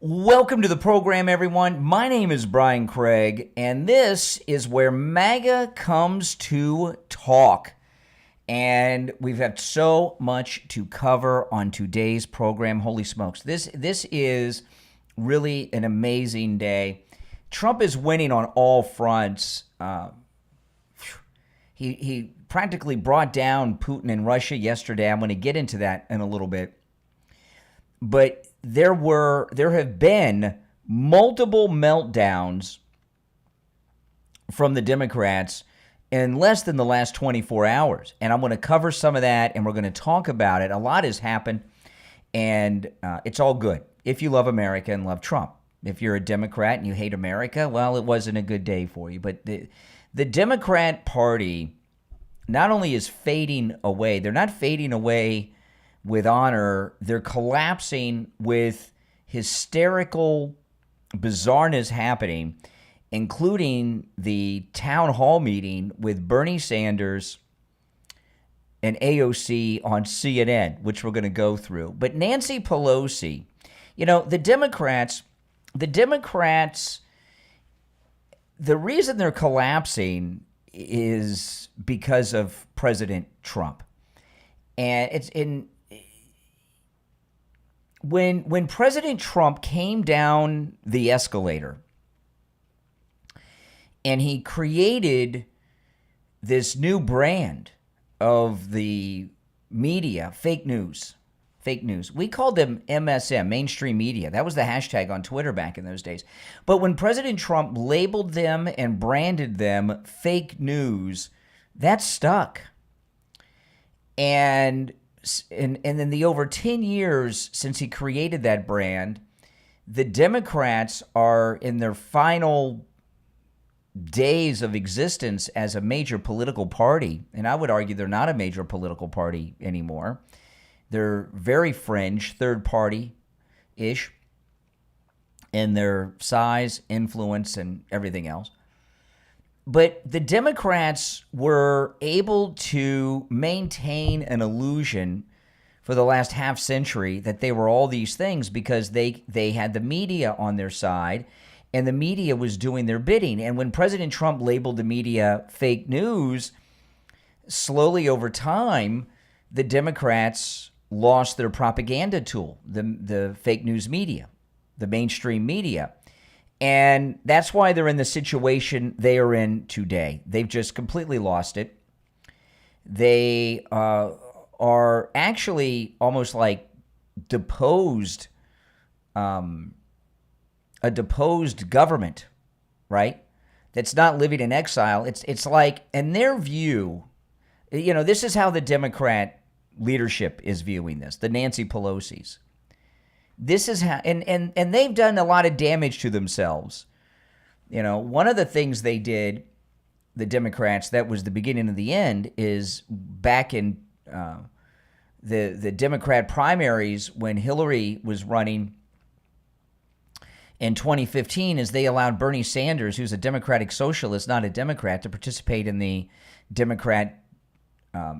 Welcome to the program, everyone. My name is Brian Craig, and this is where MAGA comes to talk. And we've got so much to cover on today's program. Holy smokes. This is really an amazing day. Trump is winning on all fronts. He practically brought down Putin in Russia yesterday. I'm going to get into that in a little bit. But there have been multiple meltdowns from the Democrats in less than the last 24 hours. And I'm going to cover some of that, and we're going to talk about it. A lot has happened, and it's all good if you love America and love Trump. If you're a Democrat and you hate America, well, it wasn't a good day for you. But the Democrat Party not only is fading away, they're not fading away with honor, they're collapsing with hysterical bizarreness happening, including the town hall meeting with Bernie Sanders and AOC on CNN, which we're going to go through. But Nancy Pelosi, the Democrats, the reason they're collapsing is because of President Trump. And it's in when President Trump came down the escalator and he created this new brand of the media, fake news. We called them MSM, mainstream media. That was the hashtag on Twitter back in those days. But when President Trump labeled them and branded them fake news, that stuck. And in the over 10 years since he created that brand, the Democrats are in their final days of existence as a major political party. And I would argue they're not a major political party anymore. They're very fringe, third party-ish in their size, influence, and everything else. But the Democrats were able to maintain an illusion for the last half century that they were all these things because they had the media on their side, and the media was doing their bidding. And when President Trump labeled the media fake news, slowly over time, the Democrats lost their propaganda tool, the fake news media, the mainstream media. And that's why they're in the situation they are in today. They've just completely lost it. They are actually almost like deposed, a deposed government, right? That's not living in exile. It's like, in their view, this is how the Democrat leadership is viewing this, the Nancy Pelosi's. This is how, and they've done a lot of damage to themselves. One of the things they did, the Democrats, that was the beginning of the end, is back in the Democrat primaries when Hillary was running in 2015, is they allowed Bernie Sanders, who's a Democratic socialist, not a Democrat, to participate in the Democrat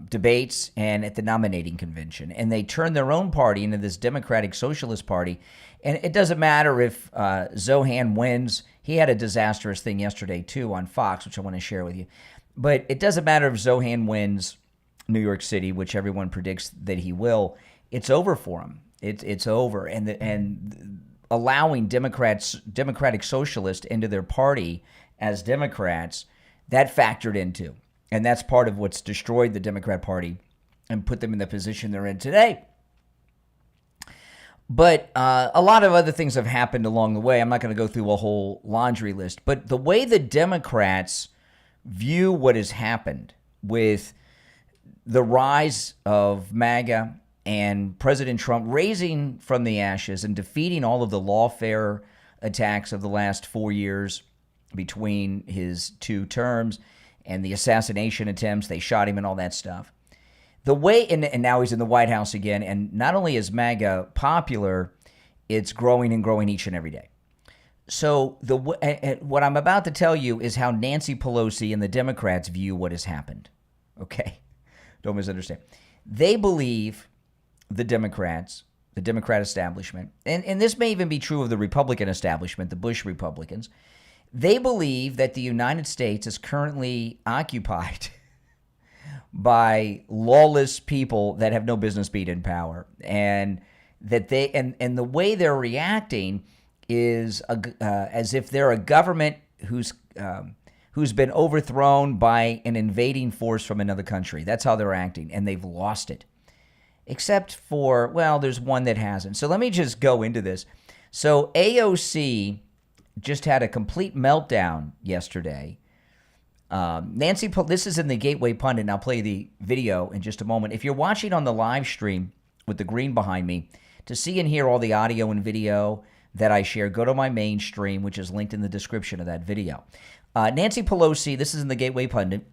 debates and at the nominating convention. And they turned their own party into this Democratic Socialist Party. And it doesn't matter if Zohran wins. He had a disastrous thing yesterday, too, on Fox, which I want to share with you. But it doesn't matter if Zohran wins New York City, which everyone predicts that he will. It's over for him. It's over. And allowing Democratic Socialists into their party as Democrats, that factored into. And that's part of what's destroyed the Democrat Party and put them in the position they're in today. But a lot of other things have happened along the way. I'm not going to go through a whole laundry list. But the way the Democrats view what has happened with the rise of MAGA and President Trump raising from the ashes and defeating all of the lawfare attacks of the last 4 years between his two terms, and the assassination attempts, they shot him and all that stuff. The way, and now he's in the White House again, and not only is MAGA popular, it's growing and growing each and every day. So what I'm about to tell you is how Nancy Pelosi and the Democrats view what has happened. Okay? Don't misunderstand. They believe, the Democrats, the Democrat establishment, and this may even be true of the Republican establishment, the Bush Republicans, they believe that the United States is currently occupied by lawless people that have no business being in power, and that they and the way they're reacting is as if they're a government who's been overthrown by an invading force from another country. That's how they're acting, and they've lost it. Except for, well, there's one that hasn't. So let me just go into this. So AOC just had a complete meltdown yesterday. This is in the Gateway Pundit, and I'll play the video in just a moment. If you're watching on the live stream with the green behind me, to see and hear all the audio and video that I share, go to my main stream, which is linked in the description of that video. Nancy Pelosi, this is in the Gateway Pundit.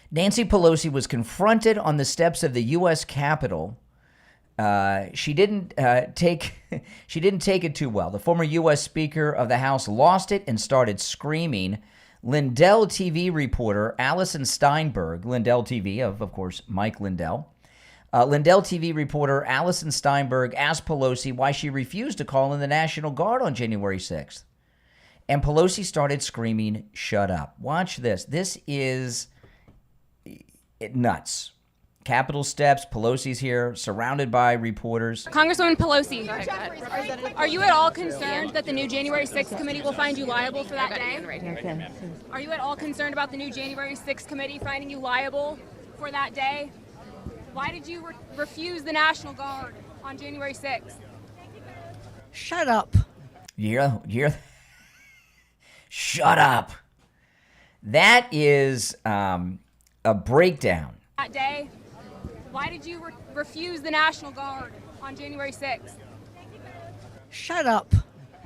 Nancy Pelosi was confronted on the steps of the U.S. Capitol. She didn't take it too well. The former U.S. Speaker of the House lost it and started screaming. Lindell TV reporter Allison Steinberg, Lindell TV of course, Mike Lindell. Lindell TV reporter Allison Steinberg asked Pelosi why she refused to call in the National Guard on January 6th. And Pelosi started screaming, "Shut up." Watch this. This is nuts. Capitol steps, Pelosi's here, surrounded by reporters. Congresswoman Pelosi, are you at all concerned that the new January 6th committee will find you liable for that day? Are you at all concerned about the new January 6th committee finding you liable for that day? Why did you refuse the National Guard on January 6th? Shut up. Shut up. That is a breakdown. That day, why did you refuse the National Guard on January 6th? Shut up.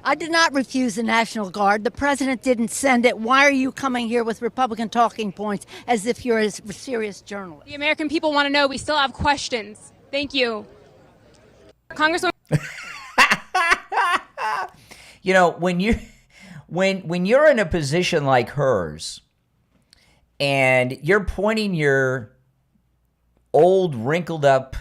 I did not refuse the National Guard. The president didn't send it. Why are you coming here with Republican talking points as if you're a serious journalist? The American people want to know. We still have questions. Thank you. Congresswoman. You know, when you're in a position like hers and you're pointing your old, wrinkled up,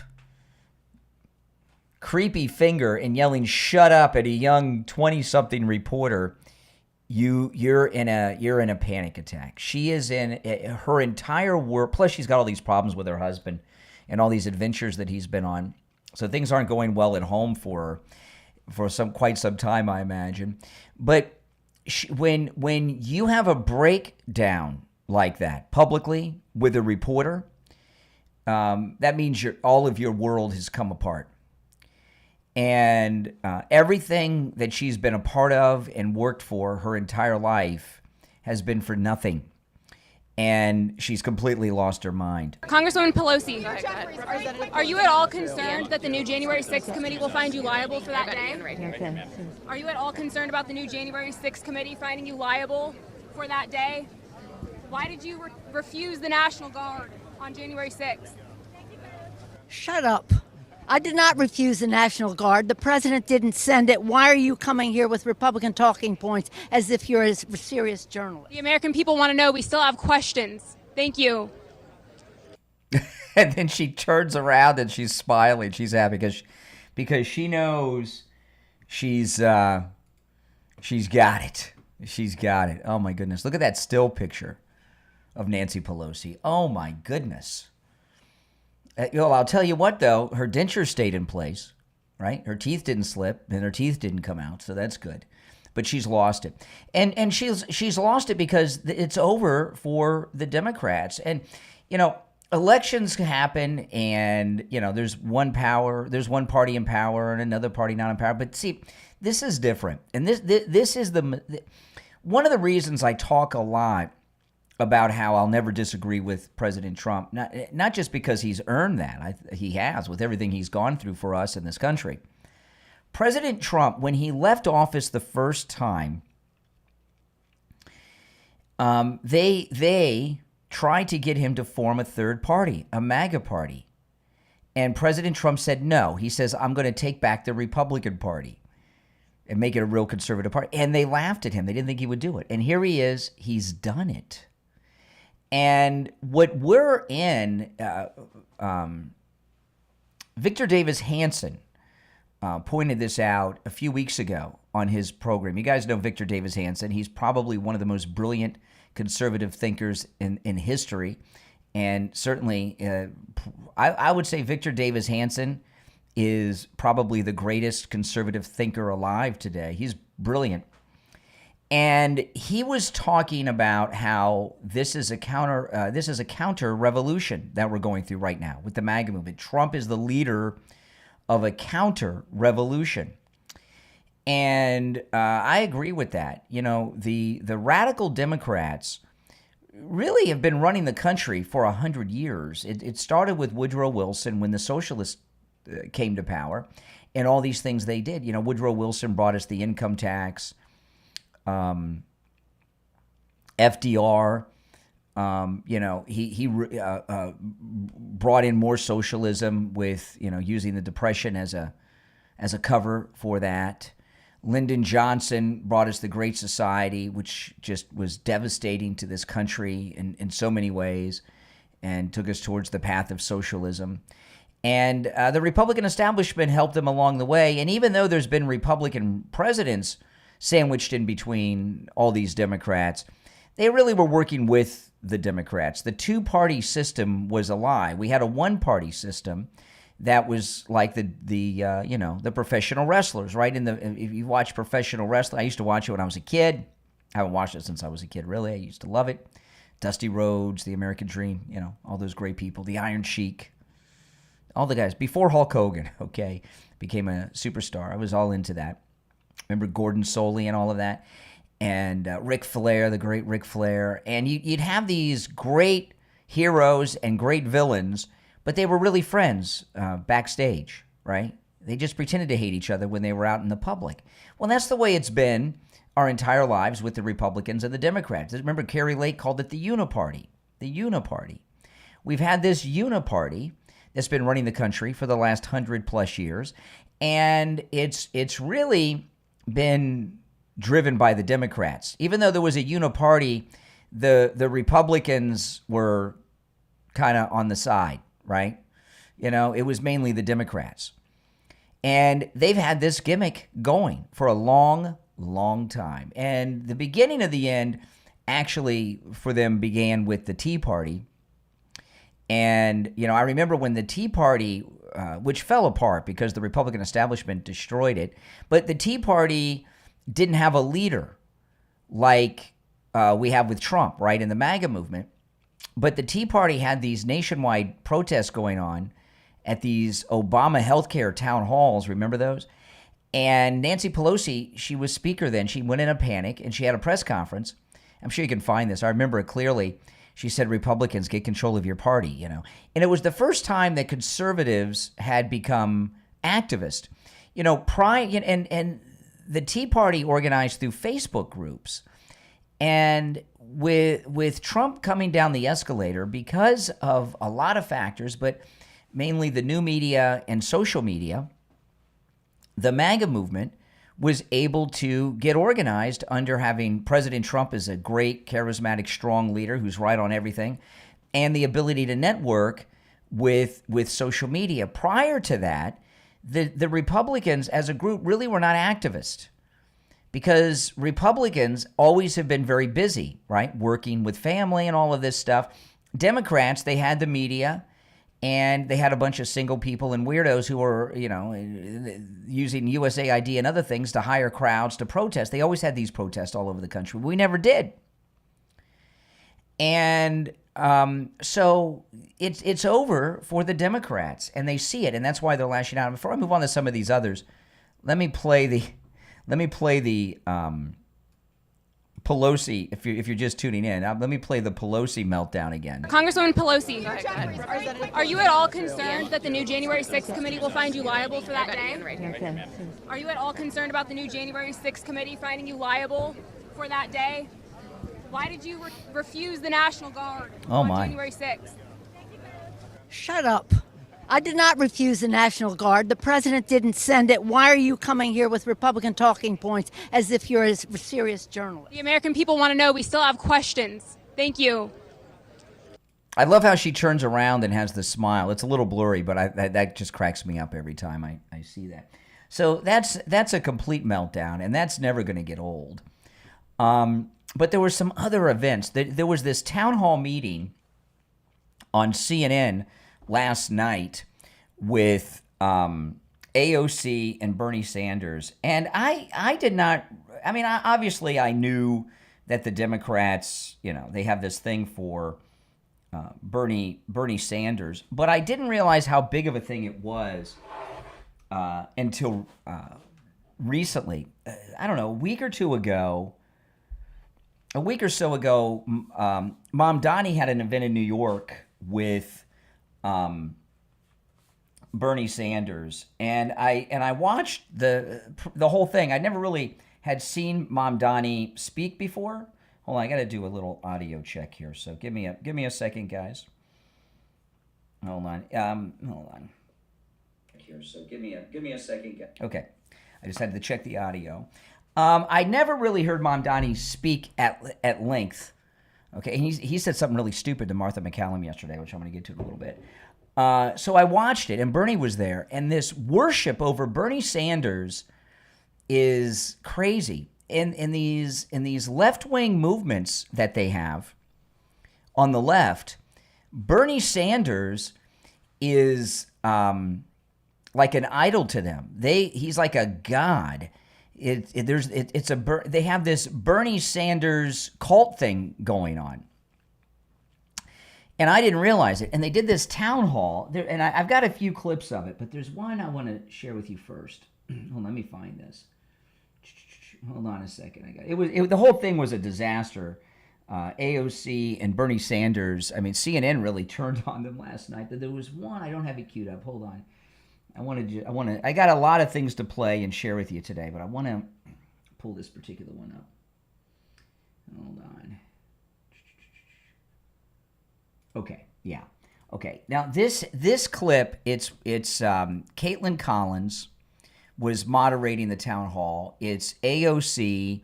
creepy finger and yelling "shut up" at a young 20-something reporter, you're in a panic attack. She is in her entire world. Plus, she's got all these problems with her husband and all these adventures that he's been on. So things aren't going well at home for her for quite some time, I imagine. But when you have a breakdown like that publicly with a reporter, that means all of your world has come apart. And everything that she's been a part of and worked for her entire life has been for nothing. And she's completely lost her mind. Congresswoman Pelosi, are you at all concerned that the new January 6th committee will find you liable for that day? Are you at all concerned about the new January 6th committee finding you liable for that day? Why did you refuse the National Guard on January 6th? Shut up. I did not refuse the National Guard. The president didn't send it. Why are you coming here with Republican talking points as if you're a serious journalist? The American people want to know. We still have questions. Thank you. And then she turns around and she's smiling. She's happy because she knows she's got it. She's got it. Oh my goodness. Look at that still picture of Nancy Pelosi. Oh my goodness. I'll tell you what, though, her denture stayed in place, right? Her teeth didn't slip and her teeth didn't come out, so that's good. But she's lost it. And she's lost it because it's over for the Democrats. And, elections happen and, there's one party in power and another party not in power. But see, this is different. And this is one of the reasons I talk a lot about how I'll never disagree with President Trump, not just because he's earned that. He has, with everything he's gone through for us in this country. President Trump, when he left office the first time, they tried to get him to form a third party, a MAGA party. And President Trump said no. He says, I'm going to take back the Republican Party and make it a real conservative party. And they laughed at him. They didn't think he would do it. And here he is. He's done it. And what we're in Victor Davis Hanson pointed this out a few weeks ago on his program. You guys know Victor Davis Hanson. He's probably one of the most brilliant conservative thinkers in history. And certainly, I would say Victor Davis Hanson is probably the greatest conservative thinker alive today. He's brilliant. And he was talking about how this is a counter revolution that we're going through right now with the MAGA movement. Trump is the leader of a counter revolution. And I agree with that. You know, the radical Democrats really have been running the country for 100 years. It started with Woodrow Wilson when the socialists came to power and all these things they did. You know, Woodrow Wilson brought us the income tax. FDR, he brought in more socialism with, using the Depression as a cover for that. Lyndon Johnson brought us the Great Society, which just was devastating to this country in so many ways and took us towards the path of socialism. And the Republican establishment helped them along the way. And even though there's been Republican presidents sandwiched in between all these Democrats, they really were working with the Democrats. The two-party system was a lie. We had a one-party system that was like the professional wrestlers, right? If you watch professional wrestling, I used to watch it when I was a kid. I haven't watched it since I was a kid, really. I used to love it. Dusty Rhodes, The American Dream, all those great people. The Iron Sheik, all the guys before Hulk Hogan, okay, became a superstar. I was all into that. Remember Gordon Soley and all of that? And Ric Flair, the great Ric Flair. And you'd have these great heroes and great villains, but they were really friends backstage, right? They just pretended to hate each other when they were out in the public. Well, that's the way it's been our entire lives with the Republicans and the Democrats. Remember, Kerry Lake called it the uniparty. The uniparty. We've had this uniparty that's been running the country for the last 100+ years, and it's really been driven by the Democrats. Even though there was a uniparty, the Republicans were kind of on the side, right? It was mainly the Democrats. And they've had this gimmick going for a long, long time. And the beginning of the end actually for them began with the Tea Party. And, I remember when the Tea Party, which fell apart because the Republican establishment destroyed it, but the Tea Party didn't have a leader like we have with Trump, right, in the MAGA movement. But the Tea Party had these nationwide protests going on at these Obama healthcare town halls. Remember those? And Nancy Pelosi, she was speaker then. She went in a panic and she had a press conference. I'm sure you can find this. I remember it clearly. She said, Republicans, get control of your party, And it was the first time that conservatives had become activists. And the Tea Party organized through Facebook groups. And with Trump coming down the escalator, because of a lot of factors, but mainly the new media and social media, the MAGA movement was able to get organized under having President Trump as a great, charismatic, strong leader who's right on everything, and the ability to network with social media. Prior to that, the Republicans as a group really were not activists, because Republicans always have been very busy, right, working with family and all of this stuff. Democrats, they had the media, and they had a bunch of single people and weirdos who were, using USAID and other things to hire crowds to protest. They always had these protests all over the country. We never did. And so it's over for the Democrats, and they see it, and that's why they're lashing out. Before I move on to some of these others, let me play the Pelosi, if you're just tuning in, let me play the Pelosi meltdown again. Congresswoman Pelosi, are you at all concerned that the new January 6th committee will find you liable for that day? Are you at all concerned about the new January 6th committee finding you liable for that day? Why did you refuse the National Guard on January 6th? Shut up. I did not refuse the National Guard. The president didn't send it. Why are you coming here with Republican talking points as if you're a serious journalist? The American people want to know. We still have questions. Thank you. I love how she turns around and has the smile. It's a little blurry, but that just cracks me up every time I see that. So that's a complete meltdown, and that's never going to get old. But there were some other events. There was this town hall meeting on CNN last night with AOC and Bernie Sanders. And I did not, I mean, obviously I knew that the Democrats, they have this thing for Bernie Sanders, but I didn't realize how big of a thing it was until recently. I don't know, a week or so ago, Mamdani had an event in New York with Bernie Sanders, and I watched the whole thing. I never really had seen Mamdani speak before. Hold on, I got to do a little audio check here. So give me a second, guys. Hold on. Here, so give me a second, guys. Okay, I just had to check the audio. I never really heard Mamdani speak at length. Okay, and he said something really stupid to Martha McCallum yesterday, which I'm going to get to in a little bit. So I watched it, and Bernie was there, and this worship over Bernie Sanders is crazy. In these left-wing movements that they have on the left, Bernie Sanders is like an idol to them. He's like a god. They have this Bernie Sanders cult thing going on. And I didn't realize it. And they did this town hall. And I've got a few clips of it, but there's one I want to share with you first. Hold on, let me find this. Hold on a second. The whole thing was a disaster. AOC and Bernie Sanders. I mean, CNN really turned on them last night. But there was one. I don't have it queued up. Hold on. I got a lot of things to play and share with you today, but I want to pull this particular one up. Hold on. Okay, yeah. Okay, now this clip, it's Caitlin Collins was moderating the town hall. It's AOC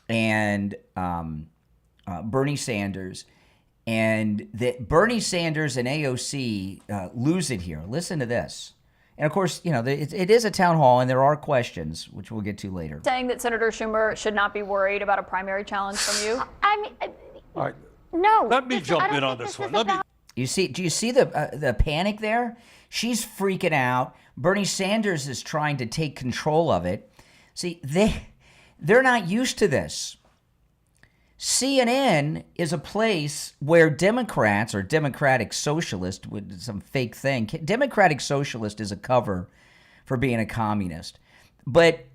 and Bernie Sanders, and Bernie Sanders and AOC lose it here. Listen to this. And of course, it is a town hall, and there are questions, which we'll get to later. Saying that Senator Schumer should not be worried about a primary challenge from you? I mean, All right. no. Let me jump in on this one. Do you see the panic there? She's freaking out. Bernie Sanders is trying to take control of it. See, they're not used to this. CNN is a place where Democrats or Democratic Socialist, with some fake thing, Democratic Socialist is a cover for being a communist. But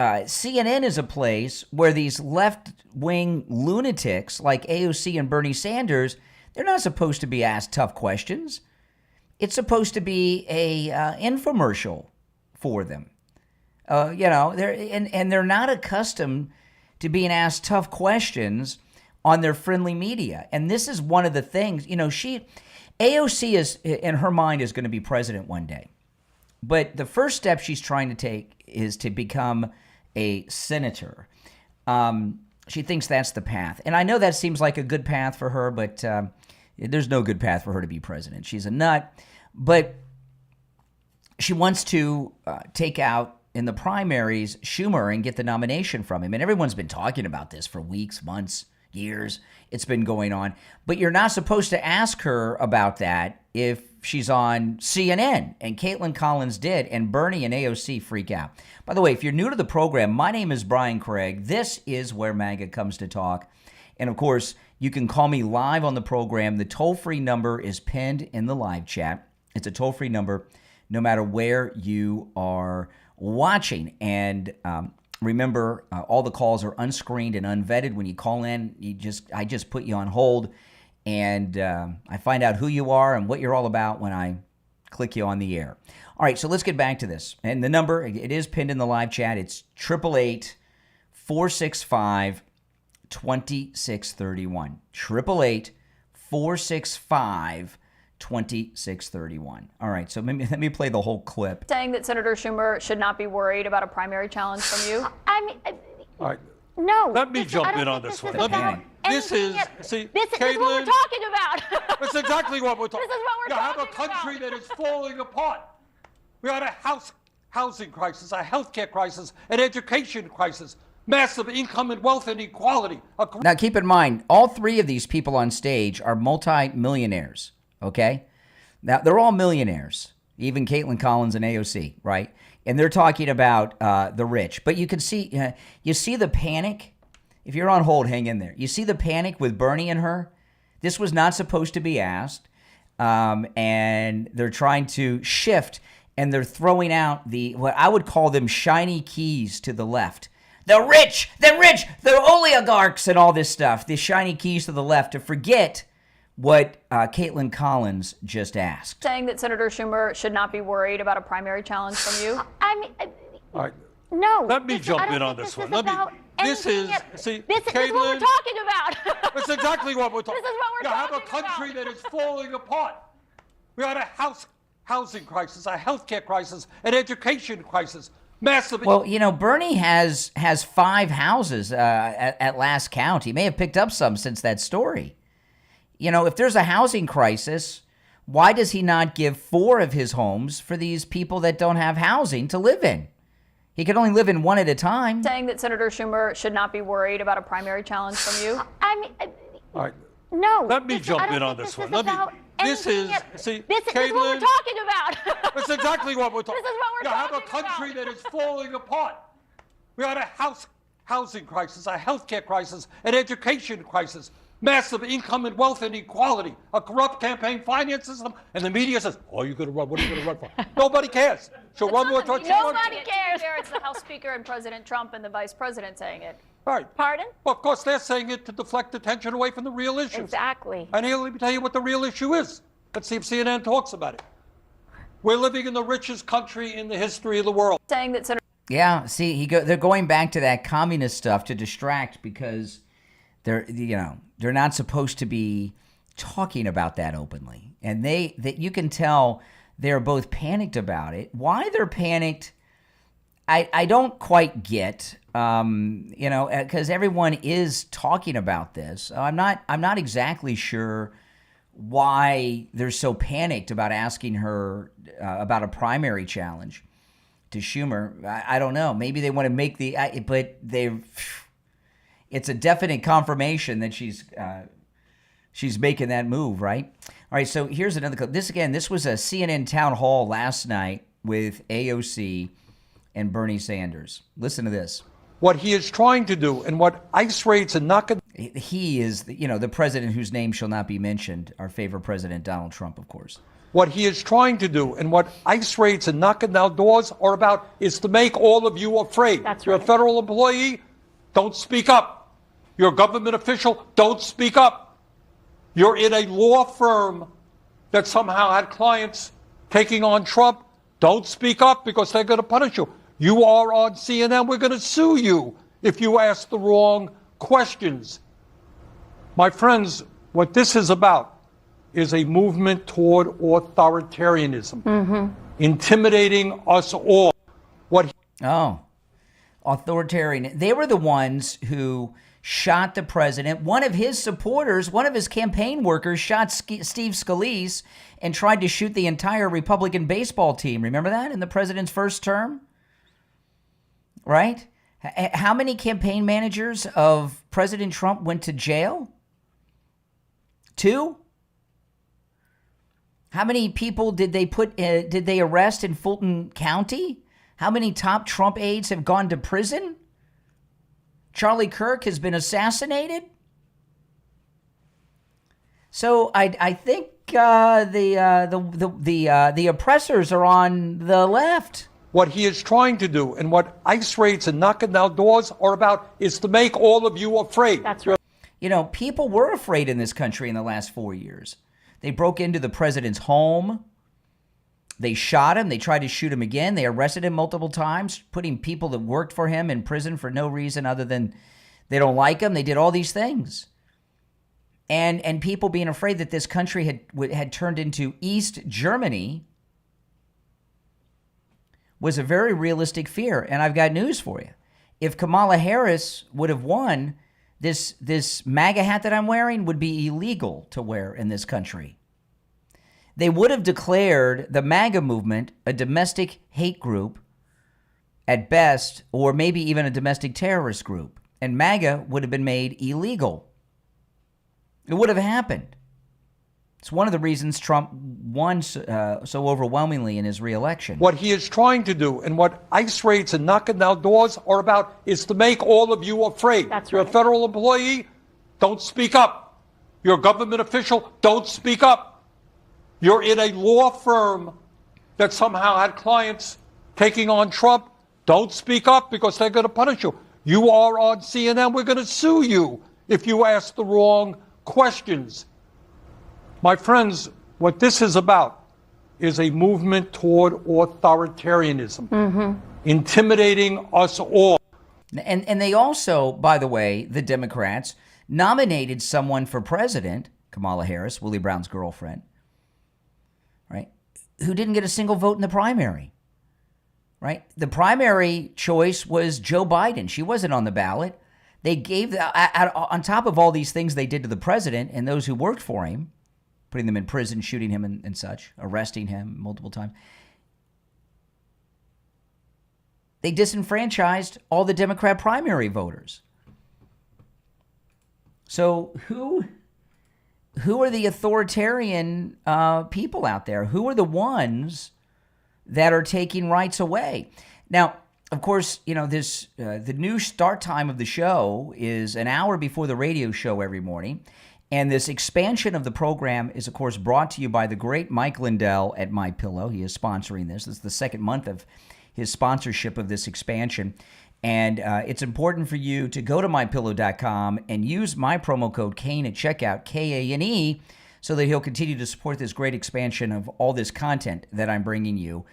CNN is a place where these left-wing lunatics like AOC and Bernie Sanders, they're not supposed to be asked tough questions. It's supposed to be a infomercial for them. They're not accustomed to being asked tough questions on their friendly media. And this is one of the things, AOC is, in her mind, is going to be president one day. But the first step she's trying to take is to become a senator. She thinks that's the path. And I know that seems like a good path for her, but there's no good path for her to be president. She's a nut. But she wants to take out, in the primaries, Schumer and get the nomination from him. And everyone's been talking about this for weeks, months, years. It's been going on. But you're not supposed to ask her about that if she's on CNN. And Caitlin Collins did, and Bernie and AOC freak out. By the way, if you're new to the program, my name is Brian Craig. This is where MAGA comes to talk. And of course, you can call me live on the program. The toll-free number is pinned in the live chat. It's a toll-free number no matter where you are watching. And remember, all the calls are unscreened and unvetted. When you call in, I just put you on hold, and I find out who you are and what you're all about when I click you on the air. All right, so let's get back to this. And the number, it is pinned in the live chat. It's 888-465-2631. 888-465-2631. All right, so let me play the whole clip. Saying that Senator Schumer should not be worried about a primary challenge from you? I mean, All right. no. Let me jump in on this one. this is, see, This is what we're Caitlin, talking about. that's exactly what we're talking This is what we're You have a talking country about. that is falling apart. We had a housing crisis, a healthcare crisis, an education crisis, massive income and wealth inequality. Now, keep in mind, all three of these people on stage are multi-millionaires, okay? Now, they're all millionaires, even Caitlin Collins and AOC, right? And they're talking about the rich. But you can see, you see the panic? If you're on hold, hang in there. You see the panic with Bernie and her? This was not supposed to be asked. And they're trying to shift, and they're throwing out what I would call them shiny keys to the left. The rich, the oligarchs and all this stuff. The shiny keys to the left to forget what Caitlin Collins just asked. Saying that Senator Schumer should not be worried about a primary challenge from you? All right. No. Let me jump in on this one. This is, see, This is what we're Caitlin, talking about. that's exactly what we're talking This is what we're You have a talking about. country that is falling apart. We had a housing crisis, a healthcare crisis, an education crisis, massive. Well, you know, Bernie has 5 houses at last count. He may have picked up some since that story. You know, if there's a housing crisis, why does he not give 4 of his homes for these people that don't have housing to live in? He could only live in one at a time. Saying that Senator Schumer should not be worried about a primary challenge from you? All right. No. Let me jump in on this one. This is, see, This is what Caitlin, we're talking about. that's exactly what we're talking This is what we're You have a talking country about. that is falling apart. We had a housing crisis, a healthcare crisis, an education crisis, massive income and wealth inequality, a corrupt campaign finance system, and the media says, "Oh, you're going to run. What are you going to run for?" Nobody cares. She'll run more towards Nobody cares. It's the House Speaker and President Trump and the Vice President saying it. All right. Pardon? Well, of course, they're saying it to deflect attention away from the real issues. Exactly. And here, let me tell you what the real issue is. Let's see if CNN talks about it. We're living in the richest country in the history of the world. Saying that Senator Yeah, see, they're going back to that communist stuff to distract because they're not supposed to be talking about that openly. And that you can tell they're both panicked about it. Why they're panicked, I don't quite get. Because everyone is talking about this. I'm not exactly sure why they're so panicked about asking her about a primary challenge to Schumer. I don't know. Maybe they want to make but it's a definite confirmation that she's making that move, right? All right, so here's another clip. This was a CNN town hall last night with AOC and Bernie Sanders. Listen to this. What he is trying to do and what ICE raids and not going He is, the president whose name shall not be mentioned, our favorite president, Donald Trump, of course. What he is trying to do and what ICE raids and knocking down doors are about is to make all of you afraid. That's You're right. a federal employee, don't speak up. You're a government official, don't speak up. You're in a law firm that somehow had clients taking on Trump, don't speak up because they're going to punish you. You are on CNN, we're going to sue you if you ask the wrong questions. My friends, what this is about is a movement toward authoritarianism, intimidating us all. Authoritarian. They were the ones who shot the president. One of his supporters, one of his campaign workers, shot Steve Scalise and tried to shoot the entire Republican baseball team. Remember that in the president's first term? Right? How many campaign managers of President Trump went to jail? 2? How many people did they arrest in Fulton County? How many top Trump aides have gone to prison? Charlie Kirk has been assassinated. So I think the oppressors are on the left. What he is trying to do and what ICE raids and knocking down doors are about is to make all of you afraid. That's right. People were afraid in this country in the last 4 years. They broke into the president's home. They shot him. They tried to shoot him again. They arrested him multiple times, putting people that worked for him in prison for no reason other than they don't like him. They did all these things. And people being afraid that this country had turned into East Germany was a very realistic fear. And I've got news for you. If Kamala Harris would have won, this MAGA hat that I'm wearing would be illegal to wear in this country. They would have declared the MAGA movement a domestic hate group at best, or maybe even a domestic terrorist group. And MAGA would have been made illegal. It would have happened. It's one of the reasons Trump won so overwhelmingly in his reelection. What he is trying to do and what ICE raids and knocking down doors are about is to make all of you afraid. You're a federal employee, don't speak up. You're a government official, don't speak up. You're in a law firm that somehow had clients taking on Trump, don't speak up because they're going to punish you. You are on CNN, we're going to sue you if you ask the wrong questions. My friends, what this is about is a movement toward authoritarianism, intimidating us all. And they also, by the way, the Democrats, nominated someone for president, Kamala Harris, Willie Brown's girlfriend, right, who didn't get a single vote in the primary, right? The primary choice was Joe Biden. She wasn't on the ballot. They gave, on top of all these things they did to the president and those who worked for him, putting them in prison, shooting him and such, arresting him multiple times. They disenfranchised all the Democrat primary voters. So who are the authoritarian people out there? Who are the ones that are taking rights away? Now, of course, you know, this the new start time of the show is an hour before the radio show every morning. And this expansion of the program is, of course, brought to you by the great Mike Lindell at MyPillow. He is sponsoring this. This is the second month of his sponsorship of this expansion. And it's important for you to go to MyPillow.com and use my promo code Kane at checkout, Kane, so that he'll continue to support this great expansion of all this content that I'm bringing you.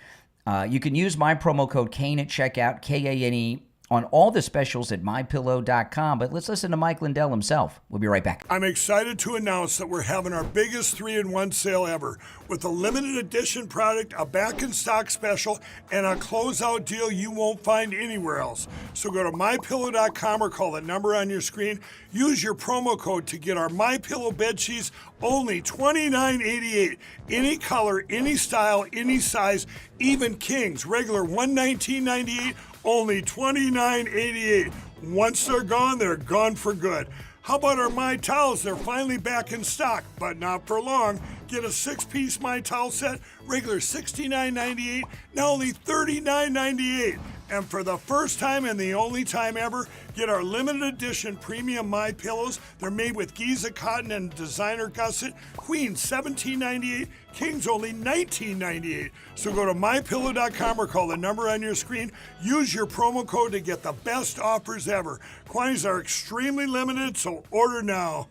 You can use my promo code Kane at checkout, Kane, on all the specials at MyPillow.com. But let's listen to Mike Lindell himself. We'll be right back. I'm excited to announce that we're having our biggest 3-in-1 sale ever with a limited edition product, a back-in-stock special, and a closeout deal you won't find anywhere else. So go to MyPillow.com or call the number on your screen. Use your promo code to get our MyPillow bed sheets, only $29.88. Any color, any style, any size, even kings, regular $119.98. Only $29.88. Once they're gone for good. How about our My Towels? They're finally back in stock, but not for long. Get a 6-piece My Towel set, regular $69.98, now only $39.98. And for the first time and the only time ever, get our limited edition premium My Pillows. They're made with Giza cotton and designer gusset. Queen $17.98, Kings only $19.98. So go to MyPillow.com or call the number on your screen. Use your promo code to get the best offers ever. Quantities are extremely limited, so order now.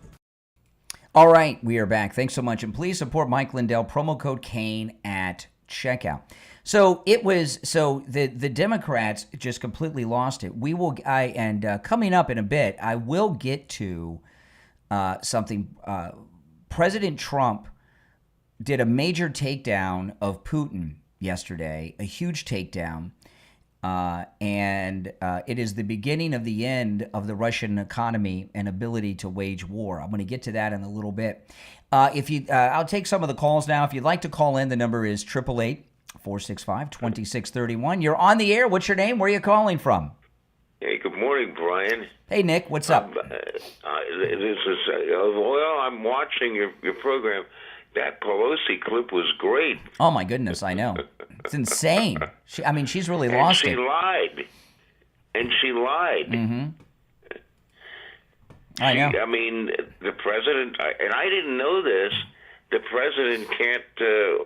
All right, we are back. Thanks so much. And please support Mike Lindell, promo code Kane at checkout. So the Democrats just completely lost it. Coming up in a bit, I will get to something. President Trump did a major takedown of Putin yesterday, a huge takedown, and it is the beginning of the end of the Russian economy and ability to wage war. I'm going to get to that in a little bit. I'll take some of the calls now. If you'd like to call in, the number is 888-465-2631. You're on the air. What's your name? Where are you calling from? Hey, good morning, Brian. Hey, Nick. What's up? I'm watching your program. That Pelosi clip was great. Oh, my goodness. I know. It's insane. She's really lost it. She lied. Mm-hmm. I know. The president, and I didn't know this, the president can't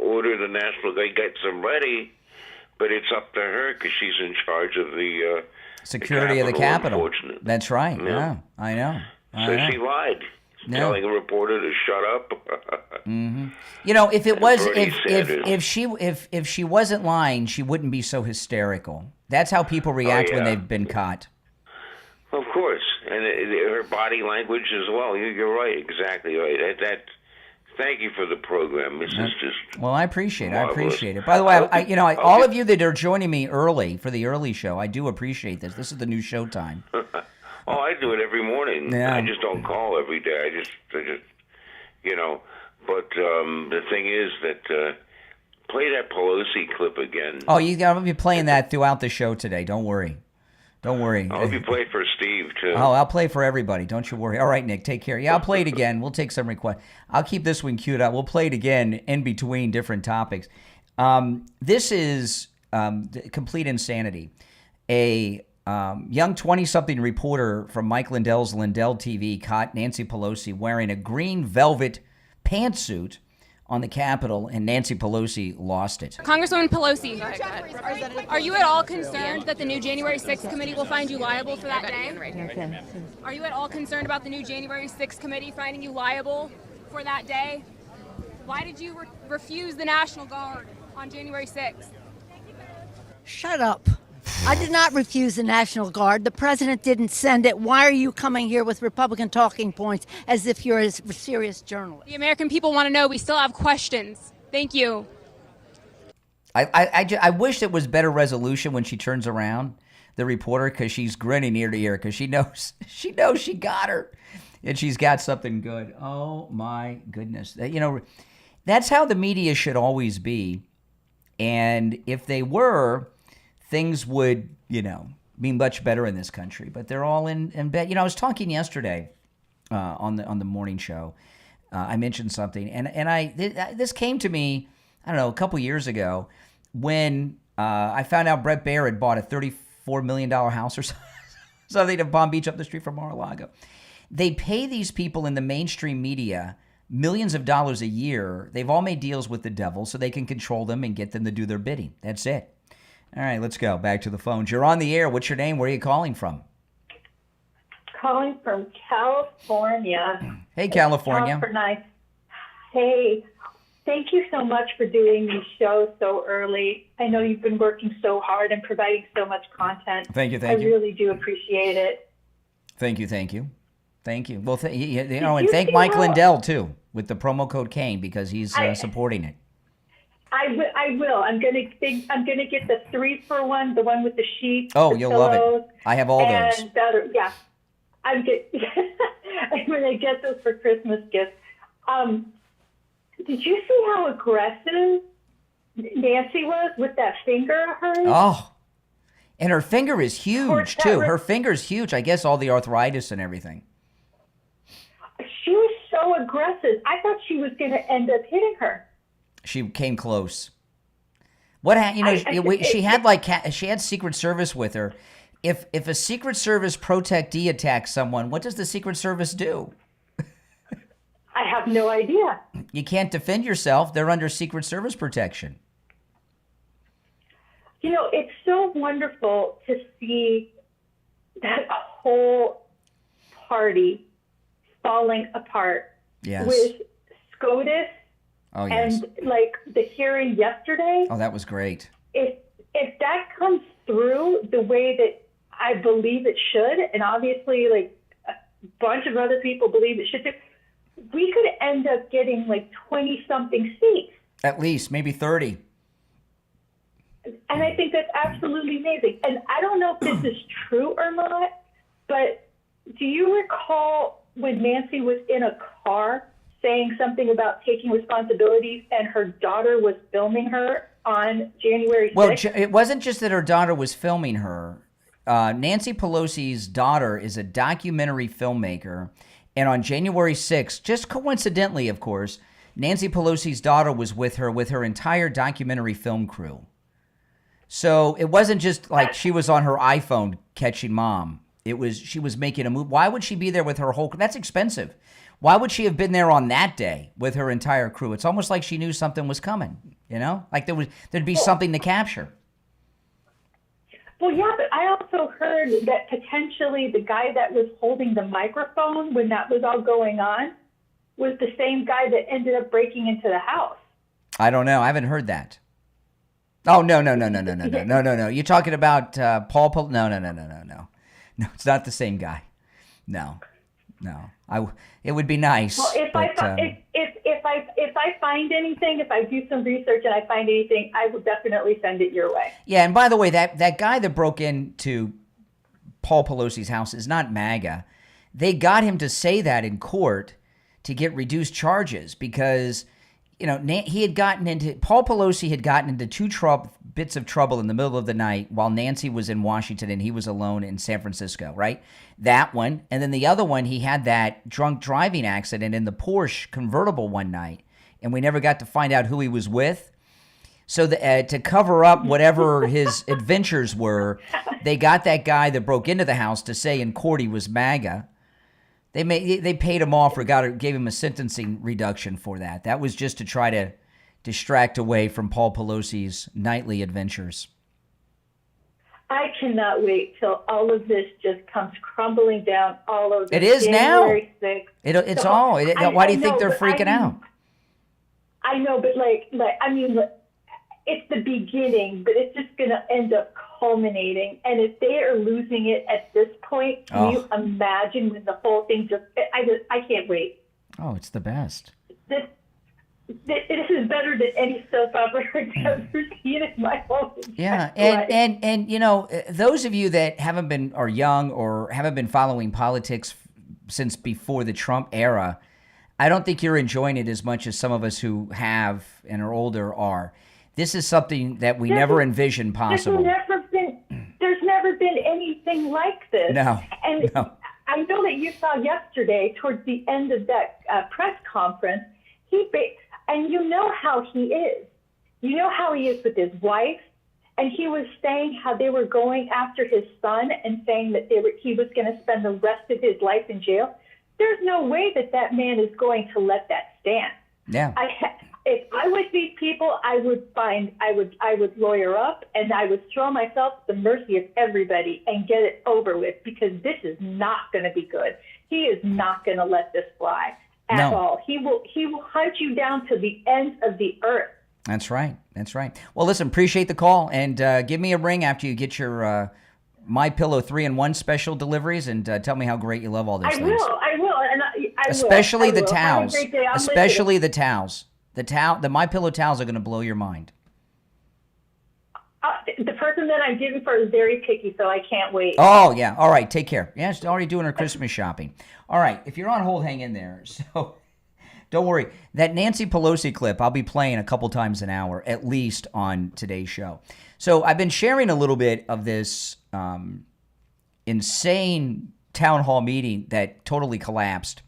order the National Guard, get them ready, but it's up to her because she's in charge of the security of the Capitol. That's right. Yeah, I know. She lied, telling a reporter to shut up. Mm-hmm. You know, if she wasn't lying, she wouldn't be so hysterical. That's how people react when they've been caught. Of course, and her body language as well. You're right, exactly right. Thank you for the program. This is just well, I appreciate it. marvelous. I appreciate it. By the way, all of you that are joining me early for the early show, I do appreciate this. This is the new showtime. Oh, I do it every morning. Yeah. I just don't call every day. I just, you know. But the thing is that play that Pelosi clip again. Oh, I'm going to be playing that throughout the show today. Don't worry. Don't worry. I hope you play for Steve, too. Oh, I'll play for everybody. Don't you worry. All right, Nick, take care. Yeah, I'll play it again. We'll take some requests. I'll keep this one queued up. We'll play it again in between different topics. This is complete insanity. A young 20-something reporter from Mike Lindell's Lindell TV caught Nancy Pelosi wearing a green velvet pantsuit on the Capitol, and Nancy Pelosi lost it. Congresswoman Pelosi, are you at all concerned that the new January 6th committee will find you liable for that day? Are you at all concerned about the new January 6th committee finding you liable for that day? Why did you refuse the National Guard on January 6th? Shut up. I did not refuse the National Guard. The president didn't send it. Why are you coming here with Republican talking points as if you're a serious journalist? The American people want to know. We still have questions. Thank you. I wish it was better resolution when she turns around, the reporter, because she's grinning ear to ear because she knows she got her, and she's got something good. Oh my goodness! You know, that's how the media should always be, and if they were, things would, you know, be much better in this country. But they're all in bed. You know, I was talking yesterday on the morning show. I mentioned something, and this came to me, I don't know, a couple years ago when I found out Brett Baer had bought a $34 million house or something in Palm Beach up the street from Mar-a-Lago. They pay these people in the mainstream media millions of dollars a year. They've all made deals with the devil so they can control them and get them to do their bidding. That's it. All right, let's go back to the phones. You're on the air. What's your name? Where are you calling from? Calling from California. Hey, California. Hey, thank you so much for doing these shows so early. I know you've been working so hard and providing so much content. Thank you. I really do appreciate it. Thank you. Well, and thank Mike Lindell, too, with the promo code Kane, because he's supporting it. I will. I'm gonna get the 3-for-1, the one with the sheets. Oh, you'll love it. I have all those. Yeah, I'm gonna get those for Christmas gifts. Did you see how aggressive Nancy was with that finger of hers? Oh, and her finger is huge too. Her finger's huge. I guess all the arthritis and everything. She was so aggressive. I thought she was going to end up hitting her. She came close. She had Secret Service with her. If a Secret Service protectee attacks someone, what does the Secret Service do? I have no idea. You can't defend yourself. They're under Secret Service protection. You know, it's so wonderful to see that whole party falling apart. Yes. With SCOTUS. Oh, yes. And like the hearing yesterday. Oh, that was great. If that comes through the way that I believe it should, and obviously like a bunch of other people believe it should, we could end up getting like 20-something seats. At least, maybe 30. And I think that's absolutely amazing. And I don't know if this is true or not, but do you recall when Nancy was in a car saying something about taking responsibilities and her daughter was filming her on January 6th? Well, it wasn't just that her daughter was filming her. Nancy Pelosi's daughter is a documentary filmmaker. And on January 6th, just coincidentally, of course, Nancy Pelosi's daughter was with her entire documentary film crew. So it wasn't just like she was on her iPhone catching mom. She was making a move. Why would she be there with her whole crew? That's expensive. Why would she have been there on that day with her entire crew? It's almost like she knew something was coming, you know? Like there'd be something to capture. Well, yeah, but I also heard that potentially the guy that was holding the microphone when that was all going on was the same guy that ended up breaking into the house. I don't know. I haven't heard that. Oh, no. You're talking about Paul? No. No, it's not the same guy. No. It would be nice. Well, if I find anything, if I do some research and I find anything, I will definitely send it your way. Yeah, and by the way, that guy that broke into Paul Pelosi's house is not MAGA. They got him to say that in court to get reduced charges because, Paul Pelosi had gotten into two bits of trouble in the middle of the night while Nancy was in Washington and he was alone in San Francisco, right? That one. And then the other one, he had that drunk driving accident in the Porsche convertible one night, and we never got to find out who he was with. So to cover up whatever his adventures were, they got that guy that broke into the house to say in court he was MAGA. They paid him off or gave him a sentencing reduction for that. That was just to try to distract away from Paul Pelosi's nightly adventures. I cannot wait till all of this just comes crumbling down all over. It is January now. 6th. It's all. Why do you think they're freaking out? I know, but it's the beginning, but it's just going to end up culminating. And if they are losing it at this point, can you imagine when the whole thing I can't wait. Oh, it's the best. This is better than any soap opera I've ever seen in my whole life. Yeah, and those of you that are young or haven't been following politics since before the Trump era, I don't think you're enjoying it as much as some of us who have and are older are. This is something that we never envisioned possible. There's never been anything like this. No. I know that you saw yesterday, towards the end of that press conference, and you know how he is. You know how he is with his wife, and he was saying how they were going after his son and saying that he was going to spend the rest of his life in jail. There's no way that man is going to let that stand. Yeah. If I was these people, I would lawyer up and I would throw myself at the mercy of everybody and get it over with, because this is not going to be good. He is not going to let this fly at all. He will hunt you down to the ends of the earth. That's right. Well, listen, appreciate the call, and give me a ring after you get your My Pillow 3-in-1 special deliveries, and tell me how great you love all those things. I will, and I especially will. the towels. Have a great day. Especially the towels. The My Pillow towels are going to blow your mind. The person that I'm giving for is very picky, so I can't wait. Oh, yeah. All right. Take care. Yeah, she's already doing her Christmas shopping. All right. If you're on hold, hang in there. So don't worry. That Nancy Pelosi clip, I'll be playing a couple times an hour, at least on today's show. So I've been sharing a little bit of this insane town hall meeting that totally collapsed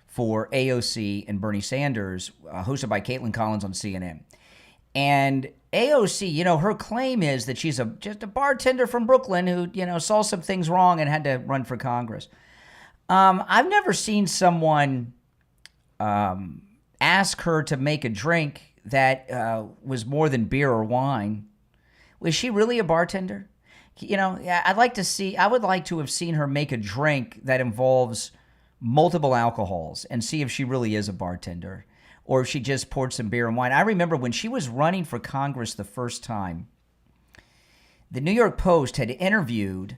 for AOC and Bernie Sanders, hosted by Caitlin Collins on CNN. And AOC, her claim is that she's just a bartender from Brooklyn who, saw some things wrong and had to run for Congress. I've never seen someone ask her to make a drink that was more than beer or wine. Was she really a bartender? I would like to have seen her make a drink that involves multiple alcohols and see if she really is a bartender or if she just poured some beer and wine. I remember when she was running for Congress the first time, the New York Post had interviewed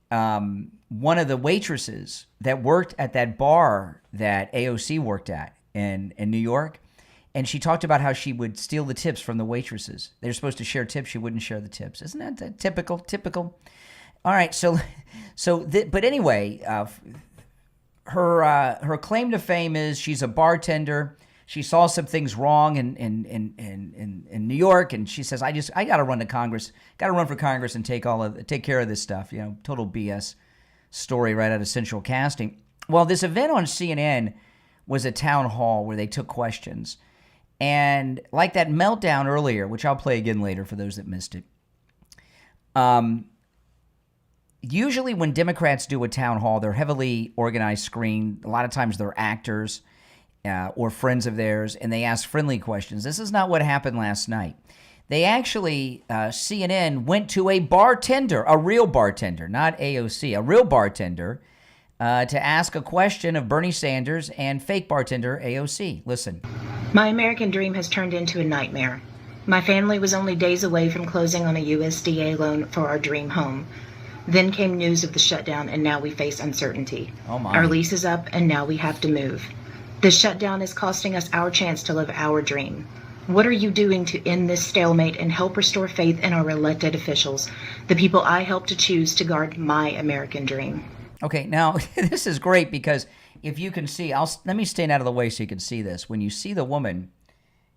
one of the waitresses that worked at that bar that AOC worked at in New York. And she talked about how she would steal the tips from the waitresses. They're supposed to share tips. She wouldn't share the tips. Isn't that typical? All right. But anyway, her claim to fame is she's a bartender. She saw some things wrong in New York, and she says, I got to run to Congress, got to run for Congress and take care of this stuff. Total BS story right out of Central Casting. Well, this event on CNN was a town hall where they took questions. And like that meltdown earlier, which I'll play again later for those that missed it. Usually when Democrats do a town hall, they're heavily organized screen. A lot of times they're actors or friends of theirs, and they ask friendly questions. This is not what happened last night. They actually, CNN went to a bartender, a real bartender, not AOC, a real bartender, to ask a question of Bernie Sanders and fake bartender AOC. Listen. My American dream has turned into a nightmare. My family was only days away from closing on a USDA loan for our dream home. Then came news of the shutdown, and now we face uncertainty. Oh my. Our lease is up, and now we have to move. The shutdown is costing us our chance to live our dream. What are you doing to end this stalemate and help restore faith in our elected officials? the people I helped to choose to guard my American dream. Okay, now this is great because if you can see, let me stand out of the way so you can see this. When you see the woman,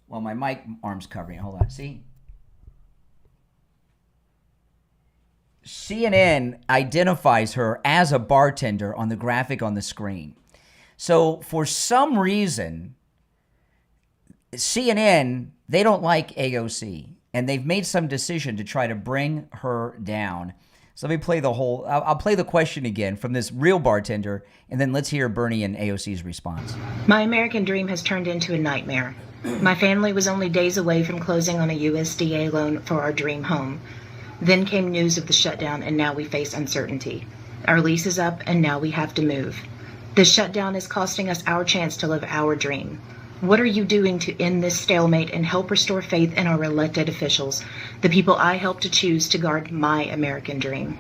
well, my mic arm's covering. Hold on, see? CNN identifies her as a bartender on the graphic on the screen. So for some reason, CNN, they don't like AOC, and they've made some decision to try to bring her down. So let me play I'll play the question again from this real bartender, and then let's hear Bernie and AOC's response. My American dream has turned into a nightmare. My family was only days away from closing on a USDA loan for our dream home. Then came news of the shutdown, and now we face uncertainty. Our lease is up, and now we have to move. The shutdown is costing us our chance to live our dream. What are you doing to end this stalemate and help restore faith in our elected officials, the people I helped to choose to guard my American dream?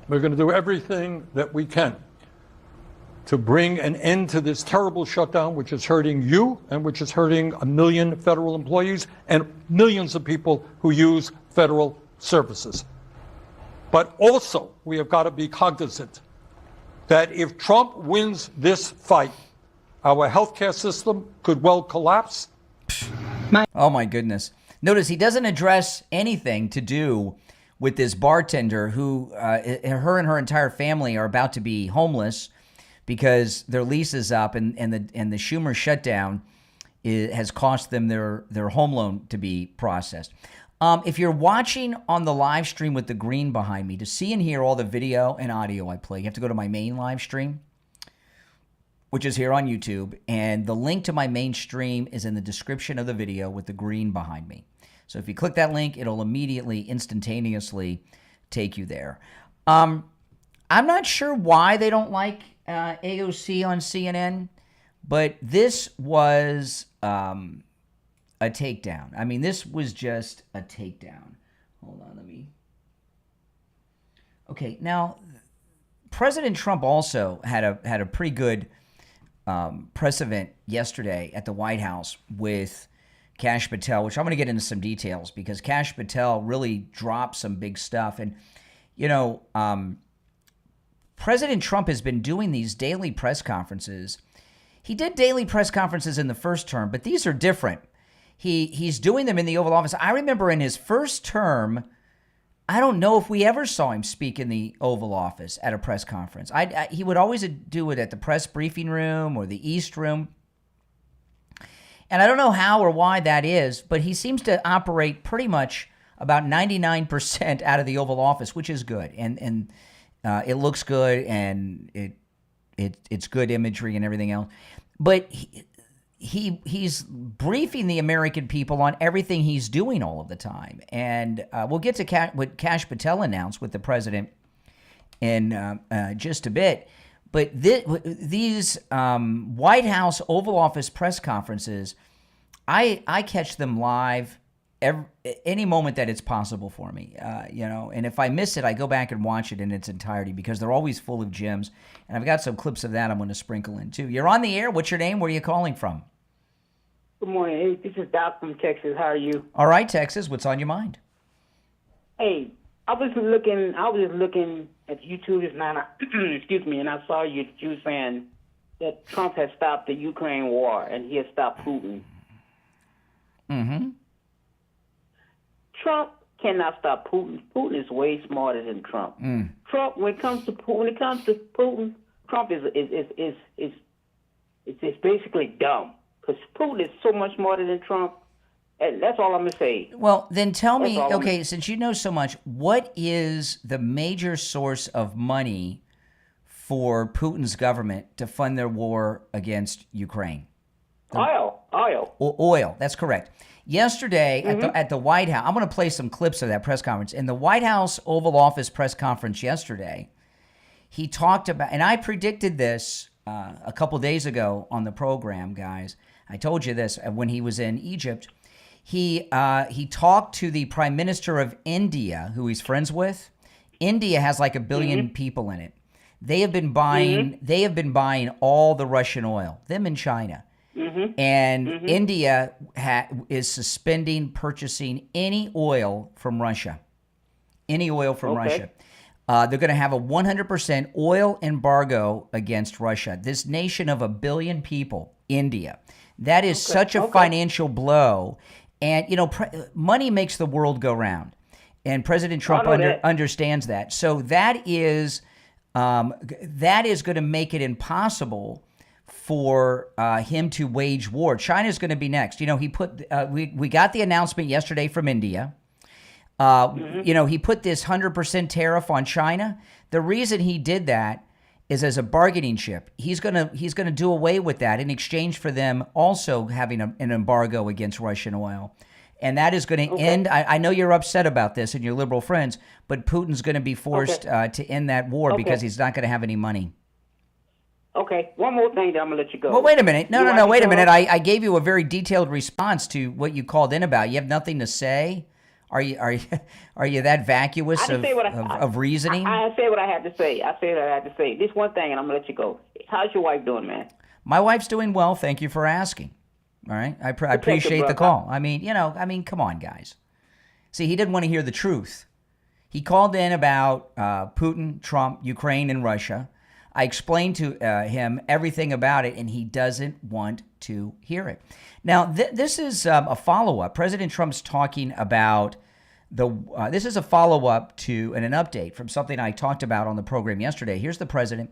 We're going to do everything that we can to bring an end to this terrible shutdown, which is hurting you and which is hurting 1 million federal employees and millions of people who use federal services. But also, we have got to be cognizant that if Trump wins this fight, our healthcare system could well collapse. Oh, my goodness. Notice he doesn't address anything to do with this bartender who, her and her entire family are about to be homeless because their lease is up and the Schumer shutdown has cost them their home loan to be processed. If you're watching on the live stream with the green behind me, to see and hear all the video and audio I play, you have to go to my main live stream, which is here on YouTube, and the link to my main stream is in the description of the video with the green behind me. So if you click that link, it'll immediately, instantaneously take you there. I'm not sure why they don't like AOC on CNN, but this was a takedown. I mean, this was just a takedown. Hold on, let me... Okay, now, President Trump also had a pretty good press event yesterday at the White House with Kash Patel, which I'm going to get into some details because Kash Patel really dropped some big stuff. And, you know, President Trump has been doing these daily press conferences. He did daily press conferences in the first term, but these are different. He's doing them in the Oval Office. I remember in his first term, I don't know if we ever saw him speak in the Oval Office at a press conference. He would always do it at the press briefing room or the East Room. And I don't know how or why that is, but he seems to operate pretty much about 99% out of the Oval Office, which is good. And it looks good, and it's good imagery and everything else. But he's briefing the American people on everything he's doing all of the time. And we'll get to what Kash Patel announced with the president in just a bit. But these White House Oval Office press conferences, I catch them live any moment that it's possible for me, and if I miss it, I go back and watch it in its entirety because they're always full of gems. And I've got some clips of that I'm going to sprinkle in too. You're on the air. What's your name? Where are you calling from? Good morning. Hey, this is Doc from Texas. How are you? All right, Texas. What's on your mind? Hey, I was just looking at YouTube just now, excuse me, and I saw you saying that Trump has stopped the Ukraine war and he has stopped Putin. Mm-hmm. Trump cannot stop Putin. Putin is way smarter than Trump. Trump, when it comes to Putin, Trump is basically dumb because Putin is so much smarter than Trump. And that's all I'm going to say. Well, then tell me, okay, since you know so much, what is the major source of money for Putin's government to fund their war against Ukraine? Oil. Oil, that's correct. Yesterday at the White House, I'm going to play some clips of that press conference. In the White House Oval Office press conference yesterday, he talked about, and I predicted this a couple days ago on the program, guys. I told you this when he was in Egypt. He talked to the Prime Minister of India, who he's friends with. India has like 1 billion people in it. They have been buying. They have been buying all the Russian oil. Them in China. And India is suspending purchasing any oil from Russia. any oil from Okay. Russia. They're going to have a 100% oil embargo against Russia. This nation of 1 billion people, India, that is such a financial blow. And, you know, money makes the world go round. And President Trump understands that. So that is going to make it impossible for him to wage war. China's going to be next. You know, he put we got the announcement yesterday from India. You know, he put this 100% tariff on China. The reason he did that is as a bargaining chip. He's gonna do away with that in exchange for them also having an embargo against Russian oil. And that is going to end. I know you're upset about this and your liberal friends, but Putin's going to be forced to end that war because he's not going to have any money. Okay, one more thing, then I'm going to let you go. Well, wait a minute. No, wait a minute. I gave you a very detailed response to what you called in about. You have nothing to say? Are you that vacuous of reasoning? I said what I had to say. I said what I had to say. This one thing, and I'm going to let you go. How's your wife doing, man? My wife's doing well. Thank you for asking. All right. I appreciate the call. I mean, come on, guys. See, he didn't want to hear the truth. He called in about Putin, Trump, Ukraine, and Russia. I explained to him everything about it, and he doesn't want to hear it. Now, this is a follow-up. President Trump's talking about this is a follow-up to and an update from something I talked about on the program yesterday. Here's the president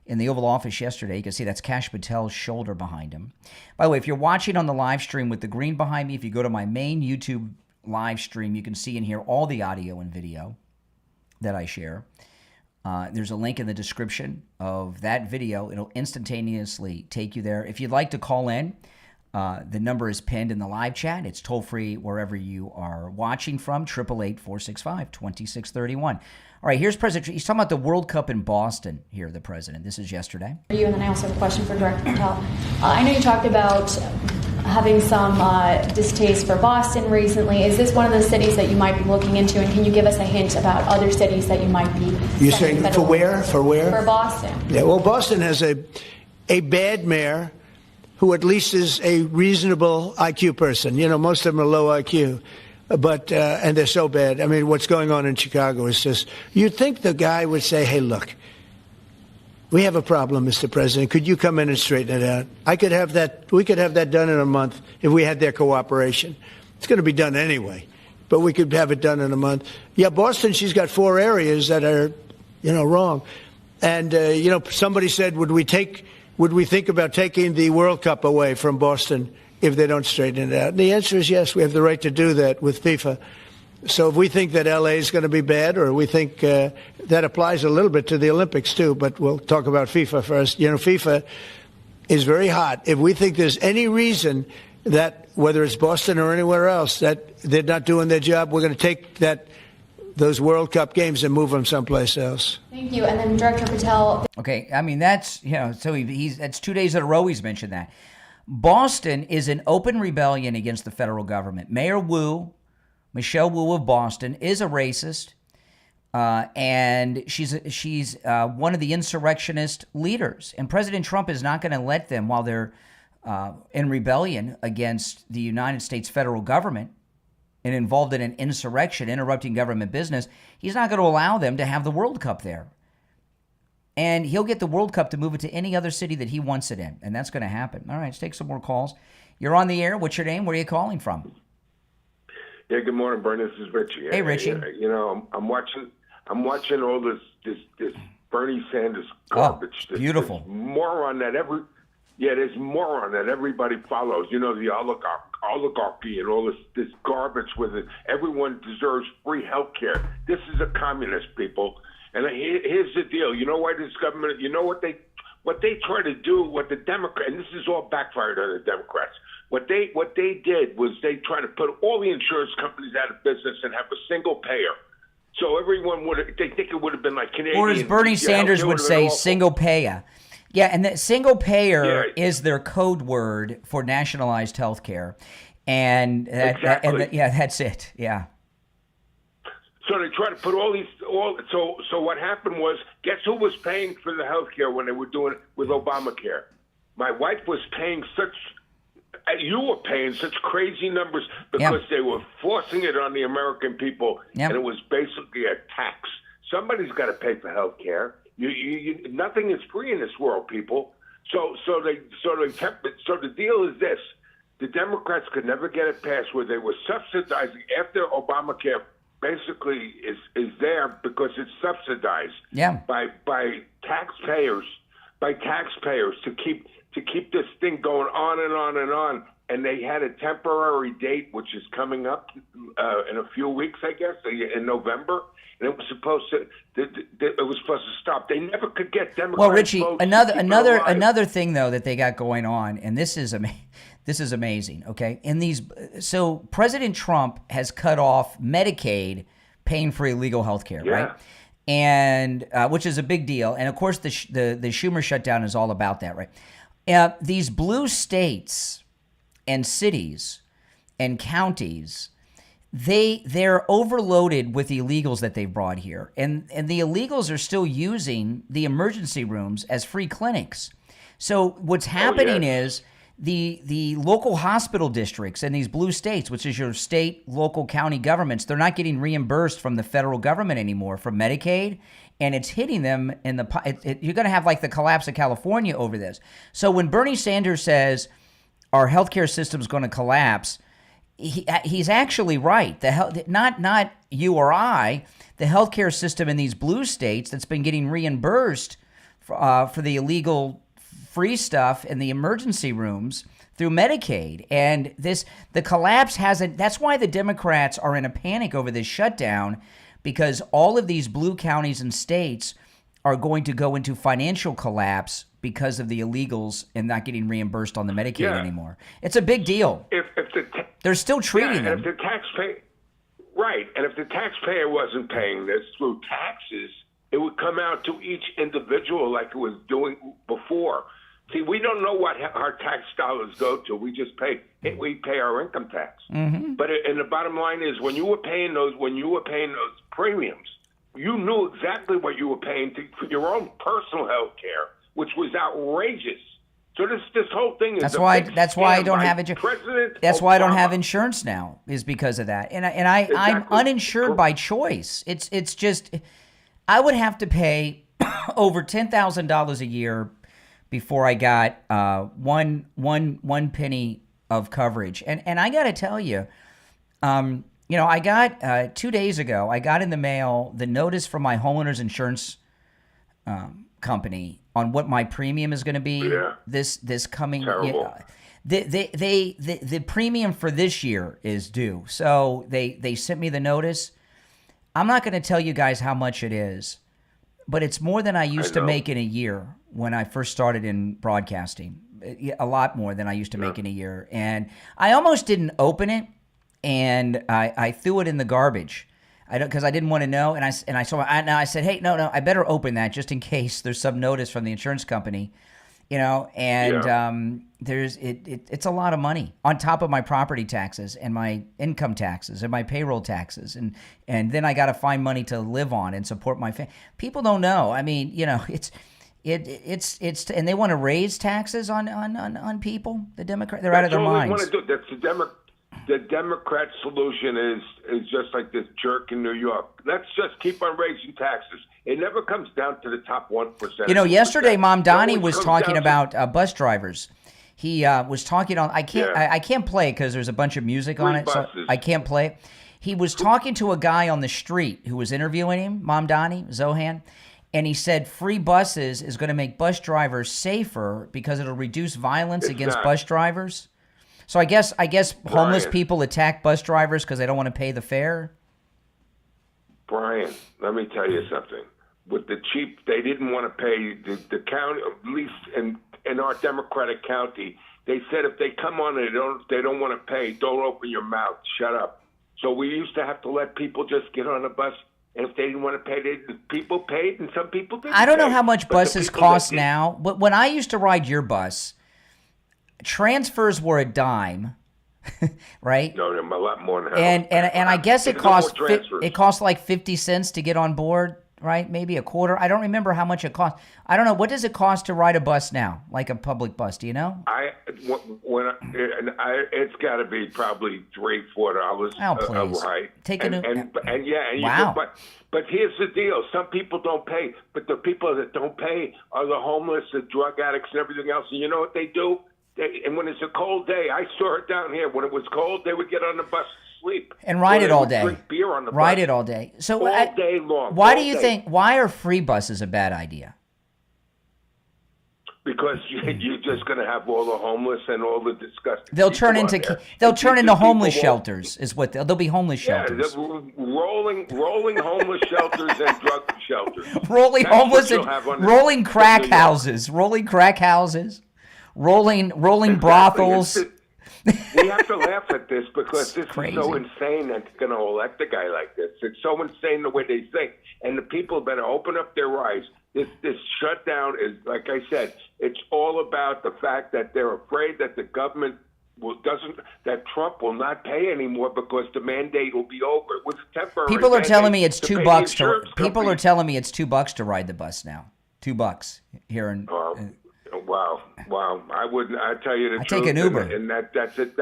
in the Oval Office yesterday. You can see that's Kash Patel's shoulder behind him. By the way, if you're watching on the live stream with the green behind me, if you go to my main YouTube live stream, you can see and hear all the audio and video that I share. There's a link in the description of that video. It'll instantaneously take you there. If you'd like to call in, the number is pinned in the live chat. It's toll-free wherever you are watching from, 888-465-2631. All right, here's President. He's talking about the World Cup in Boston here, the president. This is yesterday. You, and then I also have a question for Director Patel. I know you talked about having some distaste for Boston recently. Is this one of the cities that you might be looking into, and can you give us a hint about other cities that you might be? You're saying for where? For where? For Boston. Yeah, well, Boston has a bad mayor who at least is a reasonable IQ person. You know, most of them are low IQ. But, and they're so bad. I mean, what's going on in Chicago is just, you'd think the guy would say, hey, look, we have a problem, Mr. President. Could you come in and straighten it out? We could have that done in a month if we had their cooperation. It's going to be done anyway, but we could have it done in a month. Yeah, Boston, she's got 4 areas that are, wrong. And, somebody said, would we think about taking the World Cup away from Boston if they don't straighten it out? And the answer is yes, we have the right to do that with FIFA. So if we think that L.A. is going to be bad, or we think that applies a little bit to the Olympics too, but we'll talk about FIFA first. FIFA is very hot. If we think there's any reason that, whether it's Boston or anywhere else, that they're not doing their job, we're going to take those World Cup games and move them someplace else. Thank you. And then Director Patel. Okay, I mean, that's, so that's 2 days in a row he's mentioned that. Boston is an open rebellion against the federal government. Mayor Michelle Wu of Boston, is a racist, and she's one of the insurrectionist leaders. And President Trump is not going to let them, while they're in rebellion against the United States federal government and involved in an insurrection, interrupting government business, he's not going to allow them to have the World Cup there. And he'll get the World Cup to move it to any other city that he wants it in. And that's going to happen. All right, let's take some more calls. You're on the air. What's your name? Where are you calling from? Yeah, good morning, Bernie. This is Richie. Hey, Richie. I'm watching all this Bernie Sanders garbage. Oh, beautiful. There's moron that there's moron that everybody follows. The oligarchy and all this garbage with it. Everyone deserves free health care. This is a communist, people. And here's the deal. You know why this government? You know what they try to do? What the Democrats, and this is all backfired on the Democrats. What they did was they tried to put all the insurance companies out of business and have a single payer. So everyone they think it would have been like Canadian. Or as Bernie Sanders would say, single payer. Yeah, and that single payer is their code word for nationalized health care. And that's it. Yeah. So they tried to put so what happened was, guess who was paying for the health care when they were doing it with Obamacare? My wife was paying you were paying such crazy numbers because they were forcing it on the American people, and it was basically a tax. Somebody's got to pay for health care. Nothing is free in this world, people. So they kept it. So the deal is this: the Democrats could never get it passed where they were subsidizing after Obamacare. Basically, is there because it's subsidized by taxpayers to keep this thing going on and on and on. And they had a temporary date, which is coming up in a few weeks, I guess, in November. And it was supposed to stop. They never could get Democrats. Well, Richie, votes another thing though that they got going on, and this is amazing. Okay, so President Trump has cut off Medicaid paying for illegal health care, right? And which is a big deal. And of course, the Schumer shutdown is all about that, right? These blue states and cities and counties, they're overloaded with illegals that they've brought here. And the illegals are still using the emergency rooms as free clinics. So what's happening is the local hospital districts in these blue states, which is your state, local, county governments, they're not getting reimbursed from the federal government anymore for Medicaid, and it's hitting them in you're going to have like the collapse of California over this. So when Bernie Sanders says our healthcare system is going to collapse, he's actually right. Not you or I, the healthcare system in these blue states that's been getting reimbursed for the illegal free stuff in the emergency rooms through Medicaid. And the collapse that's why the Democrats are in a panic over this shutdown, because all of these blue counties and states are going to go into financial collapse because of the illegals and not getting reimbursed on the Medicaid anymore. It's a big deal. They're still treating them. And if the taxpayer, and if the taxpayer wasn't paying this through taxes, it would come out to each individual like it was doing before. See, we don't know what our tax dollars go to. We just pay our income tax. Mm-hmm. But the bottom line is, when you were paying those premiums, you knew exactly what you were paying for your own personal health care, which was outrageous. So this whole thing is that's why I don't have insurance. That's why I don't have insurance now, is because of that. And I'm uninsured by choice. It's just I would have to pay over $10,000 a year before I got one penny of coverage. And I got to tell you, I got 2 days ago, I got in the mail the notice from my homeowner's insurance company on what my premium is going to be this coming year. The premium for this year is due. So they sent me the notice. I'm not going to tell you guys how much it is, but it's more than I used to make in a year when I first started in broadcasting. A lot more than I used to make in a year. And I almost didn't open it, and I threw it in the garbage. Because I didn't want to know, and I said, hey, no, I better open that just in case there's some notice from the insurance company, and it's a lot of money on top of my property taxes and my income taxes and my payroll taxes, and then I got to find money to live on and support my family. People don't know. I mean, it's and they want to raise taxes on people. The Democrats, they're out of their minds. The Democrat solution is just like this jerk in New York. Let's just keep on raising taxes. It never comes down to the top 1%. Yesterday Mamdani was talking about bus drivers. He was talking on. I can't play because there's a bunch of music on it, so I can't play it. He was talking to a guy on the street who was interviewing him, Mamdani Zohran, and he said free buses is going to make bus drivers safer because it'll reduce violence against bus drivers. So I guess homeless people attack bus drivers because they don't want to pay the fare. Brian, let me tell you something. With the cheap, they didn't want to pay the county, at least in our Democratic county. They said if they come on and they don't want to pay, don't open your mouth, shut up. So we used to have to let people just get on a bus, and if they didn't want to pay, people paid, and some people didn't. I don't know how much buses cost now, but when I used to ride your bus, transfers were a dime, right? No, they're a lot more now. And I guess it cost like 50 cents to get on board right? Maybe a quarter. I don't remember how much it costs. I don't know. What does it cost to ride a bus now, like a public bus? Do you know? It's got to be probably $3-4 a ride. Take wow. But here's the deal: some people don't pay, but the people that don't pay are the homeless, the drug addicts, and everything else. And you know what they do? And when it's a cold day, I saw it down here. When it was cold, they would get on the bus. Sleep and ride it all day. Drink beer on the ride bus. it all day. So all day long. Why do you think? Why are free buses a bad idea? Because you're just going to have all the homeless and all the disgusting. They'll turn into homeless shelters. Is what they'll be homeless shelters. Rolling homeless shelters and drug shelters. Rolling crack houses. Rolling crack houses. Rolling brothels. We have to laugh at this because this is so insane that's going to elect a guy like this. It's so insane the way they think. And the people better open up their eyes. This shutdown is, like I said, it's all about the fact that they're afraid that the government that Trump will not pay anymore because the mandate will be over. It was temporary. People are telling me it's $2 People are telling me it's $2 to ride the bus now. $2 here in. Wow. I wouldn't. I tell you the truth. I take an Uber, and that's it.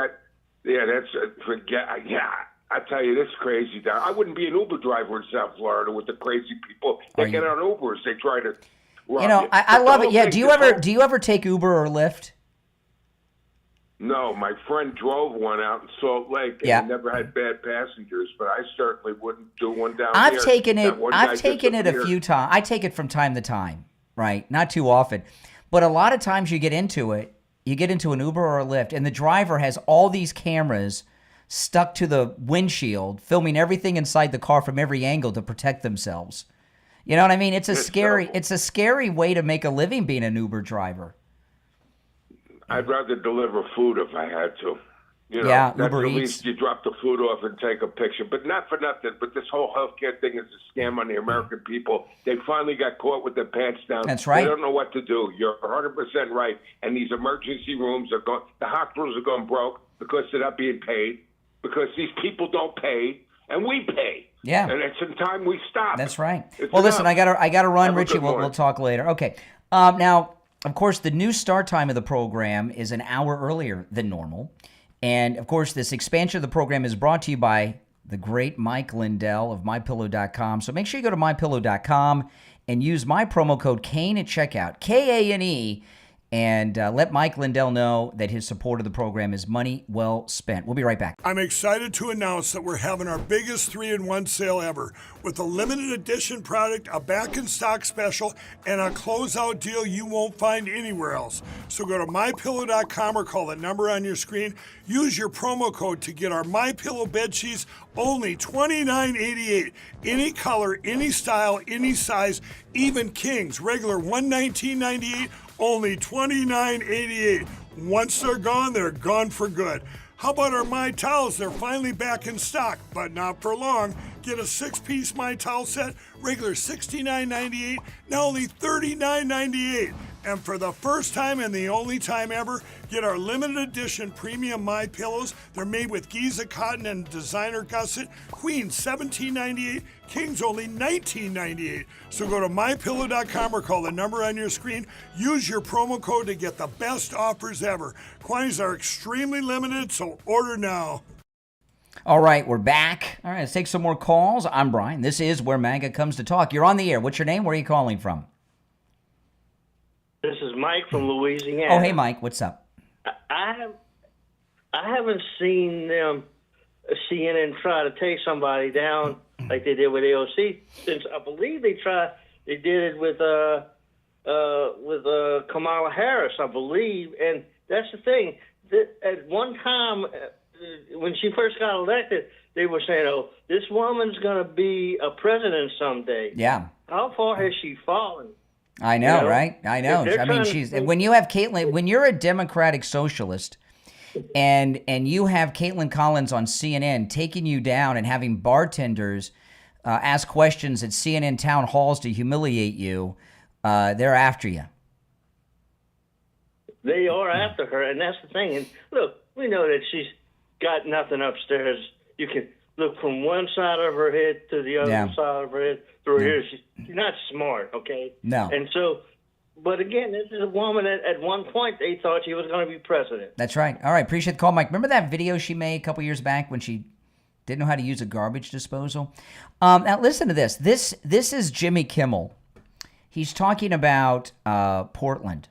I tell you, this crazy. I wouldn't be an Uber driver in South Florida with the crazy people. They get on Ubers. They try to. I love it. Yeah. Do you ever take Uber or Lyft? No, my friend drove one out in Salt Lake, and he never had bad passengers. But I certainly wouldn't do one down here. I've taken it a few times. I take it from time to time, right? Not too often. But a lot of times you get into an Uber or a Lyft, and the driver has all these cameras stuck to the windshield, filming everything inside the car from every angle to protect themselves. You know what I mean? It's a scary way to make a living being an Uber driver. I'd rather deliver food if I had to. Uber Eats. At least you drop the food off and take a picture. But not for nothing. But this whole healthcare thing is a scam on the American people. They finally got caught with their pants down. That's right. They don't know what to do. You're 100% right. And these emergency rooms are going. The hospitals are going broke because they're not being paid. Because these people don't pay, and we pay. Yeah. And it's in time we stop. That's right. Listen, I gotta run, Richie. We'll talk later. Okay. Now, of course, the new start time of the program is an hour earlier than normal. And, of course, this expansion of the program is brought to you by the great Mike Lindell of MyPillow.com. So make sure you go to MyPillow.com and use my promo code KANE at checkout, KANE, and let Mike Lindell know that his support of the program is money well spent. We'll be right back. I'm excited to announce that we're having our biggest 3-in-1 sale ever with a limited edition product, a back-in-stock special, and a closeout deal you won't find anywhere else. So go to MyPillow.com or call the number on your screen. Use your promo code to get our MyPillow bed sheets, only $29.88. Any color, any style, any size, even kings, regular $119.98. Only $29.88. Once they're gone for good. How about our My Towels? They're finally back in stock, but not for long. Get a 6-piece My Towel set, regular $69.98, now only $39.98. And for the first time and the only time ever, get our limited edition premium My Pillows. They're made with Giza cotton and designer gusset. Queen $17.98, Kings only $19.98. So go to mypillow.com or call the number on your screen. Use your promo code to get the best offers ever. Quantities are extremely limited, so order now. All right, we're back. All right, let's take some more calls. I'm Brian. This is Where MAGA Comes to Talk. You're on the air. What's your name? Where are you calling from? This is Mike from Louisiana. Oh, hey, Mike. What's up? I haven't seen them, CNN, try to take somebody down like they did with AOC since I believe they did it with Kamala Harris, I believe. And that's the thing. At one time, when she first got elected, they were saying, oh, this woman's going to be a president someday. Yeah. How far has she fallen? I know, right? I know. I mean, when you have Caitlin, when you're a Democratic socialist and you have Caitlin Collins on CNN taking you down and having bartenders ask questions at CNN town halls to humiliate you, they're after you. They are after her, and that's the thing. And look, we know that she's got nothing upstairs. look from one side of her head to the other Yeah. side of her head through her ears. She's not smart, okay? No. And so, but again, this is a woman at one point they thought she was going to be president. That's right. All right. Appreciate the call, Mike. Remember that video she made a couple years back when she didn't know how to use a garbage disposal? Now, listen to this. This is Jimmy Kimmel. He's talking about Portland.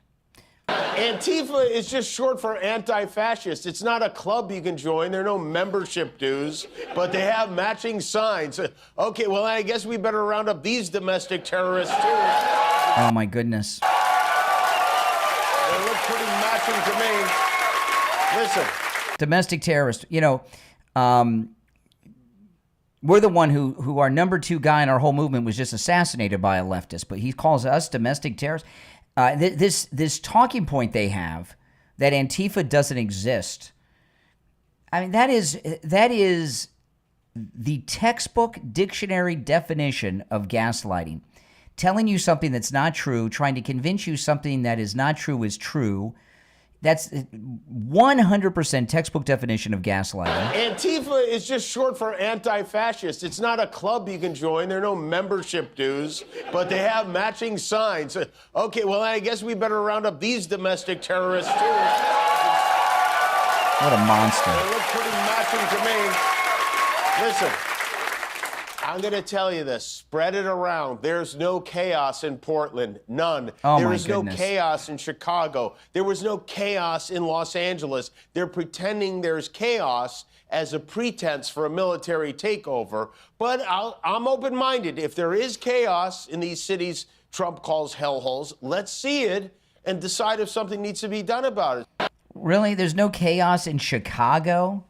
Antifa is just short for anti-fascist. It's not a club you can join. There are no membership dues, but they have matching signs. Okay, well, I guess we better round up these domestic terrorists, too. Oh, my goodness. They look pretty matching to me. Listen. Domestic terrorist. You know, we're the one who our number 2 guy in our whole movement was just assassinated by a leftist, but he calls us domestic terrorists. This talking point they have that Antifa doesn't exist. I mean, that is the textbook dictionary definition of gaslighting. Telling you something that's not true, trying to convince you something that is not true is true. That's 100% textbook definition of gaslighting. Antifa is just short for anti-fascist. It's not a club you can join. There are no membership dues, but they have matching signs. Okay, well, I guess we better round up these domestic terrorists, too. What a monster. They look pretty matching to me. Listen, I'm going to tell you this. Spread it around. There's no chaos in Portland. None. Oh, there my is goodness. no chaos in Chicago. There was no chaos in Los Angeles. They're pretending there's chaos as a pretense for a military takeover. But I'm open-minded. If there is chaos in these cities Trump calls hellholes, let's see it and decide if something needs to be done about it. Really? There's no chaos in Chicago?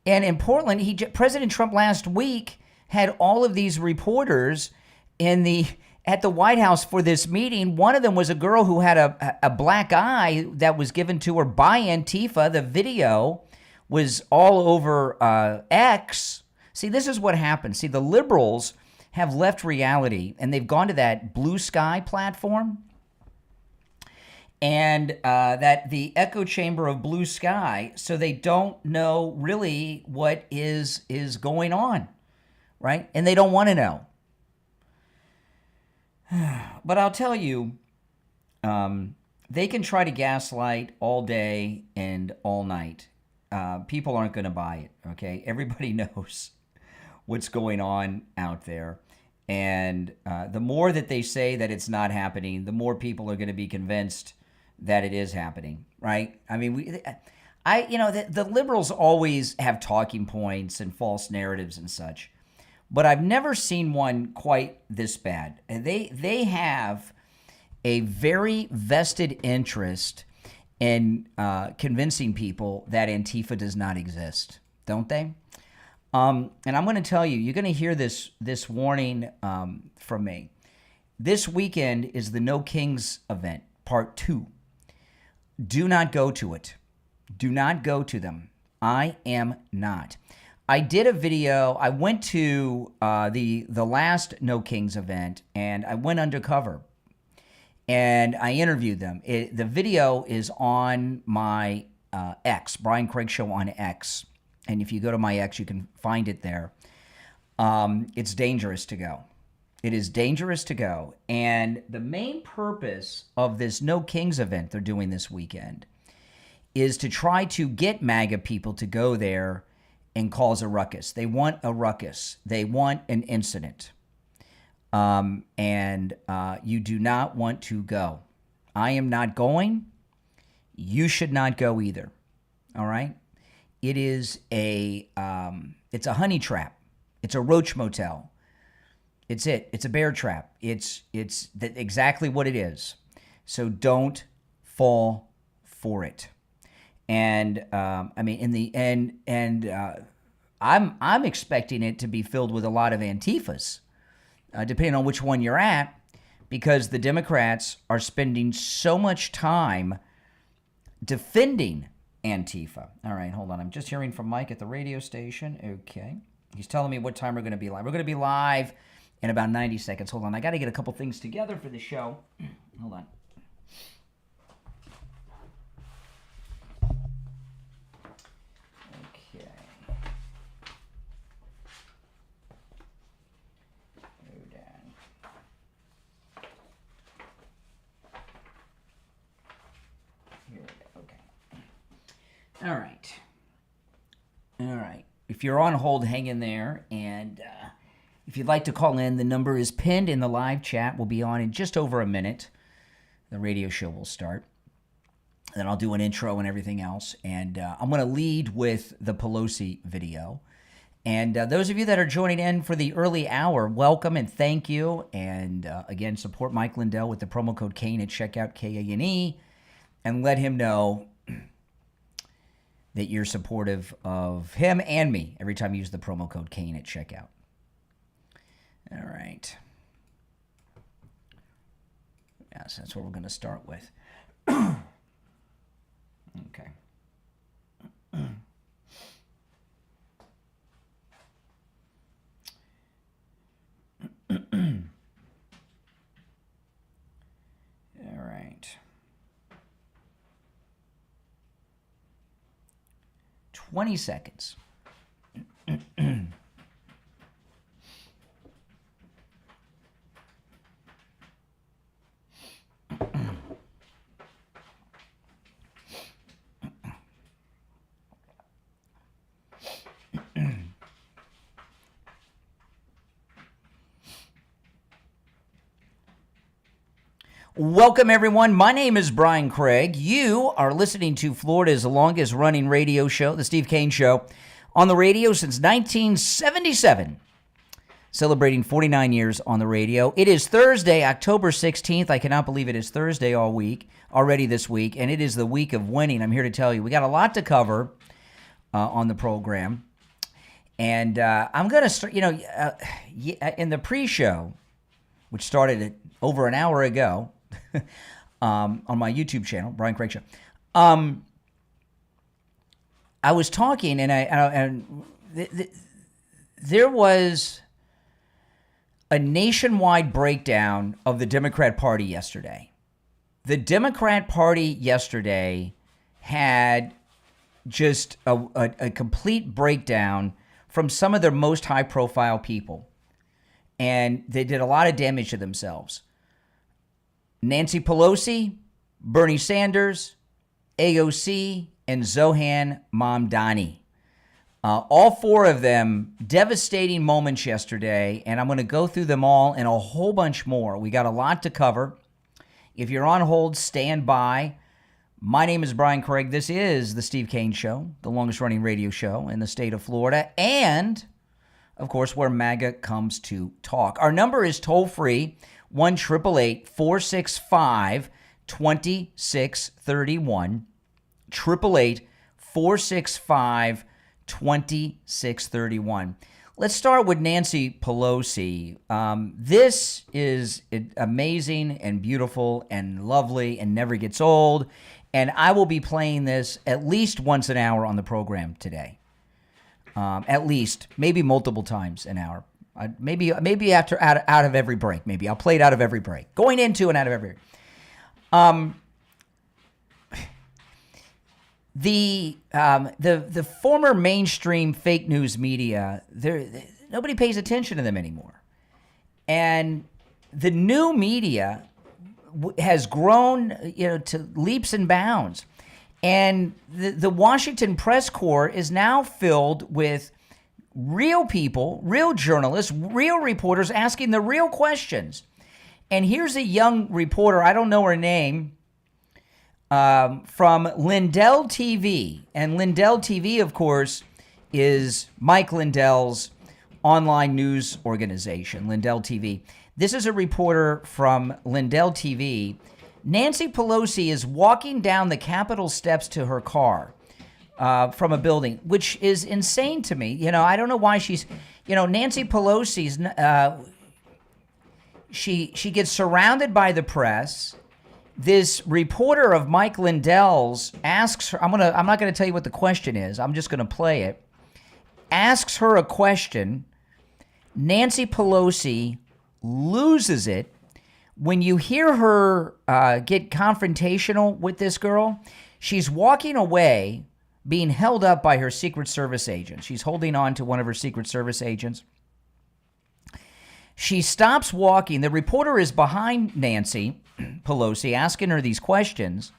And in Portland, President Trump last week had all of these reporters at the White House for this meeting. One of them was a girl who had a black eye that was given to her by Antifa. The video was all over X. See, this is what happens. See, the liberals have left reality, and they've gone to that Blue Sky platform, and that the echo chamber of Blue Sky, so they don't know really what is going on. Right? And they don't want to know. But I'll tell you, they can try to gaslight all day and all night. People aren't going to buy it, okay? Everybody knows what's going on out there. And the more that they say that it's not happening, the more people are going to be convinced that it is happening, right? I mean, the liberals always have talking points and false narratives and such. But I've never seen one quite this bad. And they have a very vested interest in convincing people that Antifa does not exist, don't they? And I'm going to tell you, you're going to hear this warning from me. This weekend is the No Kings event, part 2. Do not go to it. Do not go to them. I am not. I did a video. I went to the last No Kings event, and I went undercover, and I interviewed them. The video is on my X, Brian Craig Show on X, and if you go to my X, you can find it there. It's dangerous to go. It is dangerous to go, and the main purpose of this No Kings event they're doing this weekend is to try to get MAGA people to go there and cause a ruckus. They want a ruckus. They want an incident. And you do not want to go. I am not going. You should not go either. All right? It is it's a honey trap. It's a roach motel. It's a bear trap. It's exactly what it is. So don't fall for it. And I mean, in the end, I'm expecting it to be filled with a lot of Antifas, depending on which one you're at, because the Democrats are spending so much time defending Antifa. All right, hold on. I'm just hearing from Mike at the radio station. Okay. He's telling me what time we're going to be live. We're going to be live in about 90 seconds. Hold on. I got to get a couple things together for the show. Hold on. All right. All right. If you're on hold, hang in there. And if you'd like to call in, the number is pinned in the live chat. We'll be on in just over a minute. The radio show will start. Then I'll do an intro and everything else. And I'm going to lead with the Pelosi video. And those of you that are joining in for the early hour, welcome and thank you. And again, support Mike Lindell with the promo code Kane at checkout, Kane, and let him know that you're supportive of him and me every time you use the promo code Kane at checkout. All right. Yes, that's what we're going to start with. Okay. All right. 20 seconds. Welcome, everyone. My name is Brian Craig. You are listening to Florida's longest-running radio show, The Steve Kane Show, on the radio since 1977, celebrating 49 years on the radio. It is Thursday, October 16th. I cannot believe it is Thursday already this week, and it is the week of winning. I'm here to tell you, we got a lot to cover on the program, and I'm going to start, in the pre-show, which started over an hour ago, on my YouTube channel, Brian Craig Show. I was talking, and there was a nationwide breakdown of the Democrat Party yesterday. The Democrat Party yesterday had just a complete breakdown from some of their most high-profile people, and they did a lot of damage to themselves. Nancy Pelosi, Bernie Sanders, AOC, and Zohran Mamdani. All four of them, devastating moments yesterday, and I'm going to go through them all and a whole bunch more. We got a lot to cover. If you're on hold, stand by. My name is Brian Craig. This is The Steve Kane Show, the longest-running radio show in the state of Florida, and, of course, where MAGA comes to talk. Our number is toll-free, 1-888-465-2631, 888-465-2631. Let's start with Nancy Pelosi. This is amazing and beautiful and lovely and never gets old, and I will be playing this at least once an hour on the program today. At least, maybe multiple times an hour. Maybe after out of every break. Maybe I'll play it out of every break. Going into and out of every break. The former mainstream fake news media, nobody pays attention to them anymore, and the new media has grown, to leaps and bounds. And the Washington press corps is now filled with real people, real journalists, real reporters asking the real questions. And here's a young reporter, I don't know her name, from Lindell TV. And Lindell TV, of course, is Mike Lindell's online news organization, Lindell TV. This is a reporter from Lindell TV. Nancy Pelosi is walking down the Capitol steps to her car from a building, which is insane to me. I don't know why she's, Nancy Pelosi's, she gets surrounded by the press. This reporter of Mike Lindell's asks her, I'm not going to tell you what the question is. I'm just going to play it. Asks her a question. Nancy Pelosi loses it. When you hear her get confrontational with this girl, she's walking away, being held up by her Secret Service agent. She's holding on to one of her Secret Service agents. She stops walking. The reporter is behind Nancy Pelosi, asking her these questions.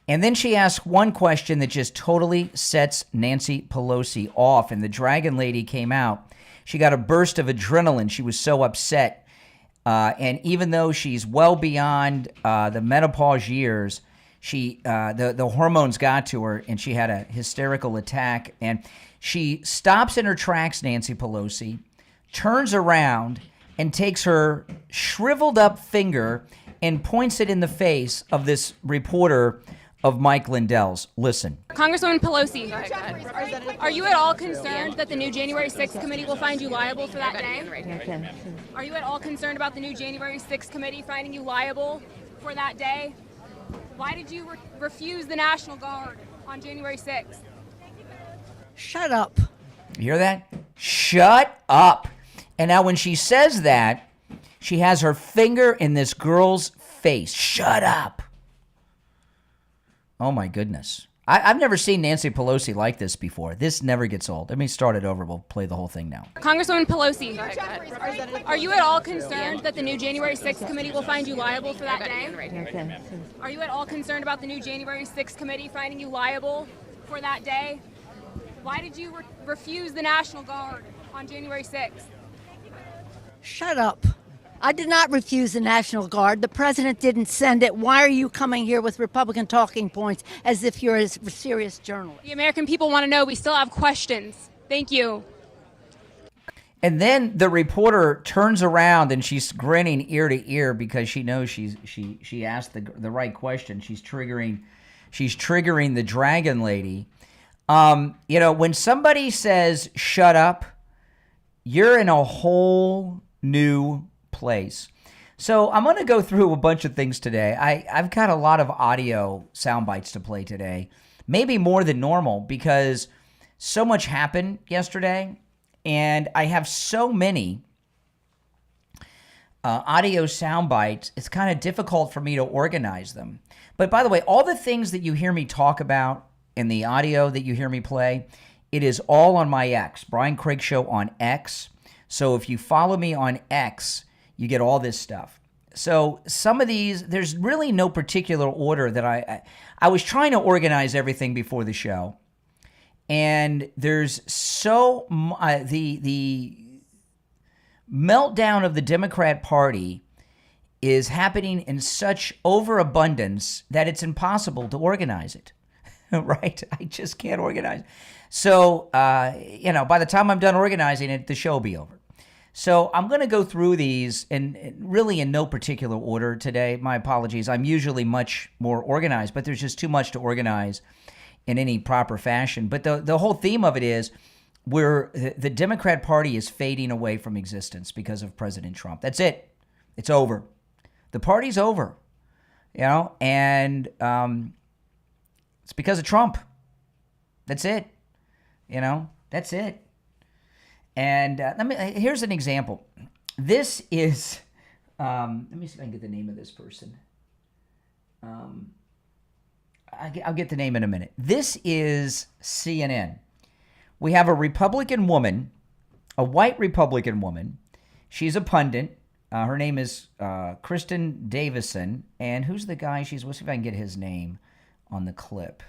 And then she asked one question that just totally sets Nancy Pelosi off. And the Dragon Lady came out. She got a burst of adrenaline. She was so upset. And even though she's well beyond the menopause years, the hormones got to her, and she had a hysterical attack. And she stops in her tracks, Nancy Pelosi, turns around, and takes her shriveled up finger and points it in the face of this reporter of Mike Lindell's. Listen. Congresswoman Pelosi, are you at all concerned that the new January 6th committee will find you liable for that day? Are you at all concerned about the new January 6th committee finding you liable for that day? Why did you refuse the National Guard on January 6th? Shut up. You hear that? Shut up. And now when she says that, she has her finger in this girl's face. Shut up. Oh, my goodness. I've never seen Nancy Pelosi like this before. This never gets old. Let me start it over. We'll play the whole thing now. Congresswoman Pelosi, are you at all concerned that the new January 6th committee will find you liable for that day? Are you at all concerned about the new January 6th committee finding you liable for that day? Why did you refuse the National Guard on January 6th? Shut up. I did not refuse the National Guard. The president didn't send it. Why are you coming here with Republican talking points as if you're a serious journalist? The American people want to know. We still have questions. Thank you. And then the reporter turns around and she's grinning ear to ear because she knows she asked the right question. She's triggering the Dragon Lady. When somebody says shut up, you're in a whole new place. So I'm going to go through a bunch of things today. I've got a lot of audio sound bites to play today, maybe more than normal because so much happened yesterday, and I have so many audio sound bites. It's kind of difficult for me to organize them. But by the way, all the things that you hear me talk about in the audio that you hear me play, it is all on my X, Brian Craig Show on X. So if you follow me on X, you get all this stuff. So some of these, there's really no particular order that I was trying to organize everything before the show. And there's the meltdown of the Democrat Party is happening in such overabundance that it's impossible to organize it, right? I just can't organize. So, by the time I'm done organizing it, the show will be over. So I'm going to go through these and really in no particular order today. My apologies. I'm usually much more organized, but there's just too much to organize in any proper fashion. But the whole theme of it is the Democrat Party is fading away from existence because of President Trump. That's it. It's over. The party's over, and it's because of Trump. That's it. That's it. And here's an example. This is, let me see if I can get the name of this person. I'll get the name in a minute. This is CNN. We have a Republican woman, a white Republican woman. She's a pundit. Her name is Kristen Davison. And who's the guy she's with? See if I can get his name on the clip.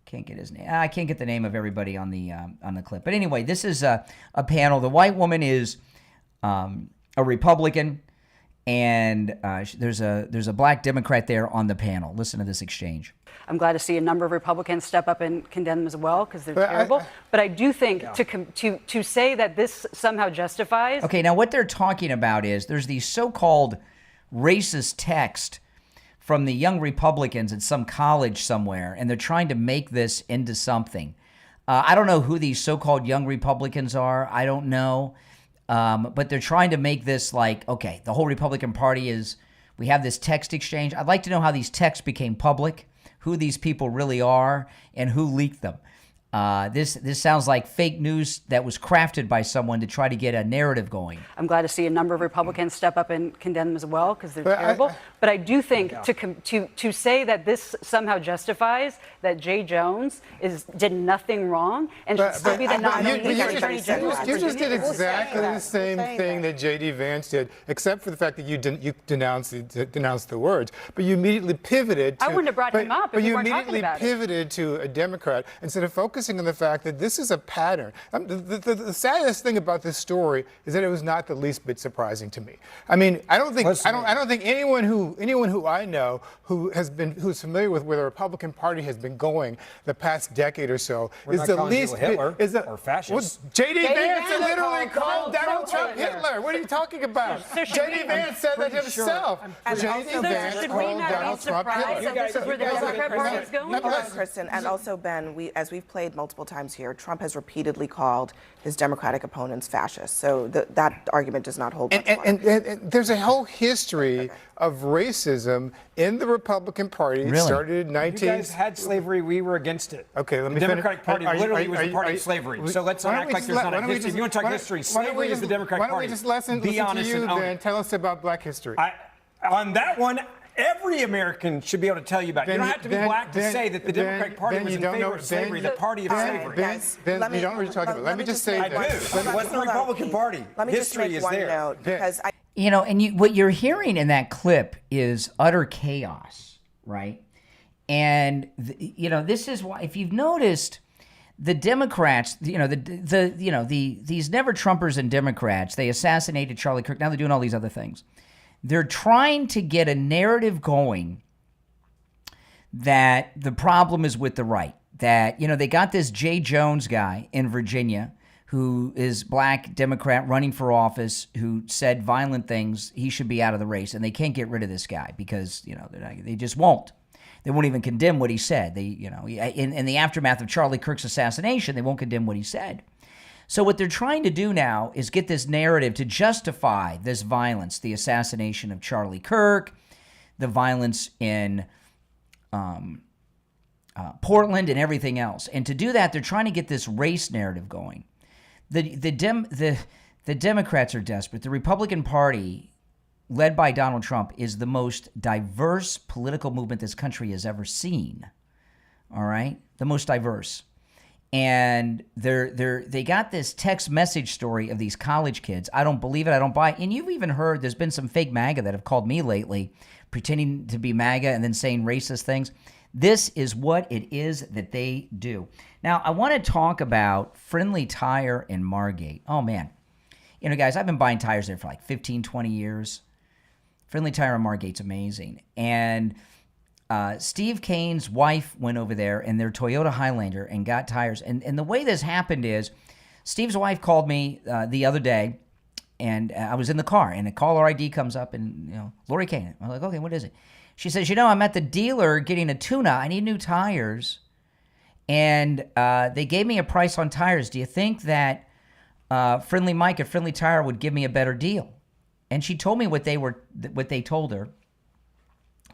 Can't get his name. I can't get the name of everybody on the clip. But anyway, this is a panel. The white woman is a Republican, and there's a black Democrat there on the panel. Listen to this exchange. I'm glad to see a number of Republicans step up and condemn them as well because they're terrible. But I do think to say that this somehow justifies. Okay, now what they're talking about is there's these so-called racist texts from the young Republicans at some college somewhere, and they're trying to make this into something. I don't know who these so-called young Republicans are. I don't know. But they're trying to make this like, okay, the whole Republican Party is, we have this text exchange. I'd like to know how these texts became public, who these people really are, and who leaked them. This sounds like fake news that was crafted by someone to try to get a narrative going. I'm glad to see a number of Republicans step up and condemn them as well because they're terrible. But I do think to say that this somehow justifies that Jay Jones did nothing wrong and should still be the nominee for Attorney General. You just did exactly the same thing that J.D. Vance did, except for the fact that you denounced the words, but you immediately pivoted. I wouldn't have brought him up if we weren't talking about it. But you immediately pivoted to a Democrat instead of focusing on the fact that this is a pattern. The saddest thing about this story is that it was not the least bit surprising to me. I mean, I don't think anyone who I know who's familiar with where the Republican Party has been going the past decade or so is the least Hitler or fascist. Well, J.D. Vance literally called Donald Trump Hitler. What are you talking about? J.D. Vance said that himself. J.D. Vance called Donald Trump Hitler. This is where the Democrat Party is going. Hold on, Kristen. And also, Ben, as we've played multiple times here, Trump has repeatedly called his Democratic opponents fascists. So that argument does not hold much water. And there's a whole history of racism in the Republican Party. It started in You guys had slavery. We were against it. Okay, let me The Democratic Party literally was the party of slavery. So let's not act like there's not a history. If you want to talk history, slavery is the Democratic Party. Why don't we just listen to you then? Tell us about Black history. On that one, every American should be able to tell you about it. You don't have to be black to say that the Democratic Party was in favor of slavery, the party of slavery. Ben, you don't know what you're talking about. Let me just say this. It wasn't the Republican Party. History is there. Because You know, and what you're hearing in that clip is utter chaos, right? And this is why, if you've noticed, the Democrats, these never Trumpers and Democrats, they assassinated Charlie Kirk. Now they're doing all these other things. They're trying to get a narrative going that the problem is with the right. That, they got this Jay Jones guy in Virginia who is black Democrat running for office who said violent things. He should be out of the race. And they can't get rid of this guy because, they just won't. They won't even condemn what he said. In the aftermath of Charlie Kirk's assassination, they won't condemn what he said. So what they're trying to do now is get this narrative to justify this violence, the assassination of Charlie Kirk, the violence in Portland and everything else. And to do that, they're trying to get this race narrative going. The Democrats are desperate. The Republican Party, led by Donald Trump, is the most diverse political movement this country has ever seen. All right? The most diverse. And they got this text message story of these college kids. I don't believe it. I don't buy it. And you've even heard there's been some fake MAGA that have called me lately, pretending to be MAGA and then saying racist things. This is what it is that they do. Now, I want to talk about Friendly Tire in Margate. Oh, man. Guys, I've been buying tires there for like 15, 20 years. Friendly Tire in Margate's amazing. And Steve Kane's wife went over there in their Toyota Highlander and got tires. And the way this happened is Steve's wife called me the other day, and I was in the car, and a caller ID comes up, and, Lori Kane. I'm like, okay, what is it? She says, I'm at the dealer getting a tune-up. I need new tires. And they gave me a price on tires. Do you think that Friendly Mike at Friendly Tire would give me a better deal? And she told me what they told her,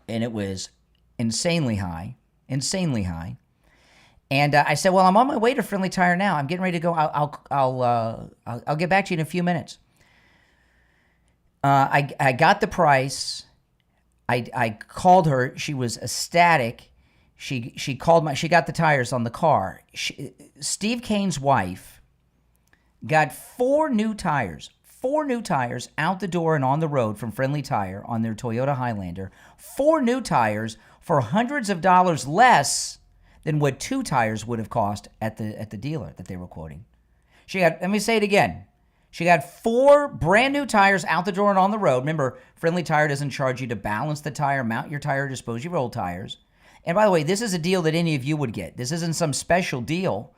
and it was insanely high. And I said, well, I'm on my way to Friendly Tire now. I'm getting ready to go. I'll get back to you in a few minutes. I got the price. I called her. She was ecstatic. She called she got the tires on the car. Steve Kane's wife got 4 new tires out the door and on the road from Friendly Tire on their Toyota Highlander. 4 new tires for hundreds of dollars less than what 2 tires would have cost at the dealer that they were quoting. Let me say it again. She got 4 brand new tires out the door and on the road. Remember, Friendly Tire doesn't charge you to balance the tire, mount your tire, dispose your old tires. And by the way, this is a deal that any of you would get. This isn't some special deal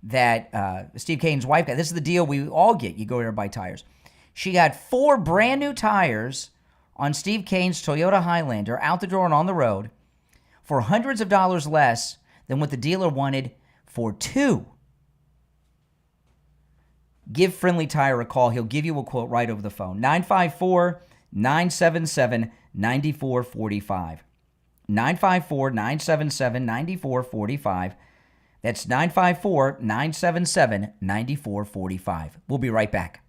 that Steve Kane's wife got. This is the deal we all get. You go there and buy tires. She got 4 brand new tires on Steve Kane's Toyota Highlander out the door and on the road for hundreds of dollars less than what the dealer wanted for 2. Give Friendly Tire a call. He'll give you a quote right over the phone. 954-977-9445. 954-977-9445. That's 954-977-9445. We'll be right back.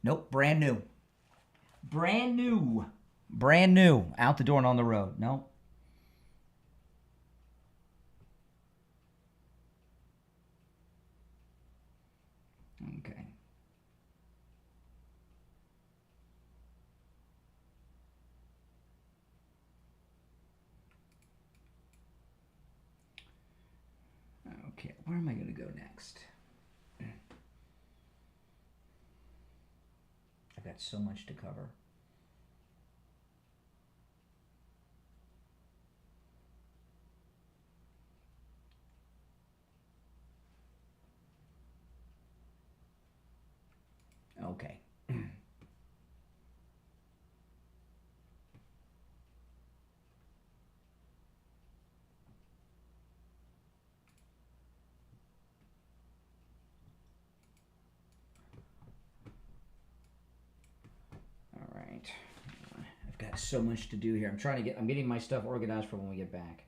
Nope, brand new. Brand new. Brand new. Out the door and on the road. Nope. Okay. Okay, where am I going to go next? I've got so much to cover. Okay. All right. I've got so much to do here. I'm getting my stuff organized for when we get back.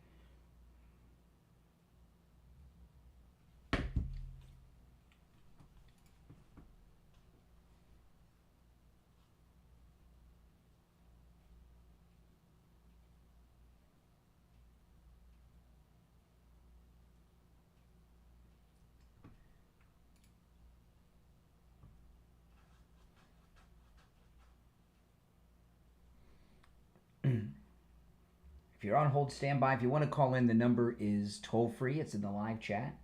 If you're on hold, stand by. If you want to call in, the number is toll free. It's in the live chat.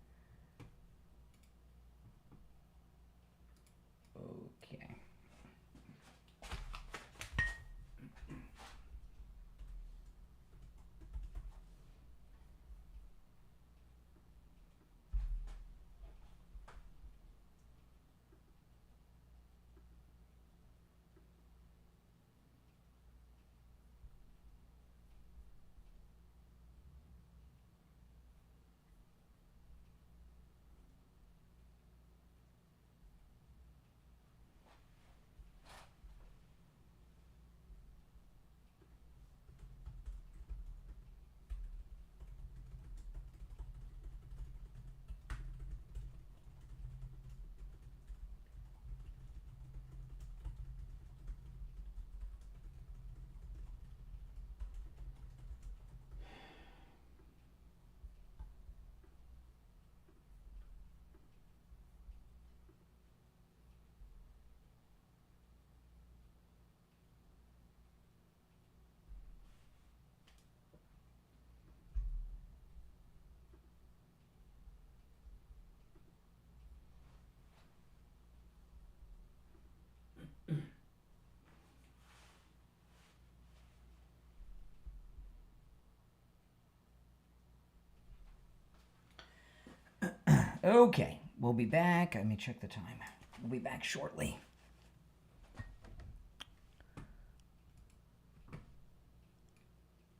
Okay. Okay, we'll be back. Let me check the time. We'll be back shortly.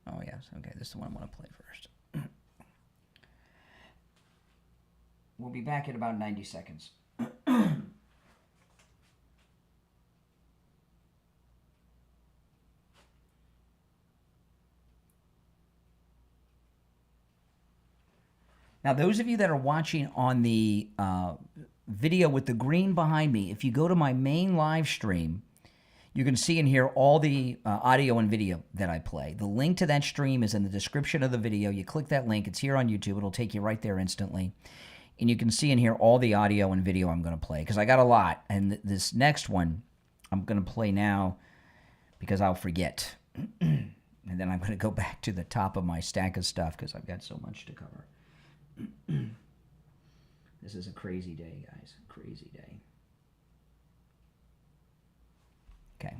Oh, yes. Okay, this is the one I want to play first. We'll be back in about 90 seconds. Now, those of you that are watching on the video with the green behind me, if you go to my main live stream, you can see and hear all the audio and video that I play. The link to that stream is in the description of the video. You click that link. It's here on YouTube. It'll take you right there instantly. And you can see and hear all the audio and video I'm going to play because I got a lot. And this next one I'm going to play now because I'll forget. And then I'm going to go back to the top of my stack of stuff because I've got so much to cover. This is a crazy day, guys. Crazy day. Okay.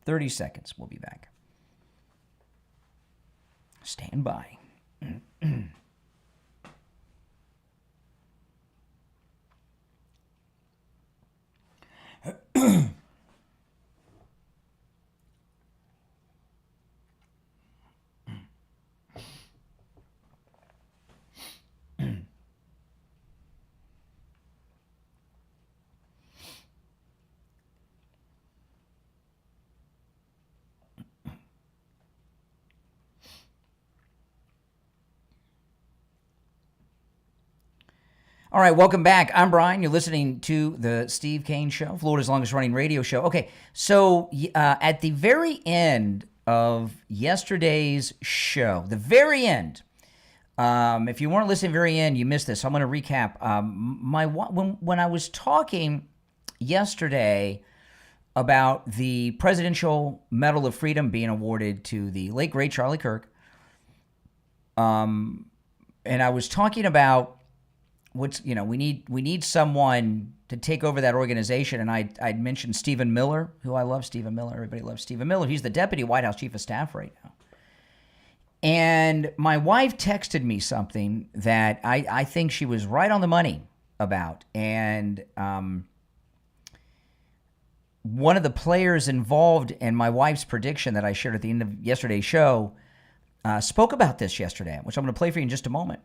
30 seconds. We'll be back. Stand by. All right, welcome back. I'm Brian. You're listening to the Steve Kane Show, Florida's longest-running radio show. Okay, so at the very end of yesterday's show, the very end, if you weren't listening very end, you missed this. So I'm going to recap. When I was talking yesterday about the Presidential Medal of Freedom being awarded to the late, great Charlie Kirk, and I was talking about we need someone to take over that organization, and I'd mentioned Stephen Miller, who I love. Stephen Miller, everybody loves Stephen Miller. He's the Deputy White House Chief of Staff right now. And my wife texted me something that I think she was right on the money about. And one of the players involved in my wife's prediction that I shared at the end of yesterday's show spoke about this yesterday, which I'm going to play for you in just a moment.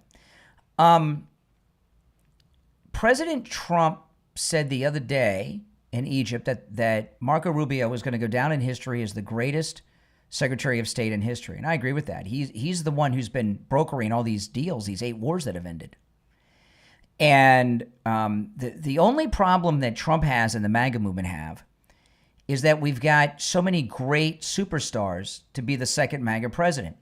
President Trump said the other day in Egypt that Marco Rubio was going to go down in history as the greatest Secretary of State in history. And I agree with that. He's the one who's been brokering all these deals, these 8 wars that have ended. And the only problem that Trump has and the MAGA movement have is that we've got so many great superstars to be the second MAGA president.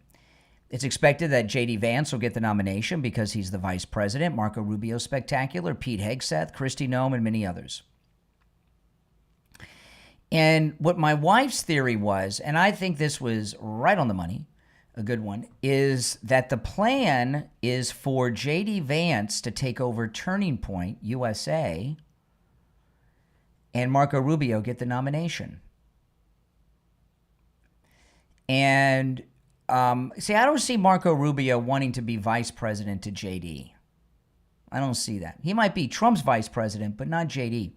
It's expected that J.D. Vance will get the nomination because he's the vice president. Marco Rubio's spectacular, Pete Hegseth, Kristi Noem, and many others. And what my wife's theory was, and I think this was right on the money, a good one, is that the plan is for J.D. Vance to take over Turning Point USA and Marco Rubio get the nomination. And see, I don't see Marco Rubio wanting to be vice president to JD. I don't see that. He might be Trump's vice president, but not JD.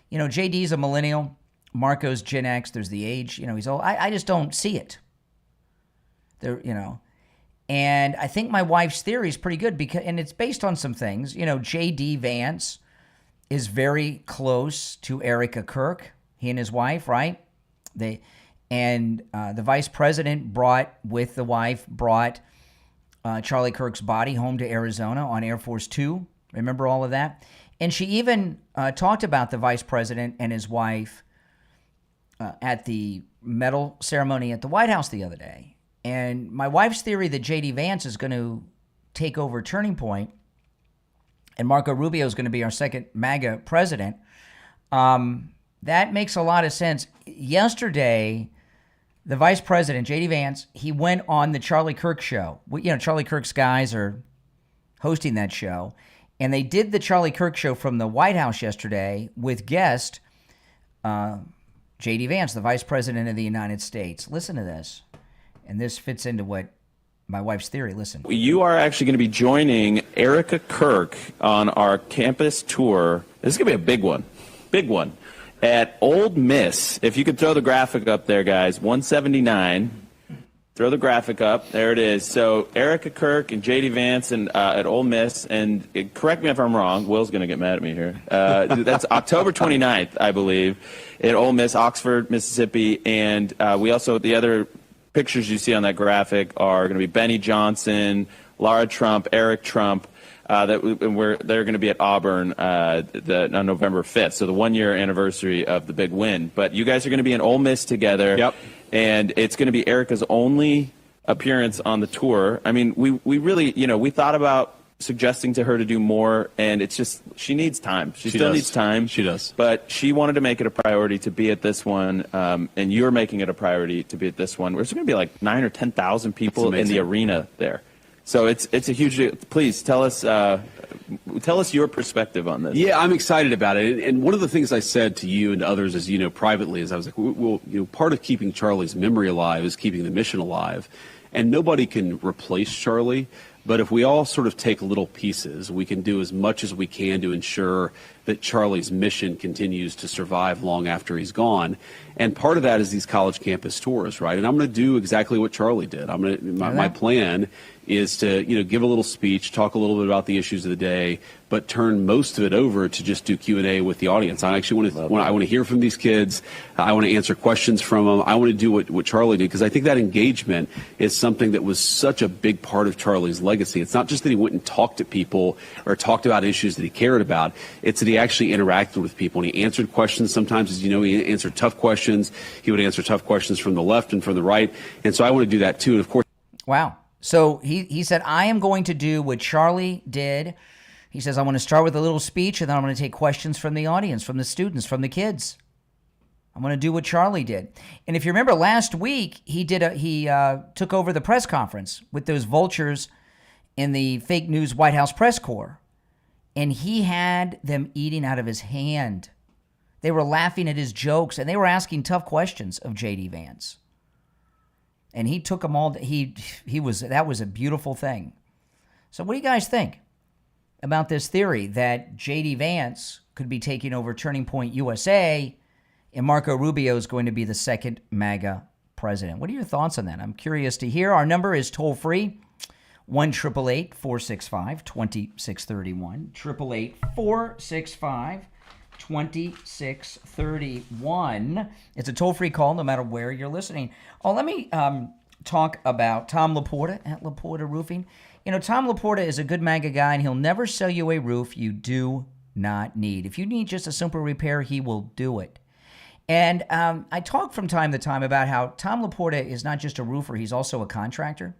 You know, JD's a millennial. Marco's Gen X. There's the age. He's old. I just don't see it. And I think my wife's theory is pretty good and it's based on some things. JD Vance is very close to Erica Kirk. He and his wife, right? The vice president brought Charlie Kirk's body home to Arizona on Air Force Two. Remember all of that? And she even talked about the vice president and his wife at the medal ceremony at the White House the other day. And my wife's theory that J.D. Vance is going to take over Turning Point and Marco Rubio is going to be our second MAGA president, that makes a lot of sense. Yesterday, the vice president, J.D. Vance, he went on the Charlie Kirk show. Charlie Kirk's guys are hosting that show. And they did the Charlie Kirk show from the White House yesterday with guest J.D. Vance, the vice president of the United States. Listen to this. And this fits into what my wife's theory. Listen. You are actually going to be joining Erica Kirk on our campus tour. This is going to be a big one. Big one. At Ole Miss, if you could throw the graphic up there, guys, 179. Throw the graphic up. There it is. So Erica Kirk and J.D. Vance and at Ole Miss, and correct me if I'm wrong. Will's going to get mad at me here. That's October 29th, I believe, at Ole Miss, Oxford, Mississippi. And we also, the other pictures you see on that graphic are going to be Benny Johnson, Lara Trump, Eric Trump. They're going to be at Auburn on November 5th, so the 1-year anniversary of the big win. But you guys are going to be in Ole Miss together, yep. And it's going to be Erica's only appearance on the tour. I mean, we really, we thought about suggesting to her to do more, and it's just she needs time. She still needs time. She does. But she wanted to make it a priority to be at this one, and you're making it a priority to be at this one. There's going to be like 9,000 or 10,000 people in the arena there. So it's a huge deal. Please tell us your perspective on this. Yeah, I'm excited about it. And one of the things I said to you and to others, as you know, privately, is I was like, well, part of keeping Charlie's memory alive is keeping the mission alive. And nobody can replace Charlie. But if we all sort of take little pieces, we can do as much as we can to ensure that Charlie's mission continues to survive long after he's gone. And part of that is these college campus tours, right? And I'm going to do exactly what Charlie did. My plan is to, give a little speech, talk a little bit about the issues of the day, but turn most of it over to just do Q&A with the audience. I actually want to hear from these kids. I want to answer questions from them. I want to do what Charlie did, because I think that engagement is something that was such a big part of Charlie's legacy. It's not just that he went and talked to people or talked about issues that he cared about. It's that he actually interacted with people and he answered questions. Sometimes, as you know, he answered tough questions. He would answer tough questions from the left and from the right. And so I want to do that too. And of course, wow. So he said, I am going to do what Charlie did. He says, I want to start with a little speech, and then I'm going to take questions from the audience, from the students, from the kids. I'm going to do what Charlie did. And if you remember last week, he took over the press conference with those vultures in the fake news White House press corps. And he had them eating out of his hand. They were laughing at his jokes, and they were asking tough questions of J.D. Vance. And he took them all. That was a beautiful thing. So what do you guys think about this theory that J.D. Vance could be taking over Turning Point USA and Marco Rubio is going to be the second MAGA president? What are your thoughts on that? I'm curious to hear. Our number is toll-free, 1-888-465-2631, 888-465-2631. It's a toll-free call no matter where you're listening. Oh, let me talk about Tom Laporta at Laporta Roofing. Tom Laporta is a good MAGA guy, and he'll never sell you a roof you do not need. If you need just a simple repair, he will do it. And I talk from time to time about how Tom Laporta is not just a roofer, he's also a contractor.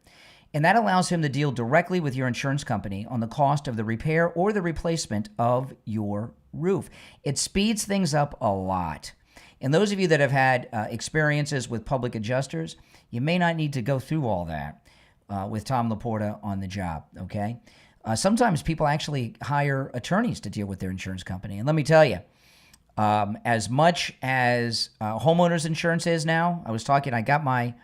And that allows him to deal directly with your insurance company on the cost of the repair or the replacement of your roof. It speeds things up a lot. And those of you that have had experiences with public adjusters, you may not need to go through all that with Tom Laporta on the job, okay? Sometimes people actually hire attorneys to deal with their insurance company. And let me tell you, as much as homeowners insurance is now, I got my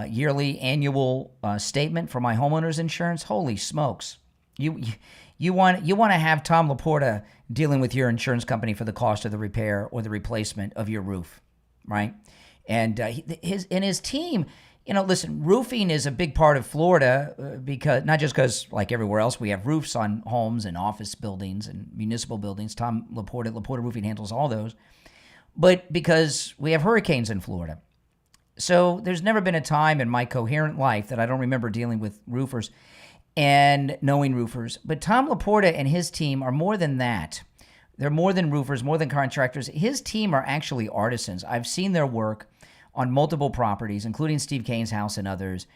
yearly annual statement for my homeowners insurance. Holy smokes. You want to have Tom Laporta dealing with your insurance company for the cost of the repair or the replacement of your roof, right? And his team, listen, roofing is a big part of Florida because not just because like everywhere else we have roofs on homes and office buildings and municipal buildings. Tom Laporta Roofing handles all those, but because we have hurricanes in Florida. So there's never been a time in my coherent life that I don't remember dealing with roofers and knowing roofers. But Tom Laporta and his team are more than that. They're more than roofers, more than contractors. His team are actually artisans. I've seen their work on multiple properties, including Steve Kane's house and others.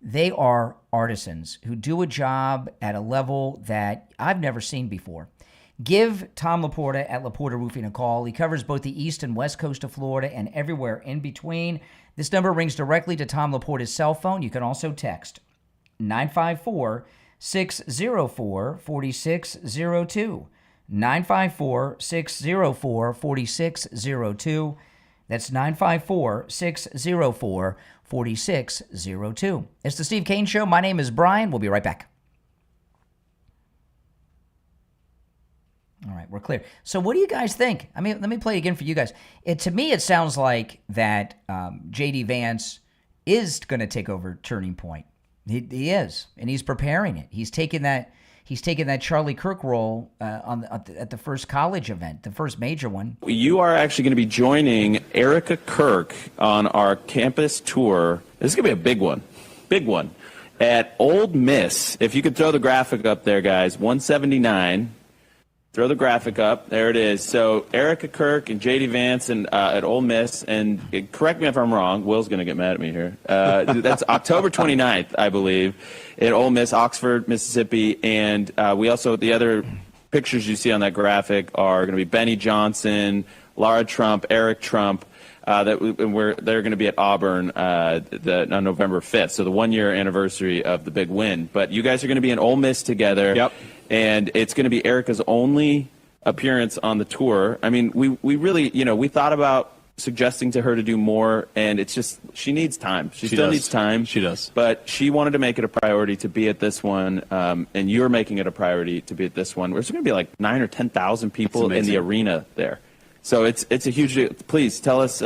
They are artisans who do a job at a level that I've never seen before. Give Tom Laporta at Laporta Roofing a call. He covers both the east and west coast of Florida and everywhere in between. This number rings directly to Tom Laporta's cell phone. You can also text 954-604-4602. 954-604-4602. That's 954-604-4602. It's the Steve Kane Show. My name is Brian. We'll be right back. All right, we're clear. So what do you guys think? I mean, let me play again for you guys. To me, it sounds like that J.D. Vance is going to take over Turning Point. He is, and he's preparing it. He's taking that Charlie Kirk role at the first college event, the first major one. You are actually going to be joining Erica Kirk on our campus tour. This is going to be a big one, at Old Miss. If you could throw the graphic up there, guys, 179. Throw the graphic up. There it is. So Erica Kirk and J.D. Vance and at Ole Miss. And correct me if I'm wrong. Will's going to get mad at me here. That's October 29th, I believe, at Ole Miss, Oxford, Mississippi. And we also, the other pictures you see on that graphic are going to be Benny Johnson, Lara Trump, Eric Trump. They're going to be at Auburn on November 5th. So the 1-year anniversary of the big win. But you guys are going to be in Ole Miss together. Yep. And it's going to be Erica's only appearance on the tour. I mean, we really, we thought about suggesting to her to do more, and it's just she needs time. She still needs time. She does. But she wanted to make it a priority to be at this one, and you're making it a priority to be at this one. There's going to be like 9,000 or 10,000 people in the arena there. So it's a huge deal. Please tell us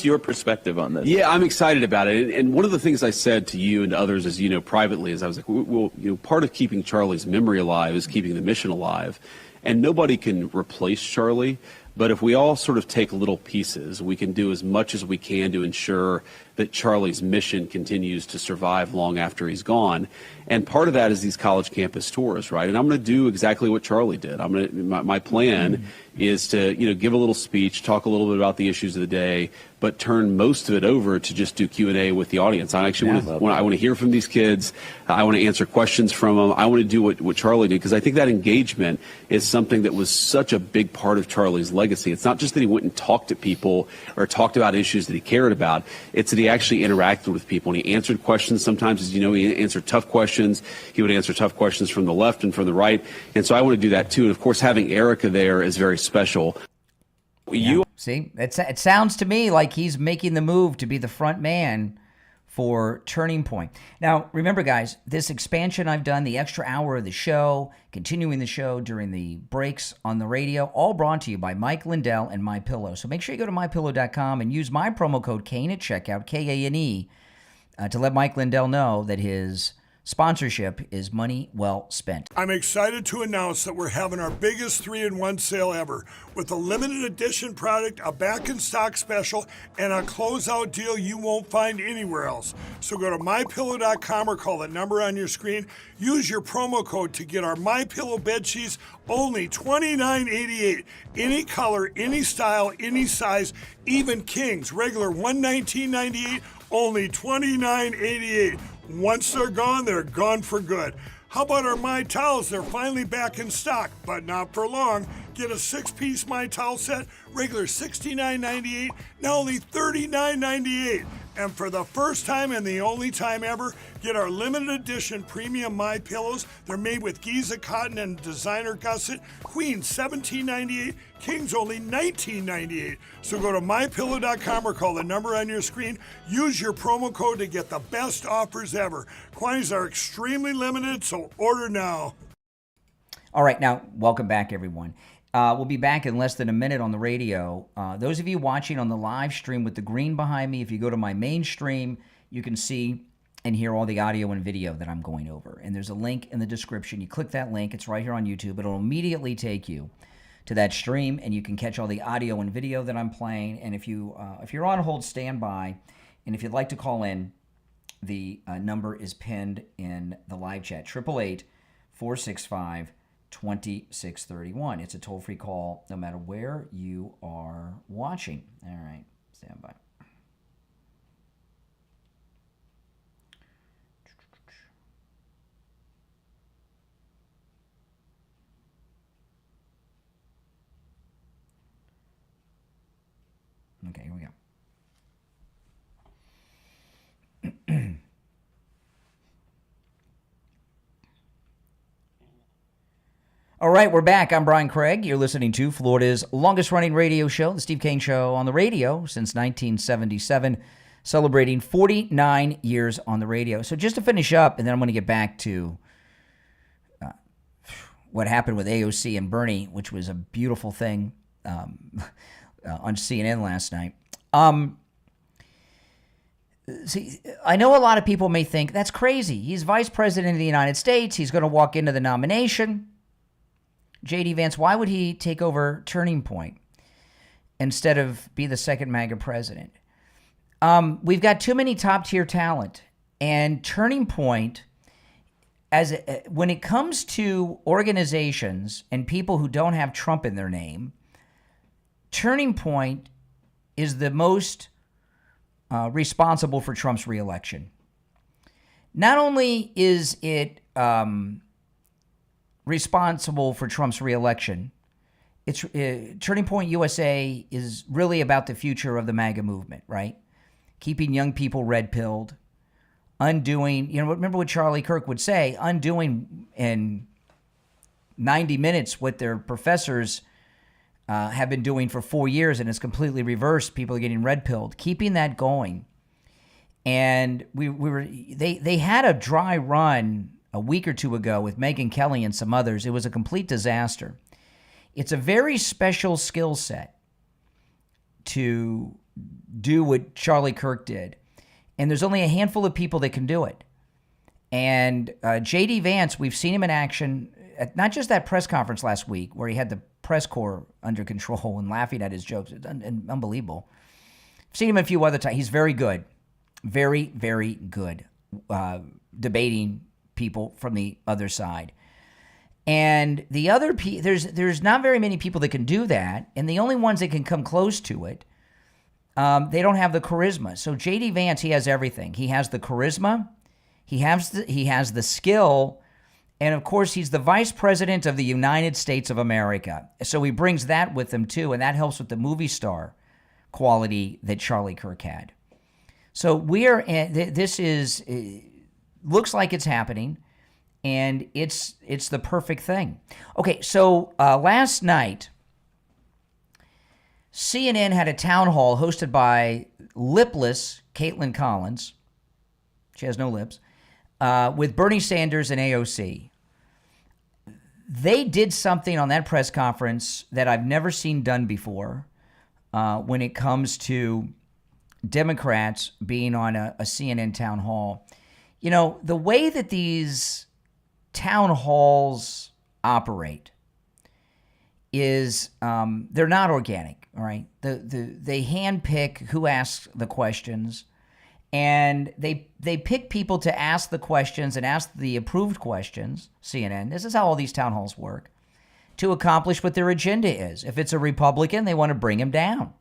your perspective on this. Yeah, I'm excited about it. And one of the things I said to you and to others, as you know, privately, is I was like, well, part of keeping Charlie's memory alive is keeping the mission alive. And nobody can replace Charlie. But if we all sort of take little pieces, we can do as much as we can to ensure that Charlie's mission continues to survive long after he's gone. And part of that is these college campus tours, right? And I'm going to do exactly what Charlie did. My plan is to, give a little speech, talk a little bit about the issues of the day, but turn most of it over to just do Q&A with the audience. I actually want to hear from these kids. I want to answer questions from them. I want to do what Charlie did, because I think that engagement is something that was such a big part of Charlie's legacy. It's not just that he went and talked to people or talked about issues that he cared about. It's that he actually interacted with people, and he answered questions. Sometimes, as you know, he answered tough questions. He would answer tough questions from the left and from the right. And so I want to do that too. And of course, having Erica there is very special. Yeah. See, it sounds to me like he's making the move to be the front man for Turning Point. Now, remember, guys, this expansion I've done, the extra hour of the show, continuing the show during the breaks on the radio, all brought to you by Mike Lindell and MyPillow. So make sure you go to MyPillow.com and use my promo code Kane at checkout, Kane, to let Mike Lindell know that his sponsorship is money well spent. I'm excited to announce that we're having our biggest 3-in-1 sale ever with a limited edition product, a back-in-stock special, and a closeout deal you won't find anywhere else. So go to MyPillow.com or call the number on your screen. Use your promo code to get our MyPillow bed sheets, only $29.88. Any color, any style, any size, even kings. Regular $119.98, only $29.88. Once they're gone for good. How about our My Towels? They're finally back in stock, but not for long. Get a 6-piece My Towel set, regular $69.98, now only $39.98. And for the first time and the only time ever, get our limited edition premium My Pillows. They're made with Giza cotton and designer gusset. Queen $17.98, Kings only $19.98. So go to MyPillow.com or call the number on your screen. Use your promo code to get the best offers ever. Quantities are extremely limited, so order now. All right, now, welcome back, everyone. We'll be back in less than a minute on the radio. Those of you watching on the live stream with the green behind me, if you go to my main stream, you can see and hear all the audio and video that I'm going over. And there's a link in the description. You click that link. It's right here on YouTube. It'll immediately take you to that stream, and you can catch all the audio and video that I'm playing. And if you're on hold, stand by. And if you'd like to call in, the number is pinned in the live chat, 888-465-2631. It's a toll-free call no matter where you are watching. All right, stand by. Okay, here we go. All right, we're back. I'm Brian Craig. You're listening to Florida's longest-running radio show, The Steve Kane Show, on the radio since 1977, celebrating 49 years on the radio. So just to finish up, and then I'm going to get back to what happened with AOC and Bernie, which was a beautiful thing on CNN last night. See, I know a lot of people may think that's crazy. He's vice president of the United States. He's going to walk into the nomination. J.D. Vance, why would he take over Turning Point instead of be the second MAGA president? We've got too many top-tier talent. And Turning Point, when it comes to organizations and people who don't have Trump in their name, Turning Point is the most responsible for Trump's reelection. Not only is it responsible for Trump's reelection, it's Turning Point USA is really about the future of the MAGA movement, right? Keeping young people red-pilled, undoing, remember what Charlie Kirk would say, undoing in 90 minutes what their professors have been doing for 4 years, and it's completely reversed. People are getting red-pilled. Keeping that going. And they had a dry run a week or two ago with Megyn Kelly and some others. It was a complete disaster. It's a very special skill set to do what Charlie Kirk did. And there's only a handful of people that can do it. And J.D. Vance, we've seen him in action at not just that press conference last week where he had the press corps under control and laughing at his jokes. It's unbelievable. I've seen him a few other times. He's very good. Very, very good debating people from the other side. And the other there's not very many people that can do that, and the only ones that can come close to it, they don't have the charisma. So J.D. Vance, he has everything. He has the charisma, he has the skill, and of course he's the vice president of the United States of America. So he brings that with him too, and that helps with the movie star quality that Charlie Kirk had. So looks like it's happening, and it's the perfect thing. Okay, so last night, CNN had a town hall hosted by lipless Caitlin Collins. She has no lips. With Bernie Sanders and AOC. They did something on that press conference that I've never seen done before when it comes to Democrats being on a CNN town hall. You know, the way that these town halls operate is they're not organic, all right? They handpick who asks the questions, and they pick people to ask the questions and ask the approved questions, CNN. This is how all these town halls work, to accomplish what their agenda is. If it's a Republican, they want to bring him down.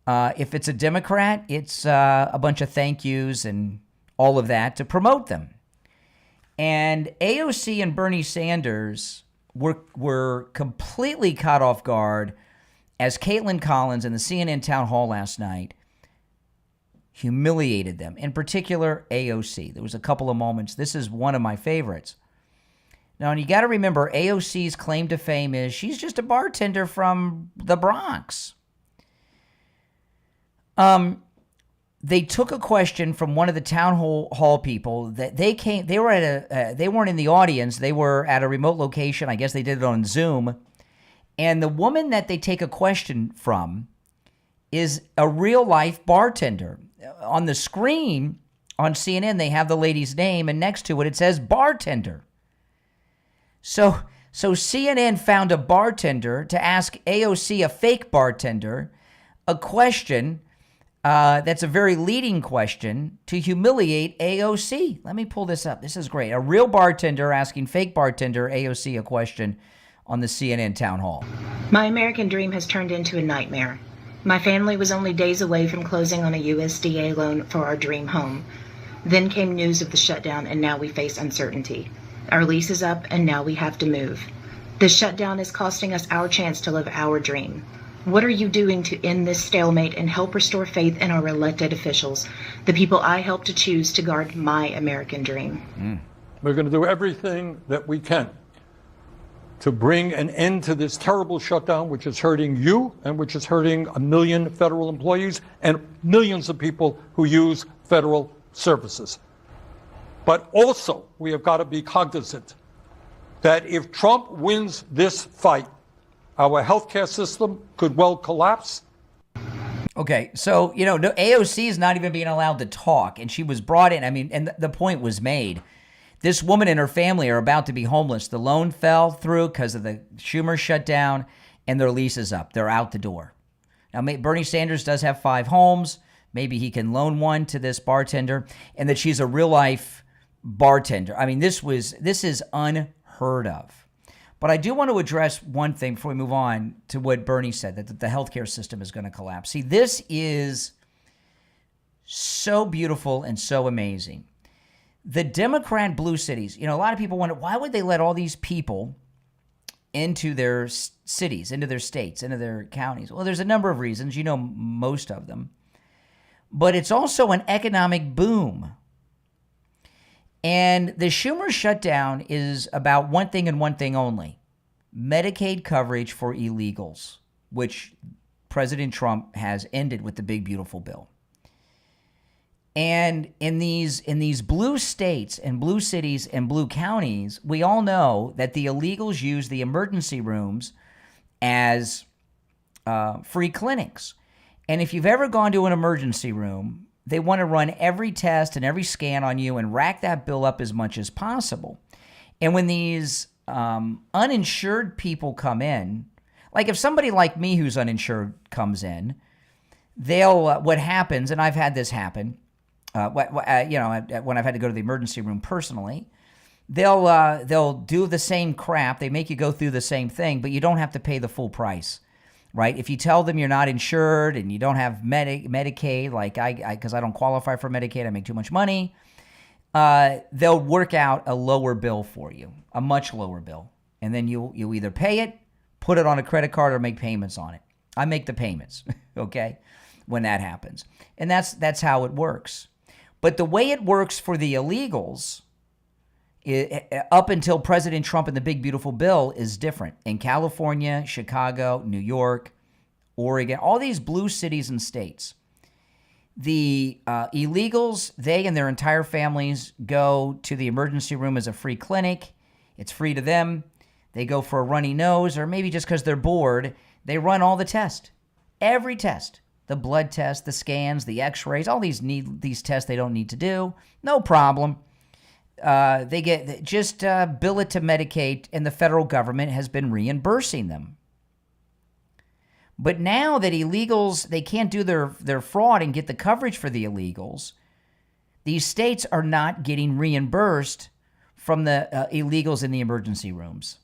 If it's a Democrat, it's a bunch of thank yous and all of that to promote them. And AOC and Bernie Sanders were completely caught off guard as Caitlin Collins in the CNN town hall last night humiliated them. In particular, AOC. There was a couple of moments. This is one of my favorites. Now, and you got to remember, AOC's claim to fame is she's just a bartender from the Bronx. They took a question from one of the town hall people that they weren't in the audience. They were at a remote location. I guess they did it on Zoom. And the woman that they take a question from is a real life bartender. On the screen on CNN, they have the lady's name, and next to it, it says bartender. So CNN found a bartender to ask AOC, a fake bartender, a question that's a very leading question to humiliate AOC. Let me pull this up. This is great. A real bartender asking fake bartender AOC a question on the CNN town hall. My American dream has turned into a nightmare. My family was only days away from closing on a USDA loan for our dream home. Then came news of the shutdown, and now we face uncertainty. Our lease is up, and now we have to move. The shutdown is costing us our chance to live our dream. What are you doing to end this stalemate and help restore faith in our elected officials, the people I helped to choose to guard my American dream? We're going to do everything that we can to bring an end to this terrible shutdown, which is hurting you and which is hurting 1 million federal employees and millions of people who use federal services. But also, we have got to be cognizant that if Trump wins this fight, our healthcare system could well collapse. Okay, so, you know, AOC is not even being allowed to talk, and she was brought in. I mean, and the point was made. This woman and her family are about to be homeless. The loan fell through because of the Schumer shutdown, and their lease is up. They're out the door. Now, Bernie Sanders does have 5 homes. Maybe he can loan one to this bartender, and that she's a real-life bartender. I mean, this is unheard of. But I do want to address one thing before we move on to what Bernie said, that the healthcare system is going to collapse. See, this is so beautiful and so amazing. The Democrat blue cities, you know, a lot of people wonder, why would they let all these people into their cities, into their states, into their counties? Well, there's a number of reasons. You know most of them. But it's also an economic boom. And the Schumer shutdown is about one thing and one thing only. Medicaid coverage for illegals, which President Trump has ended with the big, beautiful bill. And in these blue states and blue cities and blue counties, we all know that the illegals use the emergency rooms as free clinics. And if you've ever gone to an emergency room, they want to run every test and every scan on you and rack that bill up as much as possible. And when these uninsured people come in, like if somebody like me who's uninsured comes in, they'll what happens, and I've had this happen, when I've had to go to the emergency room personally, they'll do the same crap. They make you go through the same thing, but you don't have to pay the full price, right? If you tell them you're not insured and you don't have Medicaid, like because I don't qualify for Medicaid, I make too much money, they'll work out a lower bill for you, a much lower bill, and then you'll either pay it, put it on a credit card, or make payments on it. I make the payments, okay, when that happens, and that's how it works. But the way it works for the illegals, up until President Trump and the big, beautiful bill, is different. In California, Chicago, New York, Oregon, all these blue cities and states, the illegals, they and their entire families go to the emergency room as a free clinic. It's free to them. They go for a runny nose, or maybe just because they're bored, they run all the tests, every test. The blood test, the scans, the x-rays, all these tests they don't need to do. No problem. They get just bill it to Medicaid, and the federal government has been reimbursing them. But now that illegals, they can't do their fraud and get the coverage for the illegals, these states are not getting reimbursed from the illegals in the emergency rooms.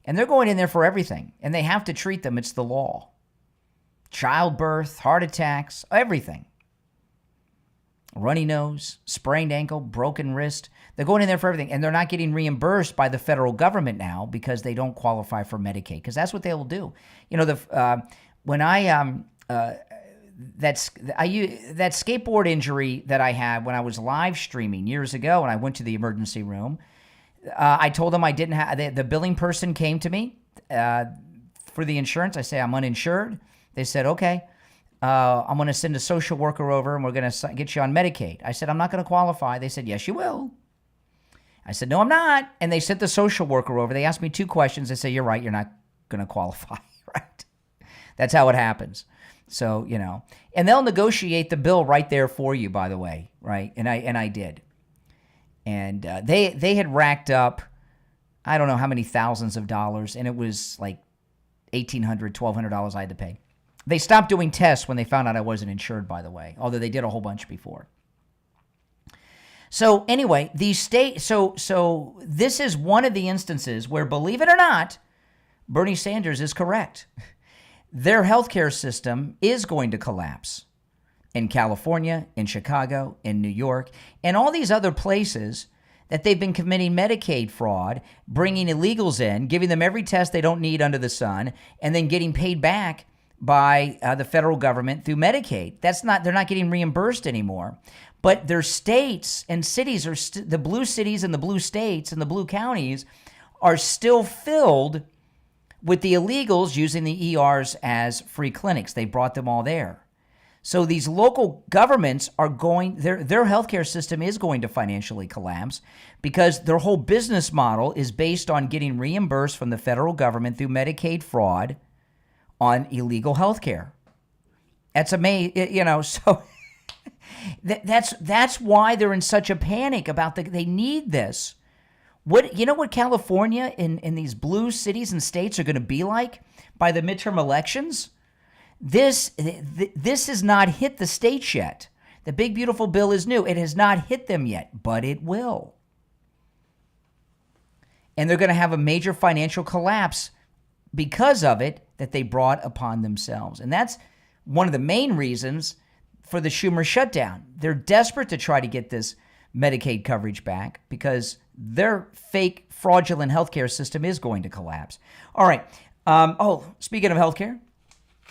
And they're going in there for everything, and they have to treat them. It's the law. Childbirth, heart attacks, everything. Runny nose, sprained ankle, broken wrist. They're going in there for everything, and they're not getting reimbursed by the federal government now because they don't qualify for Medicaid, because that's what they will do. You know, when that skateboard injury that I had when I was live streaming years ago, and I went to the emergency room, I told them I didn't have, the billing person came to me for the insurance. I say, I'm uninsured. They said, okay, I'm going to send a social worker over and we're going to get you on Medicaid. I said, I'm not going to qualify. They said, yes, you will. I said, no, I'm not. And they sent the social worker over. They asked me 2 questions. They said, you're right, you're not going to qualify, right? That's how it happens. So, you know, and they'll negotiate the bill right there for you, by the way, right? And I did. And they had racked up, I don't know how many thousands of dollars, and it was like $1,800, $1,200 I had to pay. They stopped doing tests when they found out I wasn't insured, by the way, although they did a whole bunch before. So anyway, these states, so this is one of the instances where, believe it or not, Bernie Sanders is correct. Their healthcare system is going to collapse in California, in Chicago, in New York, and all these other places that they've been committing Medicaid fraud, bringing illegals in, giving them every test they don't need under the sun, and then getting paid back by the federal government through Medicaid. They're not getting reimbursed anymore. But their states and cities the blue cities and the blue states and the blue counties are still filled with the illegals using the ERs as free clinics. They brought them all there. So these local governments are their healthcare system is going to financially collapse because their whole business model is based on getting reimbursed from the federal government through Medicaid fraud on illegal healthcare. That's amazing, you know. So that's why they're in such a panic about they need this. What California in these blue cities and states are going to be like by the midterm elections? This has not hit the states yet. The big beautiful bill is new. It has not hit them yet, but it will. And they're going to have a major financial collapse because of it that they brought upon themselves. And that's one of the main reasons for the Schumer shutdown. They're desperate to try to get this Medicaid coverage back because their fake, fraudulent healthcare system is going to collapse. All right. Speaking of healthcare,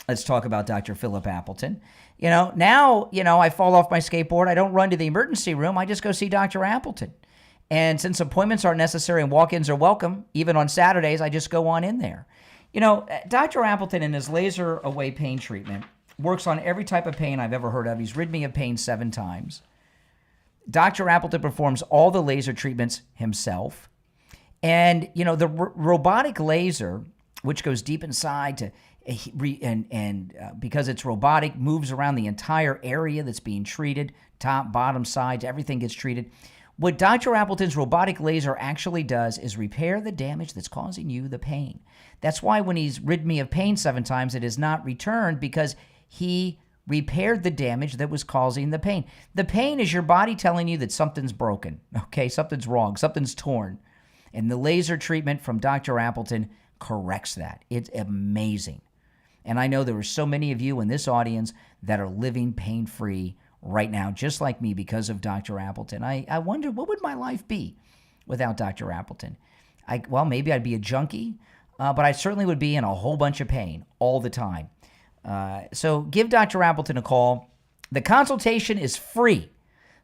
let's talk about Dr. Philip Appleton. Now, I fall off my skateboard. I don't run to the emergency room. I just go see Dr. Appleton. And since appointments aren't necessary and walk-ins are welcome, even on Saturdays, I just go on in there. You know, Dr. Appleton in his laser away pain treatment works on every type of pain I've ever heard of. He's rid me of pain 7 times. Dr. Appleton performs all the laser treatments himself. And, you know, the robotic laser, which goes deep inside to because it's robotic, moves around the entire area that's being treated, top, bottom, sides, everything gets treated. What Dr. Appleton's robotic laser actually does is repair the damage that's causing you the pain. That's why when he's rid me of pain 7 times, it is not returned, because he repaired the damage that was causing the pain. The pain is your body telling you that something's broken, okay? Something's wrong, something's torn. And the laser treatment from Dr. Appleton corrects that. It's amazing. And I know there are so many of you in this audience that are living pain-free right now, just like me, because of Dr. Appleton. I wonder, what would my life be without Dr. Appleton? Well, maybe I'd be a junkie, but I certainly would be in a whole bunch of pain all the time. So give Dr. Appleton a call. The consultation is free.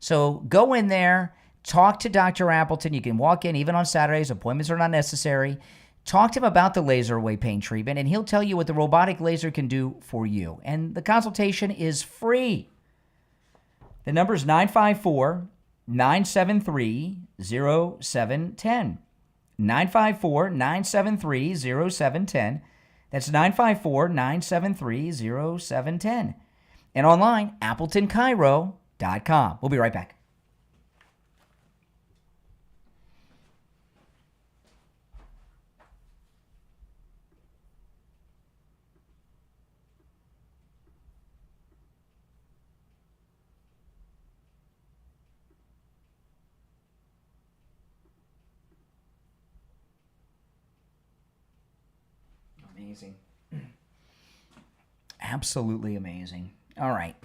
So go in there, talk to Dr. Appleton. You can walk in even on Saturdays. Appointments are not necessary. Talk to him about the laser away pain treatment, and he'll tell you what the robotic laser can do for you. And the consultation is free. The number is 954-973-0710. 954-973-0710. That's 954-973-0710. And online, AppletonCairo.com. We'll be right back. Amazing. Absolutely amazing. All right.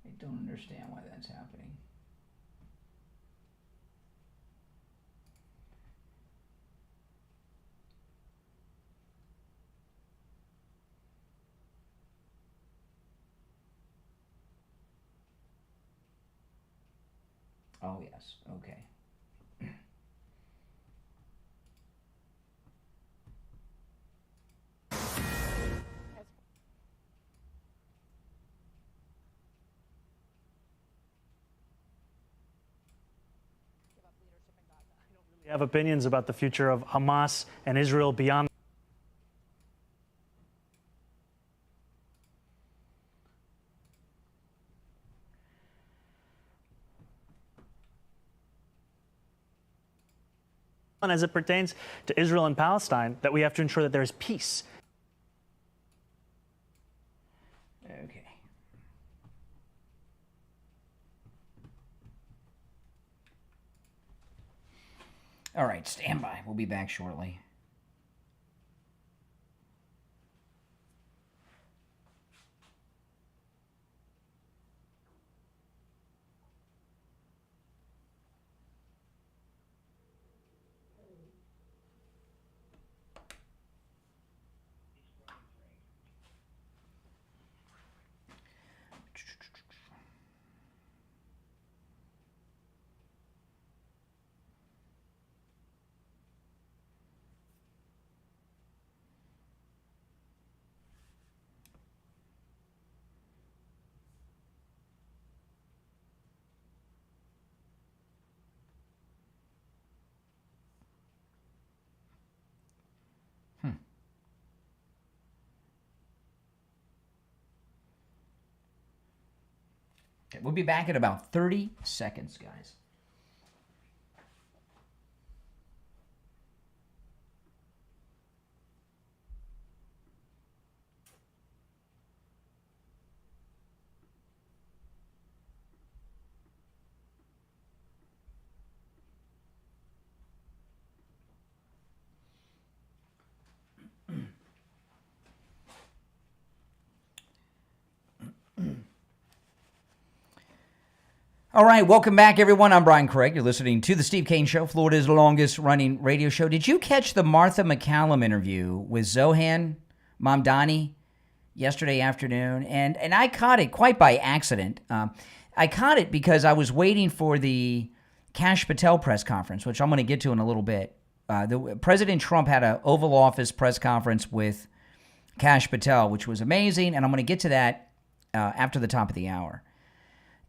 I don't understand why that's happening. Oh, yes. Okay. We have opinions about the future of Hamas and Israel beyond. As it pertains to Israel and Palestine, that we have to ensure that there is peace. Okay. All right, stand by. We'll be back shortly. Okay, we'll be back in about 30 seconds, guys. All right, welcome back, everyone. I'm Brian Craig. You're listening to The Steve Kane Show, Florida's longest-running radio show. Did you catch the Martha McCallum interview with Zohran Mamdani yesterday afternoon? And I caught it quite by accident. I caught it because I was waiting for the Kash Patel press conference, which I'm going to get to in a little bit. President Trump had an Oval Office press conference with Kash Patel, which was amazing, and I'm going to get to that after the top of the hour.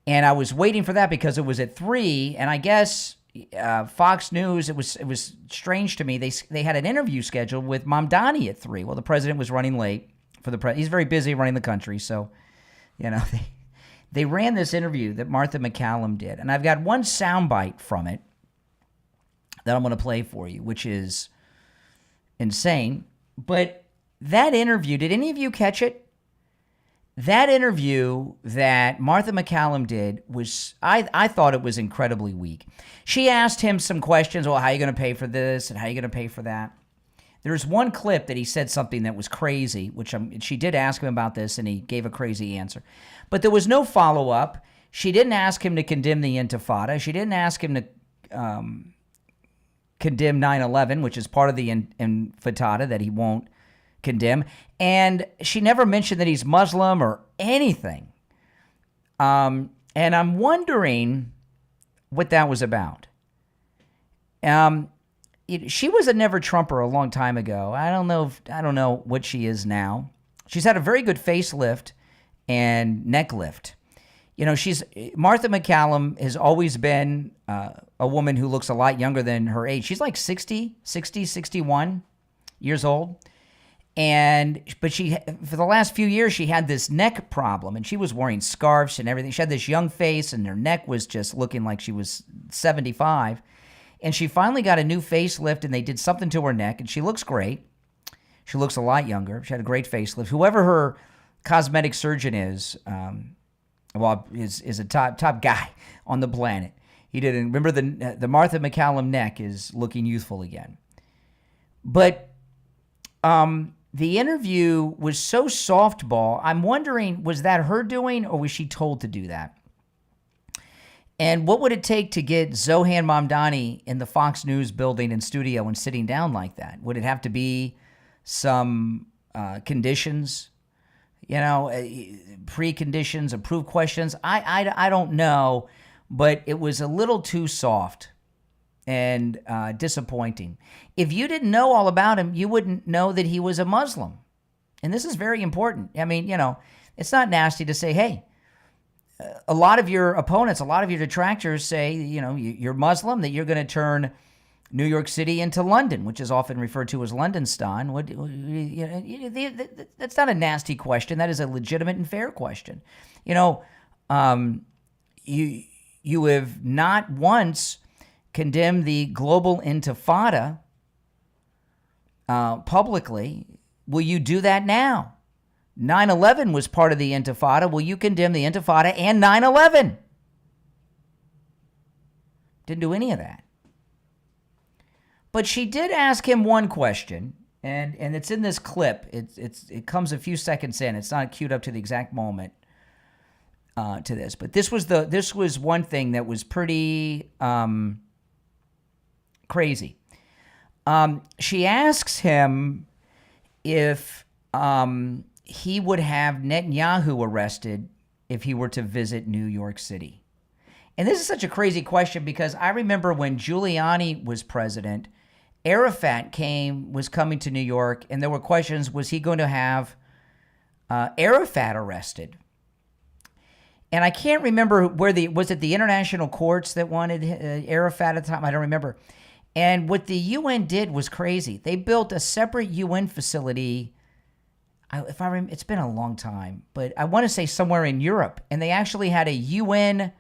And I was waiting for that because it was at 3, and I guess Fox News, it was strange to me. They had an interview scheduled with Mamdani at 3. Well, the president was running late for the he's very busy running the country, so they ran this interview that Martha McCallum did, and I've got one soundbite from it that I'm going to play for you, which is insane. But that interview, did any of you catch it? That interview that Martha McCallum did was, I thought it was incredibly weak. She asked him some questions, well, how are you going to pay for this and how are you going to pay for that? There's one clip that he said something that was crazy, which she did ask him about this and he gave a crazy answer. But there was no follow-up. She didn't ask him to condemn the Intifada. She didn't ask him to condemn 9/11, which is part of the Intifada that he won't condemn, and she never mentioned that he's Muslim or anything. And I'm wondering what that was about. She was a never Trumper a long time ago. I don't know what she is now. She's had a very good facelift and neck lift. Martha McCallum has always been a woman who looks a lot younger than her age. She's like 61 years old. But she, for the last few years, she had this neck problem, and she was wearing scarves and everything. She had this young face, and her neck was just looking like she was 75. And she finally got a new facelift, and they did something to her neck, and she looks great. She looks a lot younger. She had a great facelift. Whoever her cosmetic surgeon is a top guy on the planet. He didn't remember the Martha McCallum neck is looking youthful again. But the interview was so softball. I'm wondering, was that her doing or was she told to do that? And what would it take to get Zohran Mamdani in the Fox News building and studio and sitting down like that? Would it have to be some conditions, preconditions, approved questions? I don't know, but it was a little too soft and disappointing. If you didn't know all about him, you wouldn't know that he was a Muslim. And this is very important. I mean, it's not nasty to say, hey, a lot of your opponents, a lot of your detractors say, you're Muslim, that you're going to turn New York City into London, which is often referred to as Londonstan. That's not a nasty question. That is a legitimate and fair question. You have not once condemned the global Intifada publicly. Will you do that now? 9/11 was part of the Intifada. Will you condemn the Intifada and 9/11? Didn't do any of that. But she did ask him one question, and it's in this clip. It comes a few seconds in. It's not queued up to the exact moment to this. But this was one thing that was pretty crazy. She asks him if he would have Netanyahu arrested if he were to visit New York City. And this is such a crazy question because I remember when Giuliani was president, Arafat was coming to New York, and there were questions, was he going to have Arafat arrested? And I can't remember was it the international courts that wanted Arafat at the time? I don't remember. And what the UN did was crazy. They built a separate UN facility it's been a long time, but I want to say somewhere in Europe, and they actually had a UN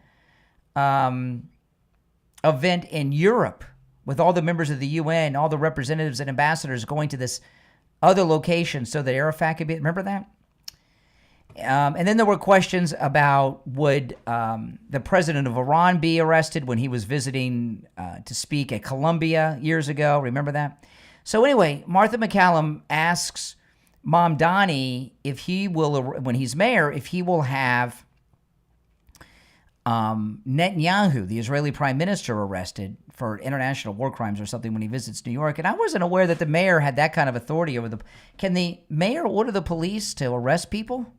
event in Europe with all the members of the UN, all the representatives and ambassadors going to this other location so that Arafat could be. Remember that? And then there were questions about would the president of Iran be arrested when he was visiting to speak at Columbia years ago. Remember that? So anyway, Martha McCallum asks Mamdani if he will, when he's mayor, if he will have Netanyahu, the Israeli prime minister, arrested for international war crimes or something when he visits New York. And I wasn't aware that the mayor had that kind of authority over the... Can the mayor order the police to arrest people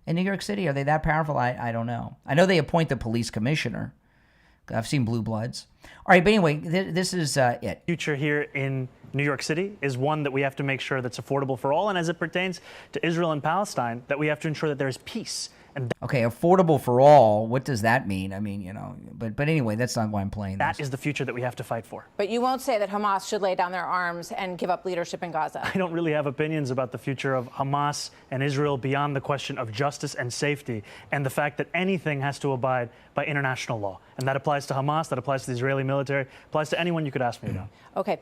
in New York City? Are they that powerful? I don't know. I know they appoint the police commissioner. I've seen Blue Bloods. All right, but anyway, this is it. Future here in New York City is one that we have to make sure that's affordable for all. And as it pertains to Israel and Palestine, that we have to ensure that there's peace. Okay, affordable for all. What does that mean? I mean, but anyway, that's not why I'm playing this. That is the future that we have to fight for. But you won't say that Hamas should lay down their arms and give up leadership in Gaza. I don't really have opinions about the future of Hamas and Israel beyond the question of justice and safety and the fact that anything has to abide by international law. And that applies to Hamas, that applies to the Israeli military, applies to anyone you could ask me about. Okay.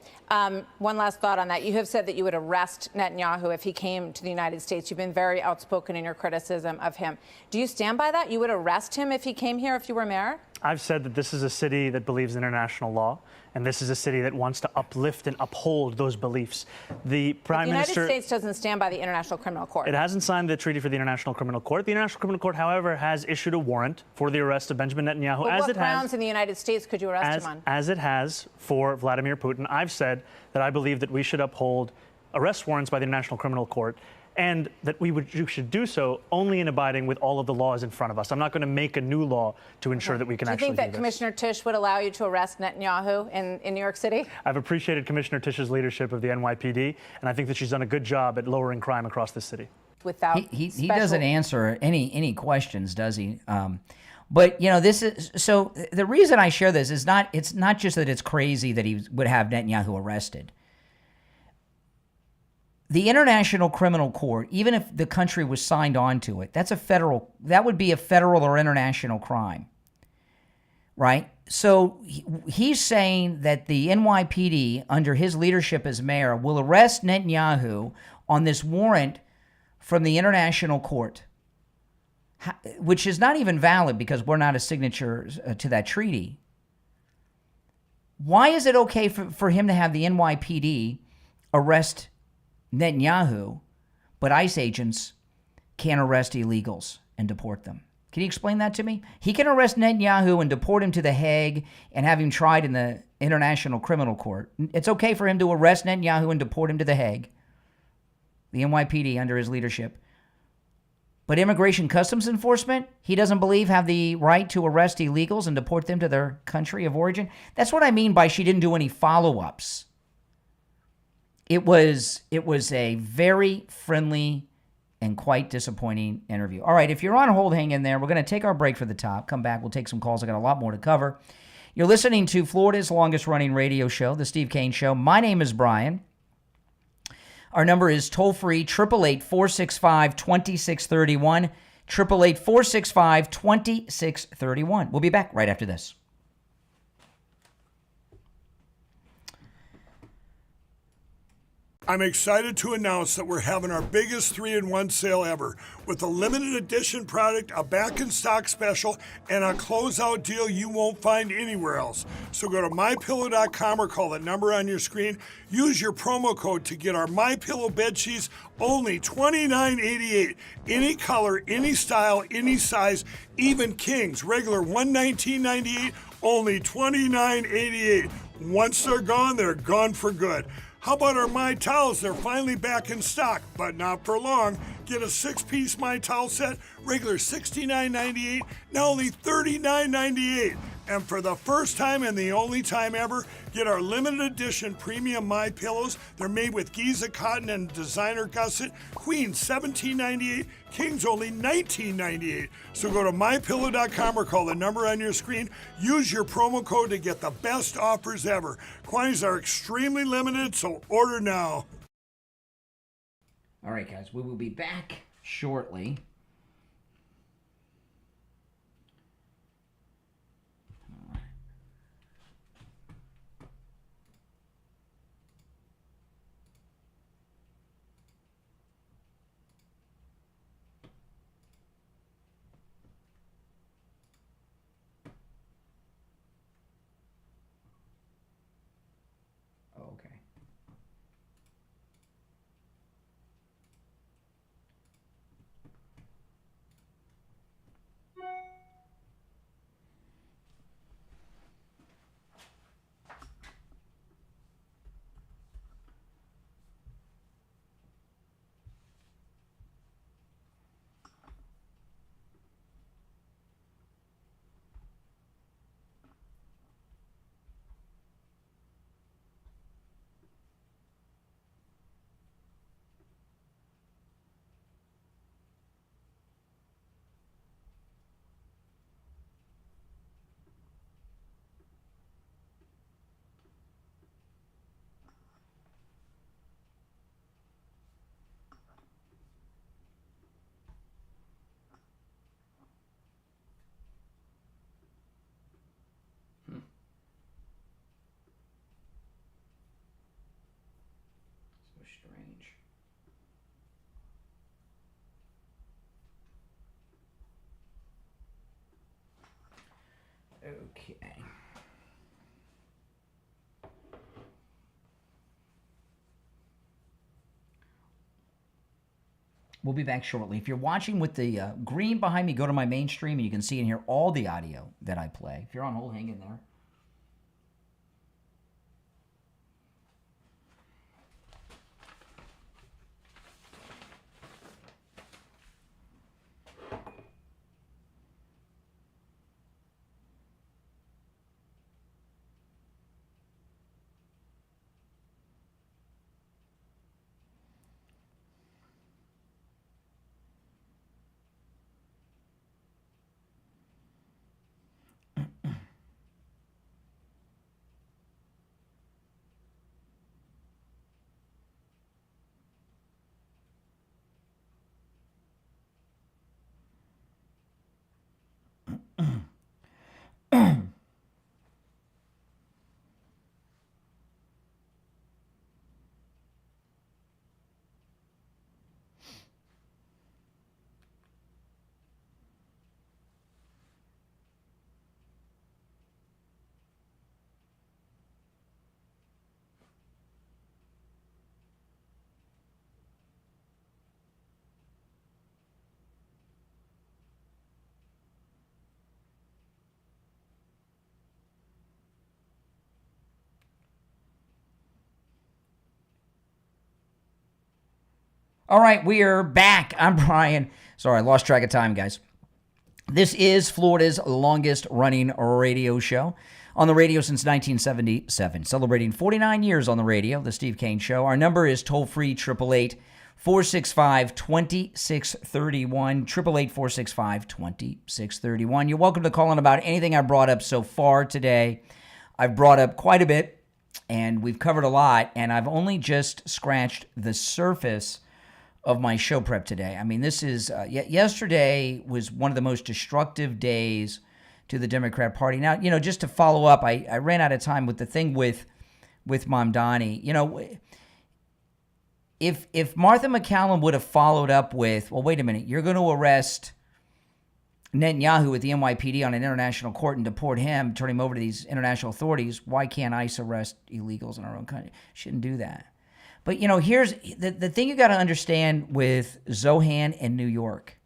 One last thought on that. You have said that you would arrest Netanyahu if he came to the United States. You've been very outspoken in your criticism of him. Do you stand by that? You would arrest him if he came here, if you were mayor? I've said that this is a city that believes in international law, and this is a city that wants to uplift and uphold those beliefs. The Prime Minister... The United States doesn't stand by the International Criminal Court. It hasn't signed the treaty for the International Criminal Court. The International Criminal Court, however, has issued a warrant for the arrest of Benjamin Netanyahu. But what grounds in the United States could you arrest him on? As it has for Vladimir Putin. I've said that I believe that we should uphold arrest warrants by the International Criminal Court, and that we should do so only in abiding with all of the laws in front of us. I'm not going to make a new law to ensure that we can actually do this. Do you think that Commissioner Tisch would allow you to arrest Netanyahu in New York City? I've appreciated Commissioner Tisch's leadership of the NYPD, and I think that she's done a good job at lowering crime across this city. Without he doesn't answer any questions, does he? But this is so. The reason I share this is it's not just that it's crazy that he would have Netanyahu arrested. The International Criminal Court, even if the country was signed on to it, that would be a federal or international crime, right? So he's saying that the NYPD, under his leadership as mayor, will arrest Netanyahu on this warrant from the International Court, which is not even valid because we're not a signature to that treaty. Why is it okay for him to have the NYPD arrest Netanyahu, but ICE agents can't arrest illegals and deport them? Can you explain that to me? He can arrest Netanyahu and deport him to The Hague and have him tried in the International Criminal Court. It's okay for him to arrest Netanyahu and deport him to The Hague, the NYPD under his leadership. But Immigration Customs Enforcement, he doesn't believe have the right to arrest illegals and deport them to their country of origin. That's what I mean by she didn't do any follow-ups. It was a very friendly and quite disappointing interview. All right, if you're on hold, hang in there. We're going to take our break for the top. Come back. We'll take some calls. I got a lot more to cover. You're listening to Florida's longest-running radio show, The Steve Kane Show. My name is Brian. Our number is toll-free, 888-465-2631, 888-465-2631. We'll be back right after this. I'm excited to announce that we're having our biggest 3-in-1 sale ever with a limited edition product, a back-in-stock special, and a closeout deal you won't find anywhere else. So go to MyPillow.com or call the number on your screen. Use your promo code to get our MyPillow bed sheets, only $29.88. Any color, any style, any size, even kings. Regular $119.98, only $29.88. Once they're gone for good. How about our My Towels? They're finally back in stock, but not for long. Get a 6-piece My Towel set, regular $69.98, now only $39.98. And for the first time and the only time ever, get our limited edition premium My Pillows. They're made with Giza cotton and designer gusset. Queen $17.98, Kings only $19.98. So go to mypillow.com or call the number on your screen. Use your promo code to get the best offers ever. Quantities are extremely limited, so order now. All right, guys, we will be back shortly. Okay. So strange. Okay. We'll be back shortly. If you're watching with the green behind me, go to my main stream and you can see and hear all the audio that I play. If you're on hold, hang in there. All right, we are back. I'm Brian. Sorry, I lost track of time, guys. This is Florida's longest running radio show. On the radio since 1977. Celebrating 49 years on the radio, The Steve Kane Show. Our number is toll-free, 888-465-2631. 888-465-2631. You're welcome to call in about anything I brought up so far today. I've brought up quite a bit, and we've covered a lot, and I've only just scratched the surface of my show prep today. I mean, this is, yesterday was one of the most destructive days to the Democrat Party. Now, just to follow up, I ran out of time with the thing with Mamdani. If Martha McCallum would have followed up with, well, wait a minute, you're going to arrest Netanyahu with the NYPD on an international court and deport him, turn him over to these international authorities, why can't ICE arrest illegals in our own country? Shouldn't do that. But, here's the thing you got to understand with Zohran and New York.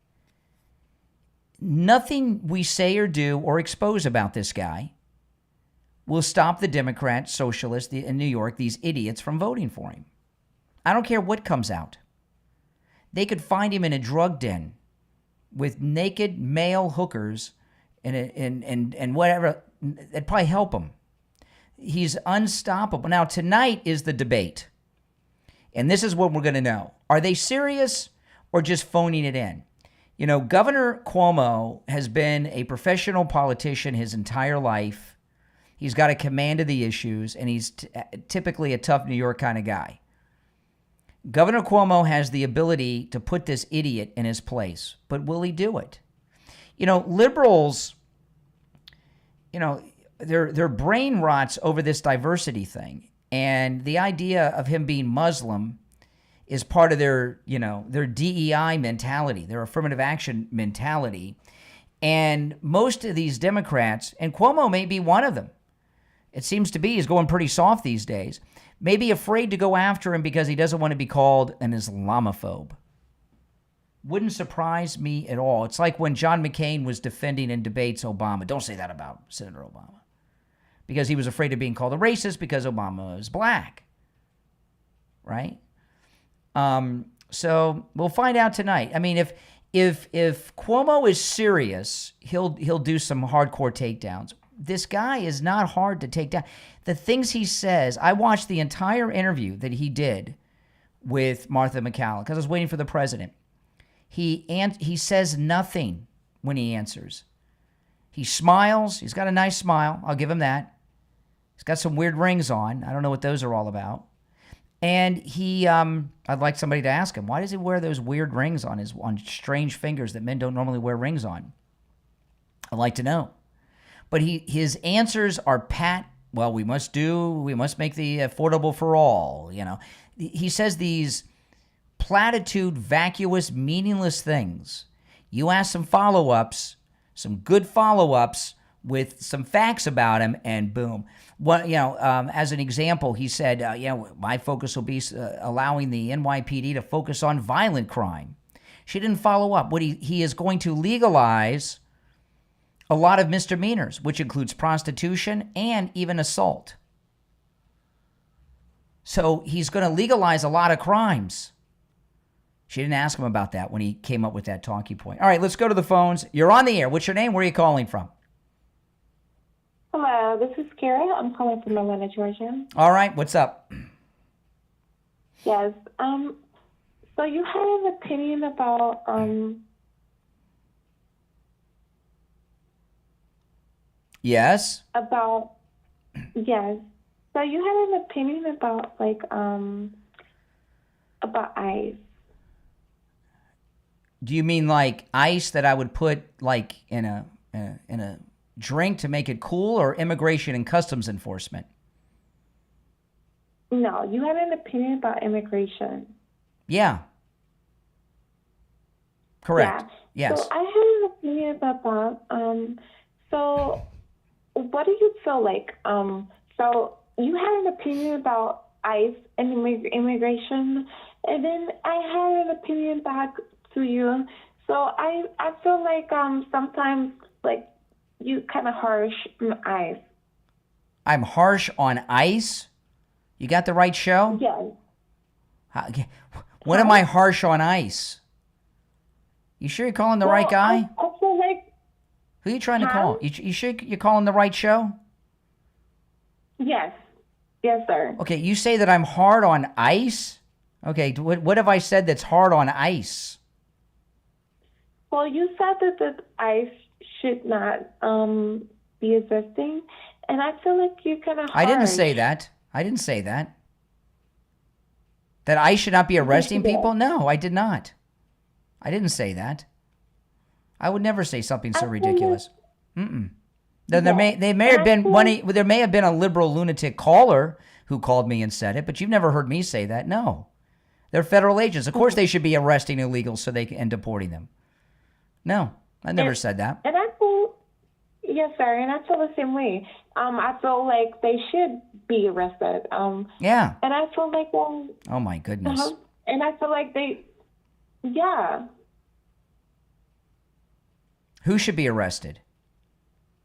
Nothing we say or do or expose about this guy will stop the Democrats, socialists in New York, these idiots, from voting for him. I don't care what comes out. They could find him in a drug den with naked male hookers and whatever. That'd probably help him. He's unstoppable. Now, tonight is the debate. And this is what we're going to know. Are they serious or just phoning it in? Governor Cuomo has been a professional politician his entire life. He's got a command of the issues, and he's typically a tough New York kind of guy. Governor Cuomo has the ability to put this idiot in his place, but will he do it? You know, liberals, you know, their brain rots over this diversity thing. And the idea of him being Muslim is part of their, you know, their DEI mentality, their affirmative action mentality. And most of these Democrats, and Cuomo may be one of them, it seems to be, he's going pretty soft these days, may be afraid to go after him because he doesn't want to be called an Islamophobe. Wouldn't surprise me at all. It's like when John McCain was defending in debates Obama. Don't say that about Senator Obama. Because he was afraid of being called a racist because Obama is black. Right? So we'll find out tonight. I mean, if Cuomo is serious, he'll do some hardcore takedowns. This guy is not hard to take down. The things he says, I watched the entire interview that he did with Martha McCallum because I was waiting for the president. He says nothing when he answers. He smiles. He's got a nice smile. I'll give him that. He's got some weird rings on. I don't know what those are all about. And I'd like somebody to ask him, why does he wear those weird rings on strange fingers that men don't normally wear rings on? I'd like to know. But his answers are pat. Well, we must make the affordable for all. You know, he says these platitude, vacuous, meaningless things. You ask some follow-ups, some good follow-ups with some facts about him, and boom. Well, you know, as an example, he said, my focus will be allowing the NYPD to focus on violent crime. She didn't follow up. What he is going to legalize a lot of misdemeanors, which includes prostitution and even assault. So he's going to legalize a lot of crimes. She didn't ask him about that when he came up with that talking point. All right, let's go to the phones. You're on the air. What's your name? Where are you calling from? Hello, this is Kara. I'm calling from Atlanta, Georgia. All right, what's up? Yes. So you had an opinion about Yes. Yes. So you had an opinion about ICE. Do you mean like ice that I would put like in a drink to make it cool, or immigration and customs enforcement? No, you had an opinion about immigration. Yeah. Correct. Yeah. Yes. So I had an opinion about that. So what do you feel like? So you had an opinion about ICE and immigration, and then I had an opinion back to you. So I feel like sometimes like you kind of harsh on ICE. I'm harsh on ICE? You got the right show? Yes. When am I harsh on ICE? You sure you're calling the right guy? I feel like. Who are you trying to call? You sure you're calling the right show? Yes. Yes, sir. Okay, you say that I'm hard on ICE? Okay, what have I said that's hard on ICE? Well, you said that the ICE should not be existing, and I feel like you kind of. I didn't say that. I didn't say that. That ICE should not be arresting people? No, I did not. I didn't say that. I would never say something so ridiculous. There may have been a liberal lunatic caller who called me and said it, but you've never heard me say that. No, they're federal agents. Of course, they should be arresting illegals and deporting them. No, I never said that. And I feel, yes, sir, and I feel the same way. I feel like they should be arrested. Yeah. And I feel like, oh my goodness. And I feel like yeah. Who should be arrested?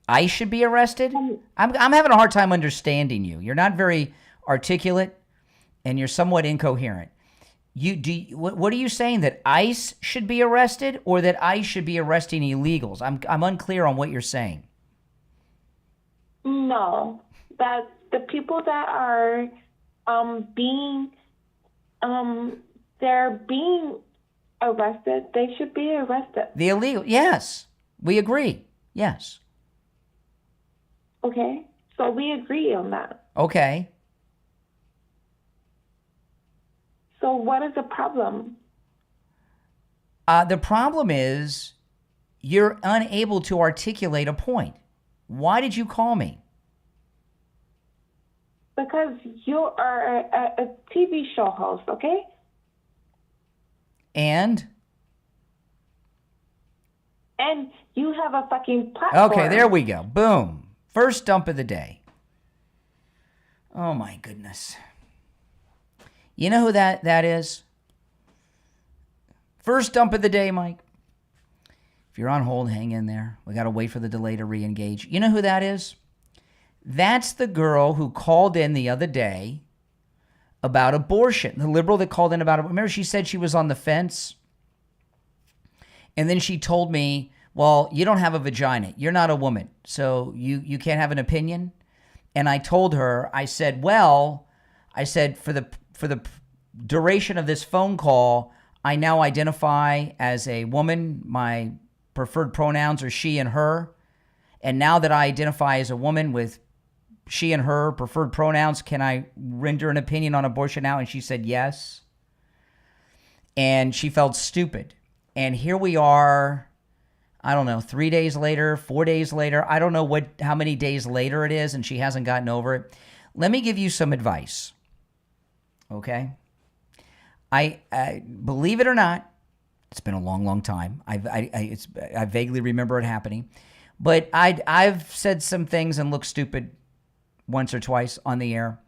I should be arrested? I'm having a hard time understanding you. You're not very articulate, and you're somewhat incoherent. What are you saying, that ICE should be arrested, or that ICE should be arresting illegals? I'm unclear on what you're saying. No, that the people that are they're being arrested, they should be arrested. The illegal, yes, we agree. Yes. Okay, so we agree on that. Okay. So what is the problem? The problem is you're unable to articulate a point. Why did you call me? Because you are a TV show host, okay? And you have a fucking platform. okay, there we go. Boom. First dump of the day. Oh my goodness. You know who that is? First dump of the day, Mike. If you're on hold, hang in there. We got to wait for the delay to re-engage. You know who that is? That's the girl who called in the other day about abortion. The liberal that called in about it. Remember, she said she was on the fence? And then she told me, well, you don't have a vagina. You're not a woman. So you can't have an opinion? And I told her, I said, for the duration of this phone call, I now identify as a woman. My preferred pronouns are she and her. And now that I identify as a woman with she and her preferred pronouns, can I render an opinion on abortion now? And she said yes. And she felt stupid. And here we are, I don't know, 3 days later, 4 days later. I don't know how many days later it is, and she hasn't gotten over it. Let me give you some advice, okay? I believe it or not, it's been a long, long time. I vaguely remember it happening. But I've said some things and looked stupid once or twice on the air.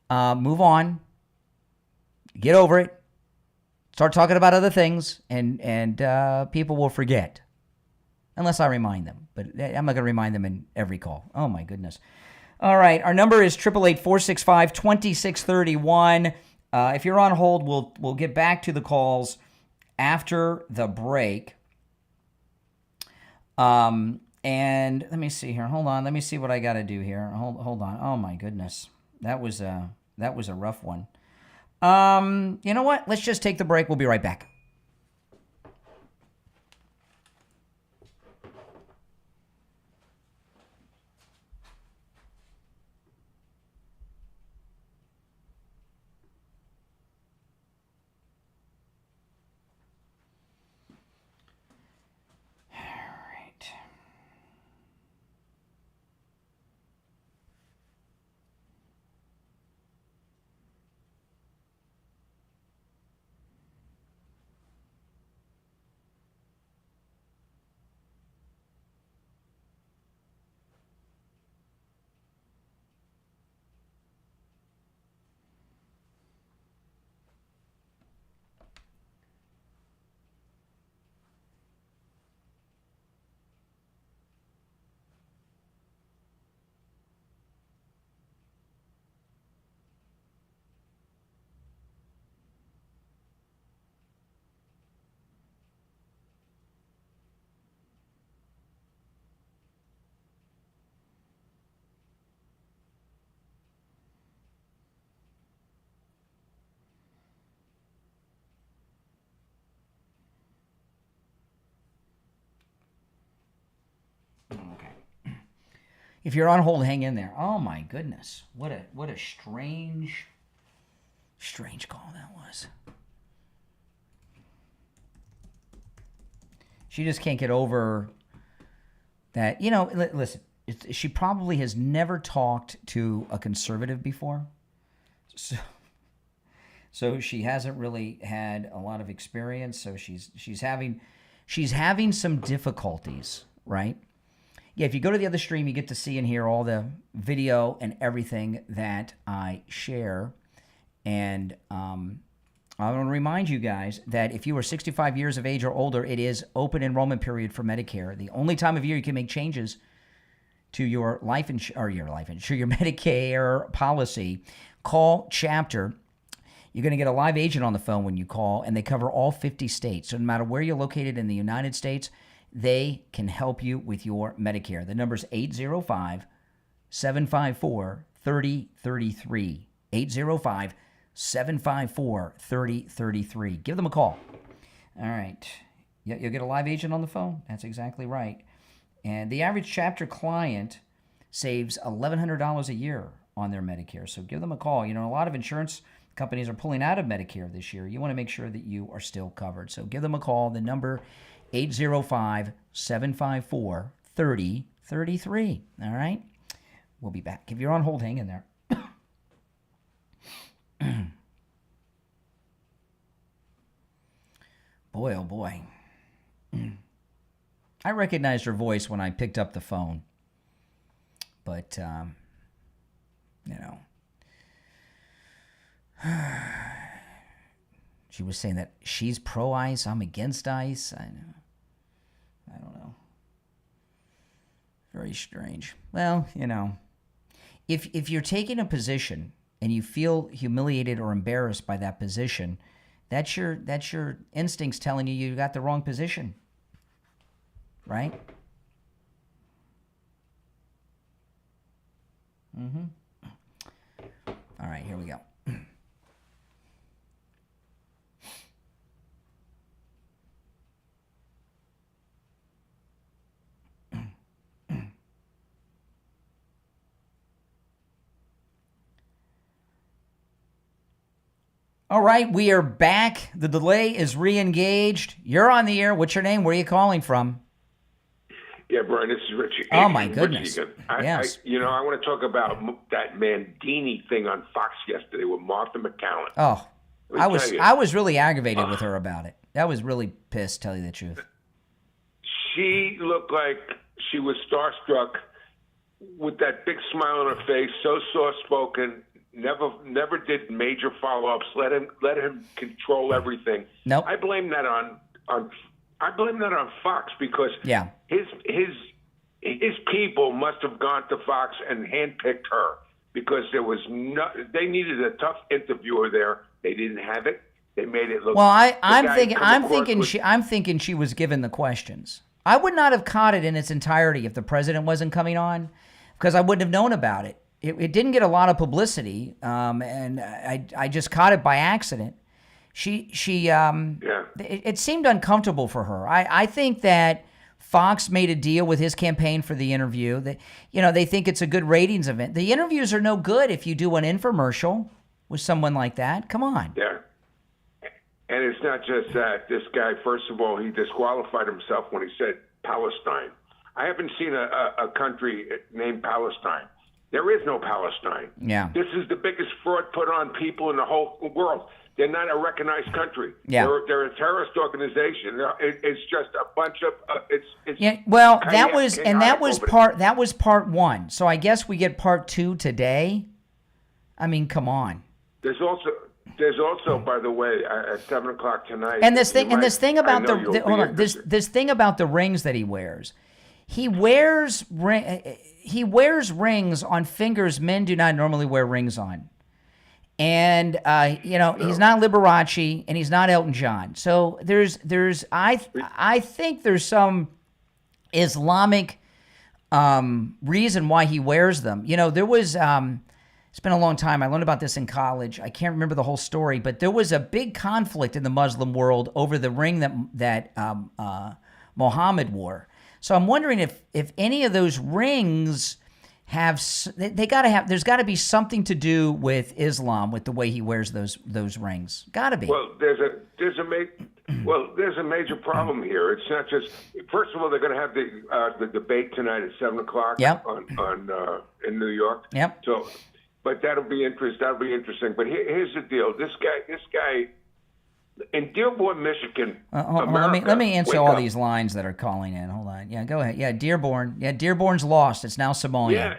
Move on. Get over it. Start talking about other things, and people will forget. Unless I remind them. But I'm not going to remind them in every call. Oh, my goodness. All right. Our number is 888-465-2631. If you're on hold, we'll get back to the calls after the break. And let me see here. Hold on. Let me see what I got to do here. Hold on. Oh, my goodness. That was a rough one. You know what? Let's just take the break. We'll be right back. If you're on hold, hang in there. Oh my goodness. What a strange call that was. She just can't get over that. You know, listen, she probably has never talked to a conservative before. So she hasn't really had a lot of experience. So she's having some difficulties, right? Yeah, if you go to the other stream, you get to see and hear all the video and everything that I share. And I want to remind you guys that if you are 65 years of age or older, it is open enrollment period for Medicare. The only time of year you can make changes to your your Medicare policy. Call Chapter. You're going to get a live agent on the phone when you call, and they cover all 50 states. So no matter where you're located in the United States, they can help you with your Medicare. The number is 805-754-3033. 805-754-3033. Give them a call. All right. You'll get a live agent on the phone. That's exactly right. And the average Chapter client saves $1,100 a year on their Medicare. So give them a call. You know, a lot of insurance companies are pulling out of Medicare this year. You want to make sure that you are still covered. So give them a call. The number 805-754-3033. All right? We'll be back. If you're on hold, hang in there. Boy, oh boy. I recognized her voice when I picked up the phone. But, she was saying that she's pro-ICE, I'm against ICE. I don't know. Very strange. Well, if you're taking a position and you feel humiliated or embarrassed by that position, that's your instincts telling you got the wrong position, right? All right, here we go. All right, we are back. The delay is re-engaged. You're on the air. What's your name? Where are you calling from? Yeah, Brian, this is Richie. Oh, my goodness. Yes. I want to talk about that Mamdani thing on Fox yesterday with Martha McCallum. Oh, I was really aggravated with her about it. I was really pissed, tell you the truth. She looked like she was starstruck with that big smile on her face, so soft-spoken. Never did major follow-ups. Let him control everything. Nope. I blame that on Fox because his people must have gone to Fox and handpicked her because they needed a tough interviewer there. They didn't have it. They made it look. Well, I'm thinking she was given the questions. I would not have caught it in its entirety if the president wasn't coming on, because I wouldn't have known about it. It didn't get a lot of publicity, and I just caught it by accident. It seemed uncomfortable for her. I think that Fox made a deal with his campaign for the interview. That they think it's a good ratings event. The interviews are no good if you do an infomercial with someone like that. Come on. Yeah. And it's not just that. This guy, first of all, he disqualified himself when he said Palestine. I haven't seen a country named Palestine. There is no Palestine. Yeah. This is the biggest fraud put on people in the whole world. They're not a recognized country. Yeah. They're a terrorist organization. It's just a bunch of Well, that was part one. So I guess we get part two today. I mean, come on. There's also, by the way, at 7:00 tonight. And this thing about this thing about the rings that he wears. He wears rings on fingers men do not normally wear rings on. And he's not Liberace and he's not Elton John. So I think there's some Islamic reason why he wears them. There was it's been a long time. I learned about this in college. I can't remember the whole story, but there was a big conflict in the Muslim world over the ring that Muhammad wore. So I'm wondering if any of those rings there's got to be something to do with Islam, with the way he wears those rings. Got to be. Well, there's a major problem here. It's not just. First of all, they're going to have the debate tonight at 7:00. Yep. on in New York. Yep. So, but that'll be interesting. But here's the deal. This guy. In Dearborn, Michigan, let me answer all these lines that are calling in. Hold on. Yeah, go ahead. Yeah, Dearborn. Yeah, Dearborn's lost. It's now Somalia.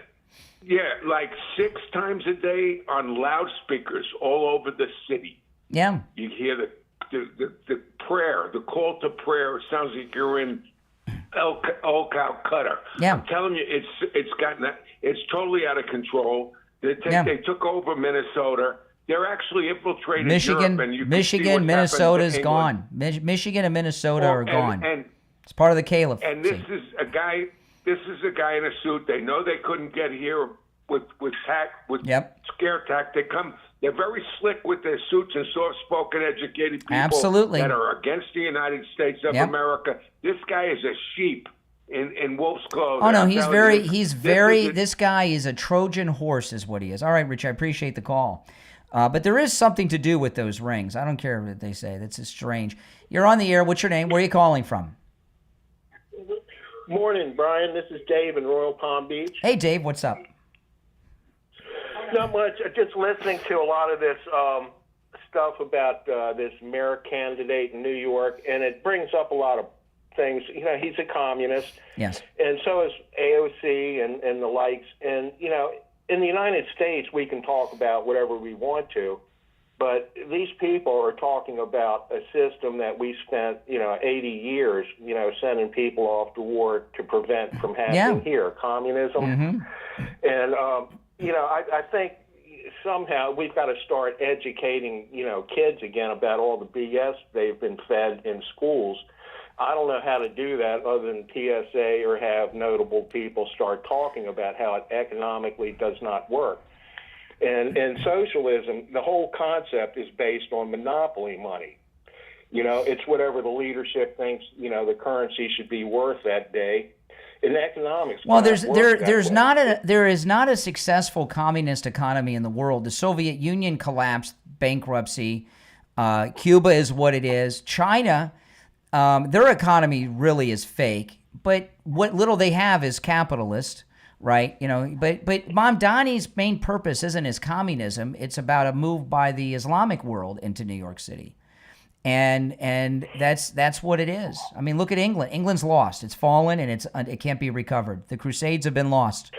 Yeah, like 6 times a day on loudspeakers all over the city. Yeah. You hear the prayer, the call to prayer. It sounds like you're in Calcutta. Yeah. I'm telling you, it's totally out of control. They took over Minnesota. They're actually infiltrated Michigan. Europe, and you Michigan, Minnesota's gone. Michigan and Minnesota are gone. And it's part of the caliph. And this is a guy in a suit. They know they couldn't get here with scare tactic. They're very slick with their suits and soft-spoken, educated people Absolutely. that are against the United States of America. This guy is a sheep in wolf's clothes. Oh no, this guy is a Trojan horse, is what he is. All right, Rich, I appreciate the call. But there is something to do with those rings. I don't care what they say. That's just strange. You're on the air. What's your name? Where are you calling from? Morning, Brian. This is Dave in Royal Palm Beach. Hey, Dave. What's up? Not much. Just listening to a lot of this stuff about this mayor candidate in New York, and it brings up a lot of things. You know, he's a communist. Yes. And so is AOC and the likes. And, you know, in the United States, we can talk about whatever we want to, but these people are talking about a system that we spent, 80 years, sending people off to war to prevent from happening here, communism. Mm-hmm. And, I think somehow we've got to start educating, kids again about all the BS they've been fed in schools. I don't know how to do that other than PSA or have notable people start talking about how it economically does not work. And socialism, the whole concept is based on monopoly money. It's whatever the leadership thinks, the currency should be worth that day. In economics, well, there is not a successful communist economy in the world. The Soviet Union collapsed, bankruptcy. Cuba is what it is. China, their economy really is fake, but what little they have is capitalist, right? But Mamdani's main purpose isn't his communism. It's about a move by the Islamic world into New York City. And that's what it is. I mean, look at England. England's lost. It's fallen, and it can't be recovered. The Crusades have been lost.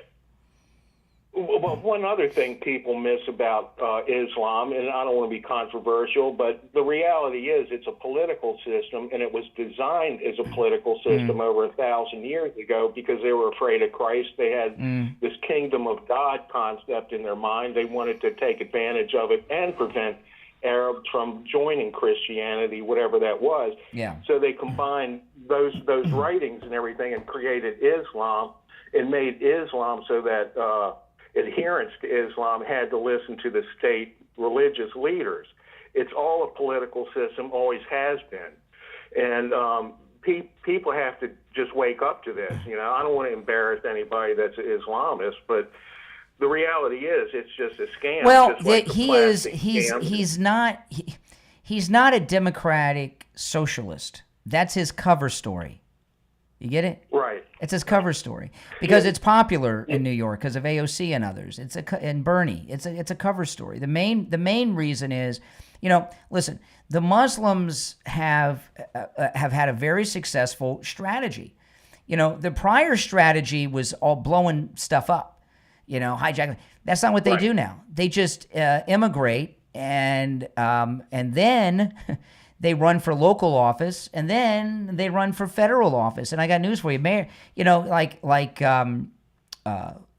Well, one other thing people miss about Islam, and I don't want to be controversial, but the reality is it's a political system, and it was designed as a political system over 1,000 years ago because they were afraid of Christ. They had this kingdom of God concept in their mind. They wanted to take advantage of it and prevent Arabs from joining Christianity, whatever that was. Yeah. So they combined those writings and everything and created Islam and made Islam so that adherents to Islam had to listen to the state religious leaders. It's all a political system, always has been. And people have to just wake up to this. I don't want to embarrass anybody that's an Islamist, but the reality is, it's just a scam. Well, just he's not a democratic socialist. That's his cover story. You get it? Right. It's his cover story because it's popular in New York because of AOC and others. And Bernie. It's a cover story. The main reason is, listen, the Muslims have had a very successful strategy. The prior strategy was all blowing stuff up. Hijacking. That's not what they do now. They just immigrate and then they run for local office and then they run for federal office. And I got news for you, Mayor. Like Ilhan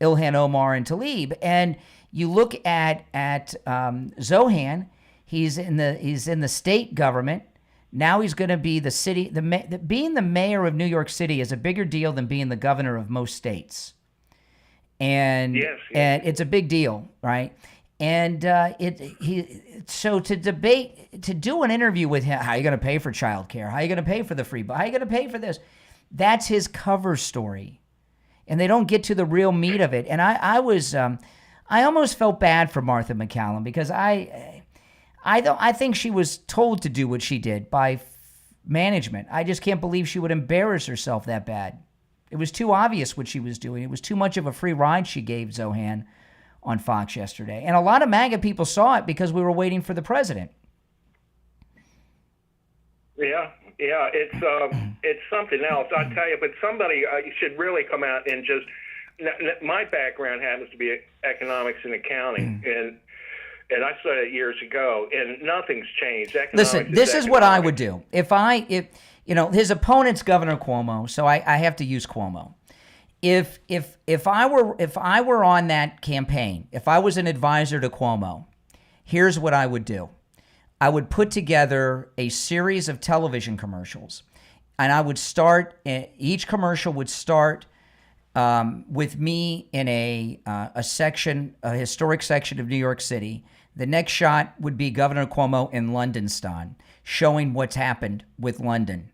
Omar and Tlaib. And you look at Zohran. He's in the state government. Now he's going to be the city. Being the mayor of New York City is a bigger deal than being the governor of most states. And and it's a big deal, right? And so to do an interview with him, how are you going to pay for childcare? How are you going to pay for the free? How are you going to pay for this? That's his cover story, and they don't get to the real meat of it. And I almost felt bad for Martha McCallum because I think she was told to do what she did by management. I just can't believe she would embarrass herself that bad. It was too obvious what she was doing. It was too much of a free ride she gave Zohran on Fox yesterday. And a lot of MAGA people saw it because we were waiting for the president. Yeah, it's something else, I'll tell you. But somebody should really come out and just. My background happens to be economics and accounting, and I studied it years ago, and nothing's changed. Listen, this is what I would do if his opponent's Governor Cuomo, so I have to use Cuomo. If I were on that campaign, if I was an advisor to Cuomo, here's what I would do. I would put together a series of television commercials, and I would start. Each commercial would start with me in a historic section of New York City. The next shot would be Governor Cuomo in London-stan, showing what's happened with London.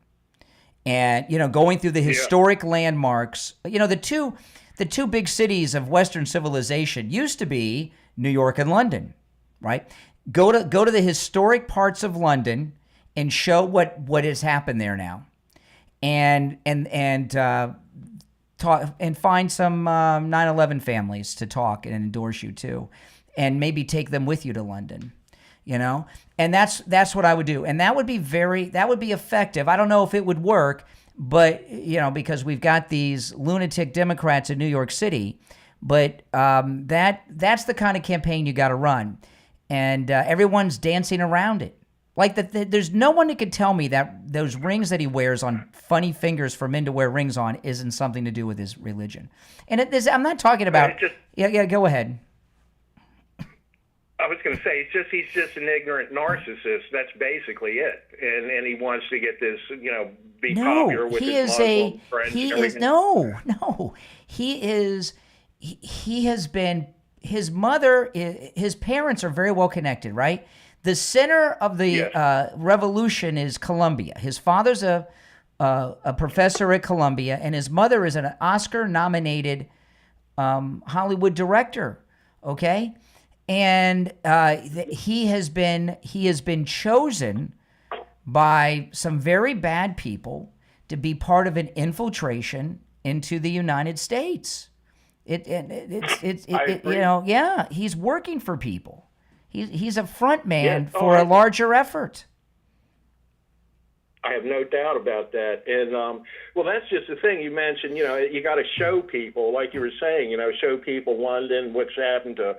And, going through the historic landmarks. The two big cities of Western civilization used to be New York and London. right? Go to the historic parts of London and show what has happened there now, and talk and find some 9/11 families to talk and endorse you too, and maybe take them with you to London, and that's what I would do, and that would be effective. I don't know if it would work, but because we've got these lunatic Democrats in New York City, but that's the kind of campaign you got to run, and everyone's dancing around it. Like there's no one that could tell me that those rings that he wears on funny fingers for men to wear rings on isn't something to do with his religion. And I'm not talking about. Yeah. Go ahead. I was going to say he's just an ignorant narcissist. That's basically it, and he wants to get this, be popular with his Muslim friends. He has been. His mother, his parents are very well connected, right? The center of the revolution is Columbia. His father's a professor at Columbia, and his mother is an Oscar-nominated Hollywood director. Okay, and he has been chosen by some very bad people to be part of an infiltration into the United States. He's working for people. He's a front man for a larger effort. I have no doubt about that. And, that's just the thing you mentioned, you got to show people, like you were saying, show people London, what's happened to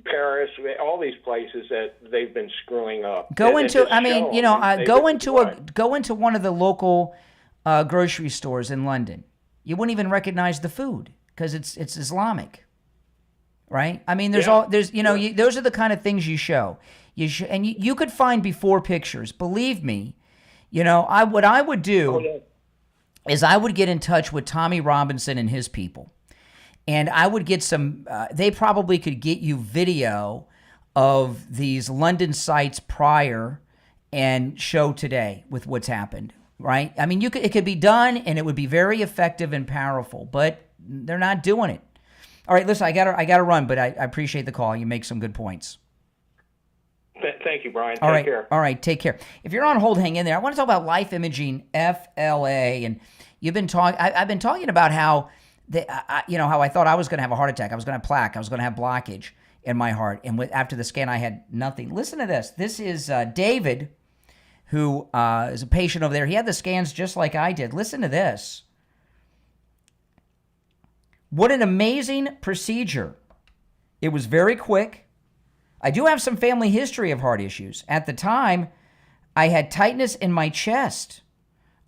Paris, all these places that they've been screwing up. Go into one of the local grocery stores in London. You wouldn't even recognize the food because it's Islamic. Right? I mean, those are the kind of things you show. You could find before pictures. Believe me, what I would do is I would get in touch with Tommy Robinson and his people, and I would get some. They probably could get you video of these London sites prior and show today with what's happened. Right? I mean, it could be done, and it would be very effective and powerful, but they're not doing it. All right, listen, I gotta run, but I appreciate the call. You make some good points. Thank you, Brian. Take care. All right, take care. If you're on hold, hang in there. I want to talk about Life Imaging FLA, and you've been talking. I've been talking about how how I thought I was going to have a heart attack. I was going to have plaque. I was going to have blockage in my heart, and after the scan, I had nothing. Listen to this. This is David, who is a patient over there. He had the scans just like I did. Listen to this. What an amazing procedure. It was very quick. I do have some family history of heart issues. At the time, I had tightness in my chest.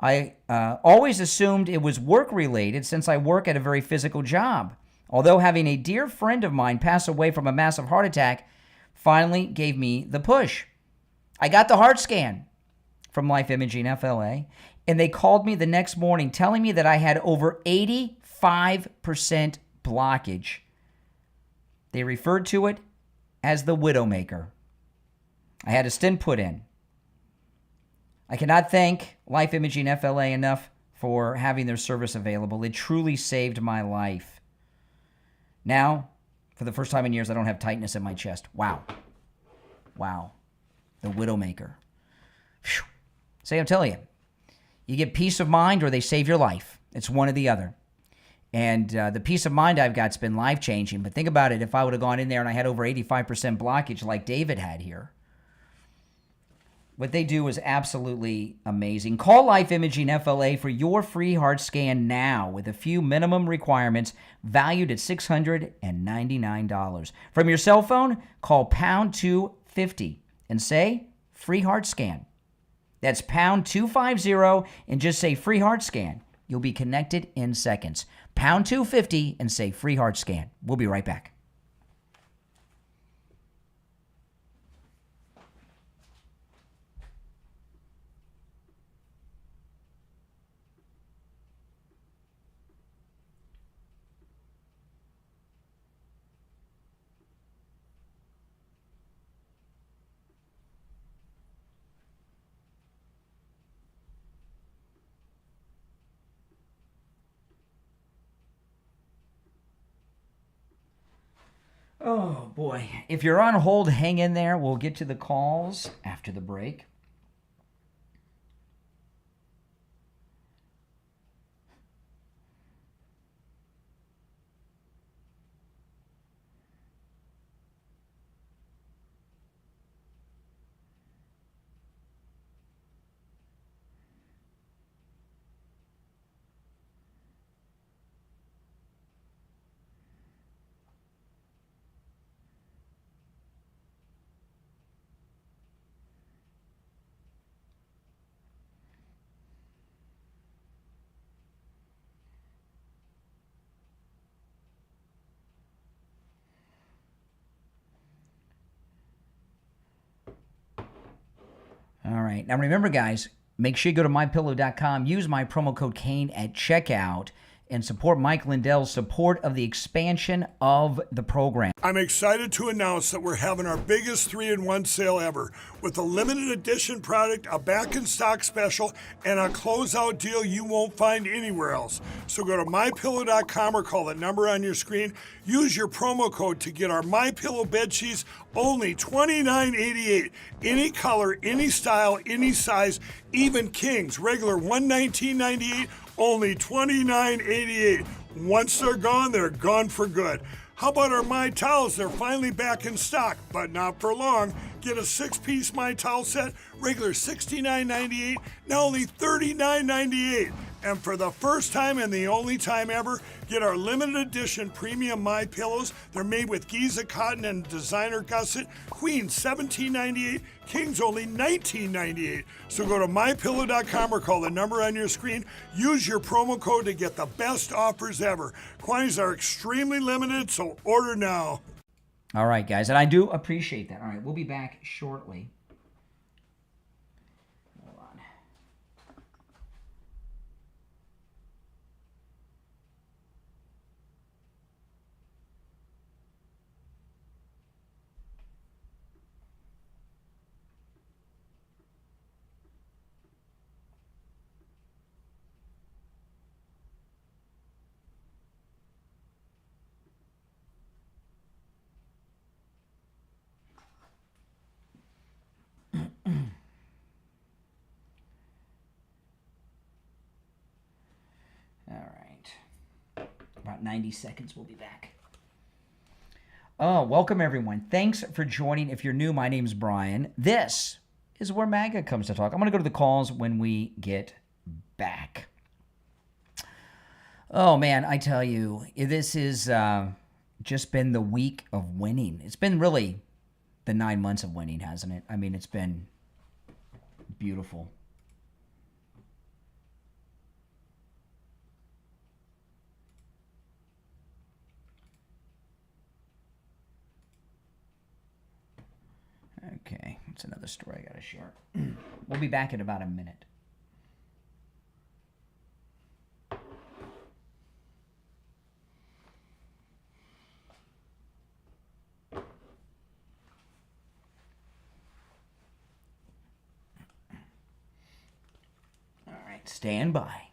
I always assumed it was work-related since I work at a very physical job. Although having a dear friend of mine pass away from a massive heart attack finally gave me the push. I got the heart scan from Life Imaging FLA, and they called me the next morning telling me that I had over 85% blockage. They referred to it as the Widowmaker. I had a stent put in. I cannot thank Life Imaging FLA enough for having their service available. It truly saved my life. Now, for the first time in years, I don't have tightness in my chest. Wow. The Widowmaker. Whew. I'm telling you, you get peace of mind or they save your life. It's one or the other. And the peace of mind I've got's been life-changing. But think about it, if I would have gone in there and I had over 85% blockage like David had here. What they do is absolutely amazing. Call Life Imaging FLA for your free heart scan now with a few minimum requirements valued at $699. From your cell phone, call pound 250 and say free heart scan. That's pound 250 and just say free heart scan. You'll be connected in seconds. Pound 250 and say free heart scan. We'll be right back. Oh, boy. If you're on hold, hang in there. We'll get to the calls after the break. All right. Now, remember, guys, make sure you go to mypillow.com, use my promo code Kane at checkout, and support Mike Lindell's support of the expansion of the program. I'm excited to announce that we're having our biggest 3-in-1 sale ever with a limited edition product, a back-in-stock special, and a closeout deal you won't find anywhere else. So go to mypillow.com or call the number on your screen. Use your promo code to get our MyPillow bedsheets only $29.88. Any color, any style, any size, even kings, regular $119.98. Only $29.88. Once they're gone for good. How about our My Towels? They're finally back in stock, but not for long. Get a 6-piece My Towel set, regular $69.98, now only $39.98. And for the first time and the only time ever, get our limited edition premium My Pillows. They're made with Giza cotton and designer gusset. Queens $17.98, Kings only $19.98. So go to mypillow.com or call the number on your screen. Use your promo code to get the best offers ever. Quantities are extremely limited, so order now. All right, guys, and I do appreciate that. All right, we'll be back shortly. Hold on. All right. About 90 seconds, we'll be back. Oh, welcome, everyone. Thanks for joining. If you're new, my name's Brian. This is where MAGA comes to talk. I'm going to go to the calls when we get back. Oh, man, I tell you, this is just been the week of winning. It's been really the 9 months of winning, hasn't it? I mean, it's been beautiful. Okay, that's another story I got to share. We'll be back in about a minute. All right, stand by.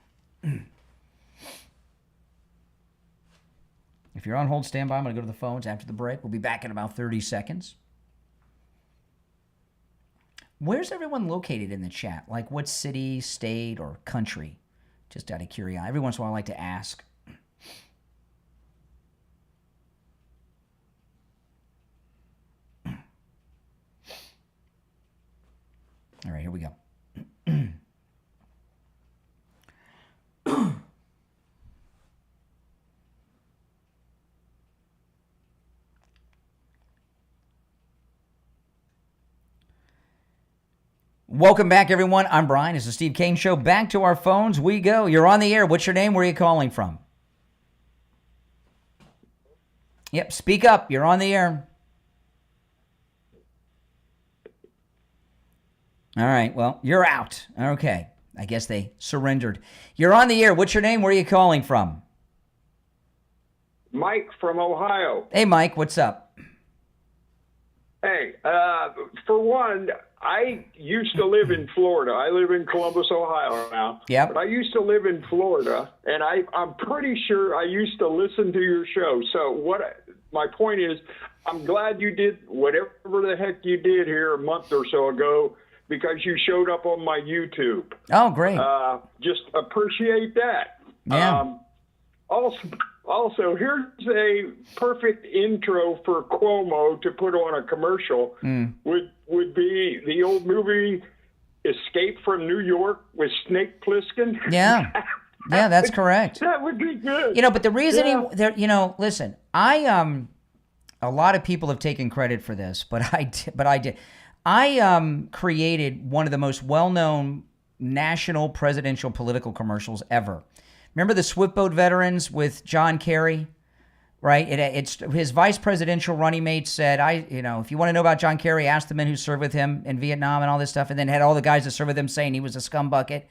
If you're on hold, stand by. I'm going to go to the phones after the break. We'll be back in about 30 seconds. Where's everyone located in the chat? Like what city, state, or country? Just out of curiosity. Every once in a while I like to ask. All right, here we go. Welcome back, everyone. I'm Brian. It's the Steve Kane Show. Back to our phones we go. You're on the air. What's your name? Where are you calling from? Yep, speak up. You're on the air. All right, well, you're out. Okay, I guess they surrendered. You're on the air. What's your name? Where are you calling from? Mike from Ohio. Hey, Mike, what's up? Hey, for one, I used to live in Florida. I live in Columbus, Ohio now. Yep. But I used to live in Florida, and I'm pretty sure I used to listen to your show. So my point is, I'm glad you did whatever the heck you did here a month or so ago, because you showed up on my YouTube. Oh, great. Just appreciate that. Yeah. Also, here's a perfect intro for Cuomo to put on a commercial. Would be the old movie Escape from New York with Snake Plissken. Yeah. Yeah, that's correct. That would be good. But the reason listen, a lot of people have taken credit for this, but I did. I created one of the most well-known national presidential political commercials ever. Remember the Swiftboat veterans with John Kerry, right? It's his vice presidential running mate said, if you want to know about John Kerry, ask the men who served with him in Vietnam and all this stuff, and then had all the guys that served with him saying he was a scumbucket.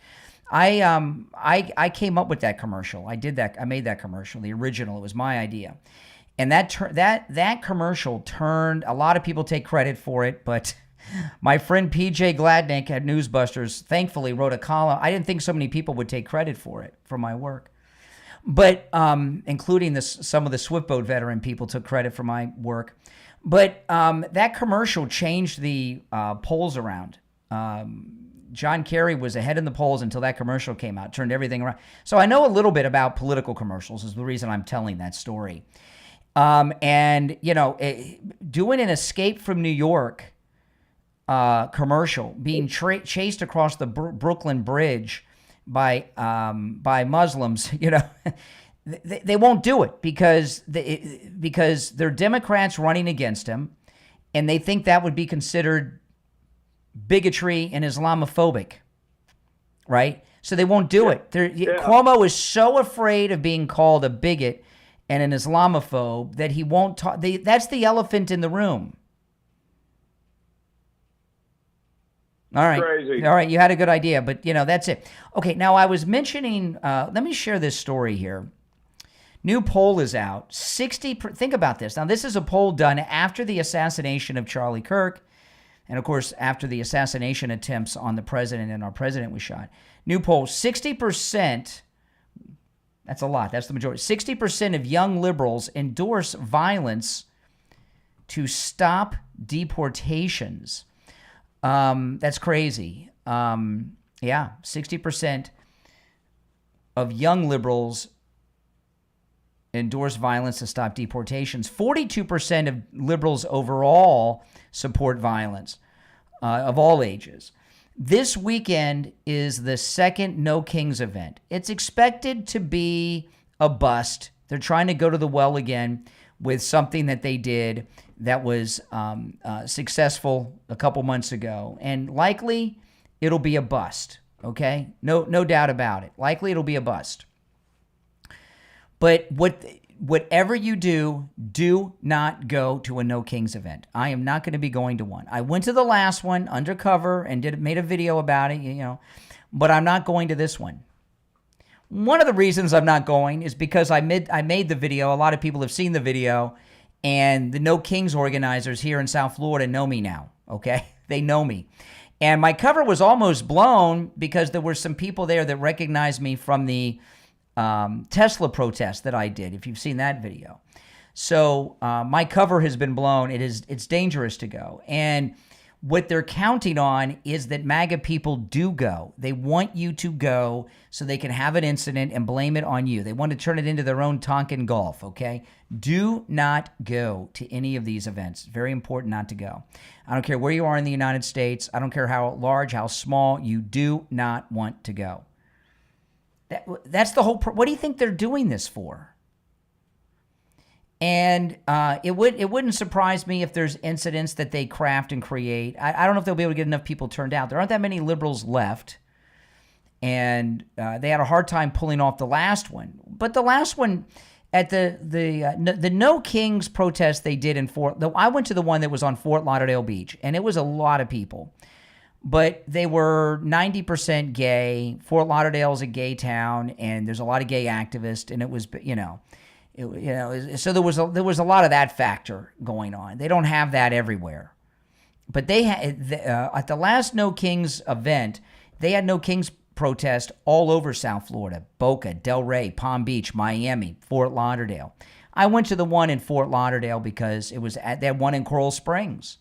I came up with that commercial. I did that. I made that commercial, the original. It was my idea. And that commercial turned, a lot of people take credit for it, but my friend PJ Gladnick at Newsbusters thankfully wrote a column. I didn't think so many people would take credit for it, for my work. But including some of the Swiftboat veteran people took credit for my work. But that commercial changed the polls around. John Kerry was ahead in the polls until that commercial came out, turned everything around. So I know a little bit about political commercials is the reason I'm telling that story. And, doing an Escape from New York commercial, being chased across the Brooklyn Bridge by Muslims, they won't do it because they're Democrats running against him, and they think that would be considered bigotry and Islamophobic, right? So they won't do it. Cuomo is so afraid of being called a bigot and an Islamophobe that he won't talk. That's the elephant in the room. All right. Crazy. All right. You had a good idea, but that's it. Okay. Now I was mentioning, let me share this story here. New poll is out. Think about this. Now, this is a poll done after the assassination of Charlie Kirk. And of course, after the assassination attempts on the president and our president was shot. New poll, 60%, that's a lot. That's the majority. 60% of young liberals endorse violence to stop deportations. That's crazy. 60% of young liberals endorse violence to stop deportations. 42% of liberals overall support violence of all ages. This weekend is the second No Kings event. It's expected to be a bust. They're trying to go to the well again with something that they did that was successful a couple months ago. And likely it'll be a bust, okay? No doubt about it. Likely it'll be a bust. But whatever you do not go to a No Kings event. I am not going to be going to one. I went to the last one undercover and made a video about it, but I'm not going to this one. One of the reasons I'm not going is because I made the video. A lot of people have seen the video, and the No Kings organizers here in South Florida know me now, okay? They know me. And my cover was almost blown because there were some people there that recognized me from the Tesla protest that I did, if you've seen that video. So my cover has been blown. It's dangerous to go. And what they're counting on is that MAGA people do go. They want you to go so they can have an incident and blame it on you. They want to turn it into their own Tonkin Gulf, okay? Do not go to any of these events. Very important not to go. I don't care where you are in the United States. I don't care how large, how small. You do not want to go. That's the whole. What do you think they're doing this for? And it wouldn't surprise me if there's incidents that they craft and create. I don't know if they'll be able to get enough people turned out. There aren't that many liberals left, and they had a hard time pulling off the last one. But the last one at the No Kings protest they did in I went to the one that was on Fort Lauderdale Beach, and it was a lot of people. But they were 90% gay. Fort Lauderdale is a gay town, and there's a lot of gay activists, and it was, so there was a lot of that factor going on. They don't have that everywhere. But they had at the last No Kings event, they had No Kings protest all over South Florida: Boca, Delray, Palm Beach, Miami, Fort Lauderdale. I went to the one in Fort Lauderdale because it was they had one in Coral Springs.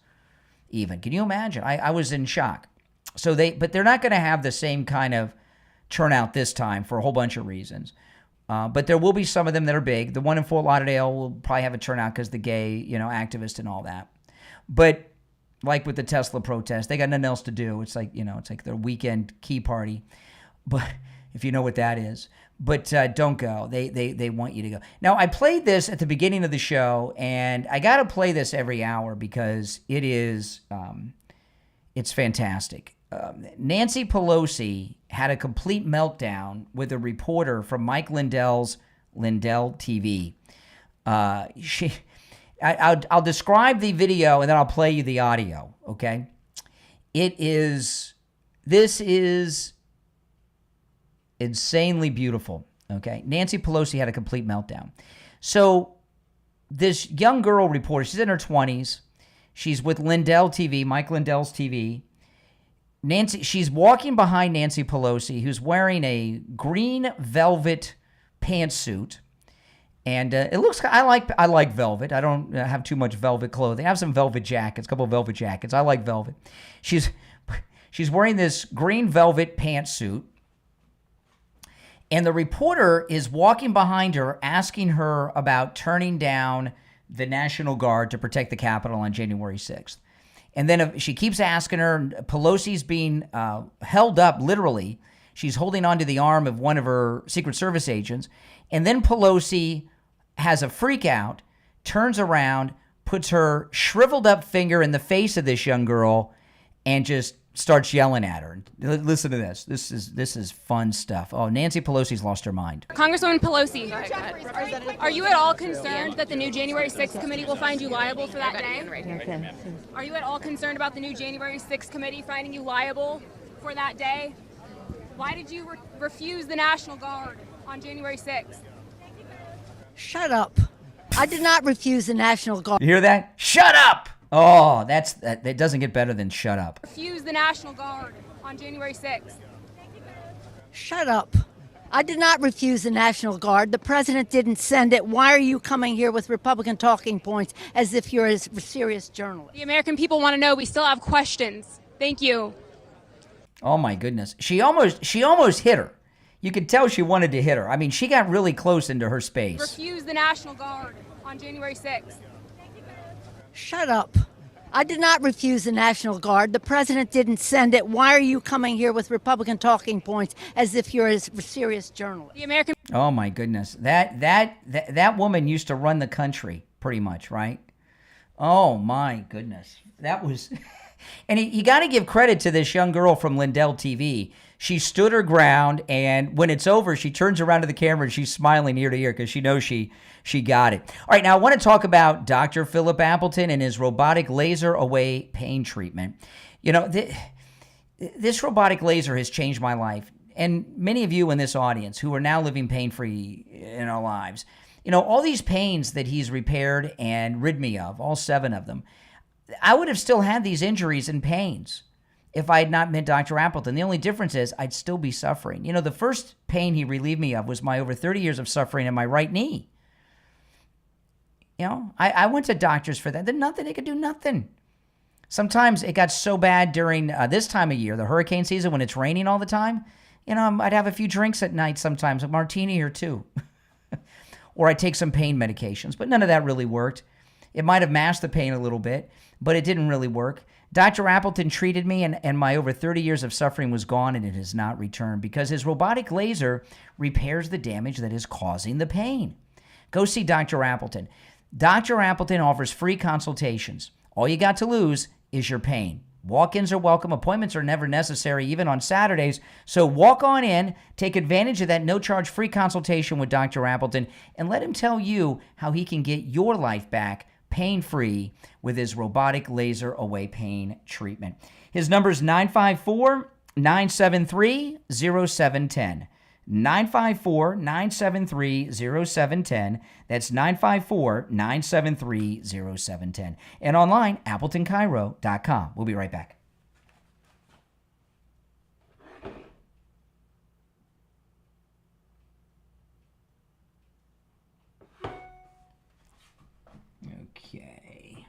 Even, can you imagine? I was in shock. So but they're not going to have the same kind of turnout this time for a whole bunch of reasons. But there will be some of them that are big. The one in Fort Lauderdale will probably have a turnout because the gay, activist and all that. But like with the Tesla protest, they got nothing else to do. It's like, it's like their weekend key party. But if you know what that is. But don't go. They want you to go. Now, I played this at the beginning of the show, and I got to play this every hour because it is, it's fantastic. Nancy Pelosi had a complete meltdown with a reporter from Mike Lindell's Lindell TV. I'll describe the video, and then I'll play you the audio, okay? This is insanely beautiful, okay? Nancy Pelosi had a complete meltdown. So this young girl reporter, she's in her 20s. She's with Lindell TV, Mike Lindell's TV. She's walking behind Nancy Pelosi, who's wearing a green velvet pantsuit. And it looks, I like velvet. I don't have too much velvet clothing. I have some velvet jackets, a couple of velvet jackets. I like velvet. She's wearing this green velvet pantsuit. And the reporter is walking behind her, asking her about turning down the National Guard to protect the Capitol on January 6th. And then she keeps asking her. Pelosi's being held up, literally. She's holding onto the arm of one of her Secret Service agents. And then Pelosi has a freak out, turns around, puts her shriveled up finger in the face of this young girl, and just starts yelling at her. Listen to this. This is fun stuff. Oh, Nancy Pelosi's lost her mind. Congresswoman Pelosi, are you at all concerned that the new January 6th committee will find you liable for that day? Are you at all concerned about the new January 6th committee finding you liable for that day? Why did you refuse the National Guard on January 6th? Shut up. I did not refuse the National Guard. You hear that? Shut up! Oh, that doesn't get better than shut up. Refuse the National Guard on January 6th. Shut up. I did not refuse the National Guard. The president didn't send it. Why are you coming here with Republican talking points as if you're a serious journalist? The American people want to know. We still have questions. Thank you. Oh my goodness. She almost hit her. You could tell she wanted to hit her. I mean, she got really close into her space. Refuse the National Guard on January 6th. Shut up. I did not refuse the National Guard. The president didn't send it. Why are you coming here with Republican talking points as if you're a serious journalist? The American. Oh my goodness. That woman used to run the country pretty much, right? Oh my goodness. That was and you got to give credit to this young girl from Lindell TV. She stood her ground, and when it's over, she turns around to the camera and she's smiling ear to ear because she knows she got it. All right, now I want to talk about Dr. Philip Appleton and his robotic laser away pain treatment. You know, this robotic laser has changed my life, and many of you in this audience who are now living pain-free in our lives. You know, all these pains that he's repaired and rid me of, all 7 of them, I would have still had these injuries and pains if I had not met Dr. Appleton. The only difference is I'd still be suffering. You know, the first pain he relieved me of was my over 30 years of suffering in my right knee. You know, I went to doctors for that. They could do nothing. Sometimes it got so bad during this time of year, the hurricane season, when it's raining all the time, you know, I'd have a few drinks at night sometimes, a martini or 2. Or I'd take some pain medications, but none of that really worked. It might have masked the pain a little bit, but it didn't really work. Dr. Appleton treated me, and my over 30 years of suffering was gone, and it has not returned because his robotic laser repairs the damage that is causing the pain. Go see Dr. Appleton. Dr. Appleton offers free consultations. All you got to lose is your pain. Walk-ins are welcome. Appointments are never necessary, even on Saturdays. So walk on in, take advantage of that no-charge free consultation with Dr. Appleton, and let him tell you how he can get your life back pain-free with his robotic laser away pain treatment. His number is 954-973-0710. 954-973-0710. That's 954-973-0710. And online, AppletonCairo.com. We'll be right back. Okay.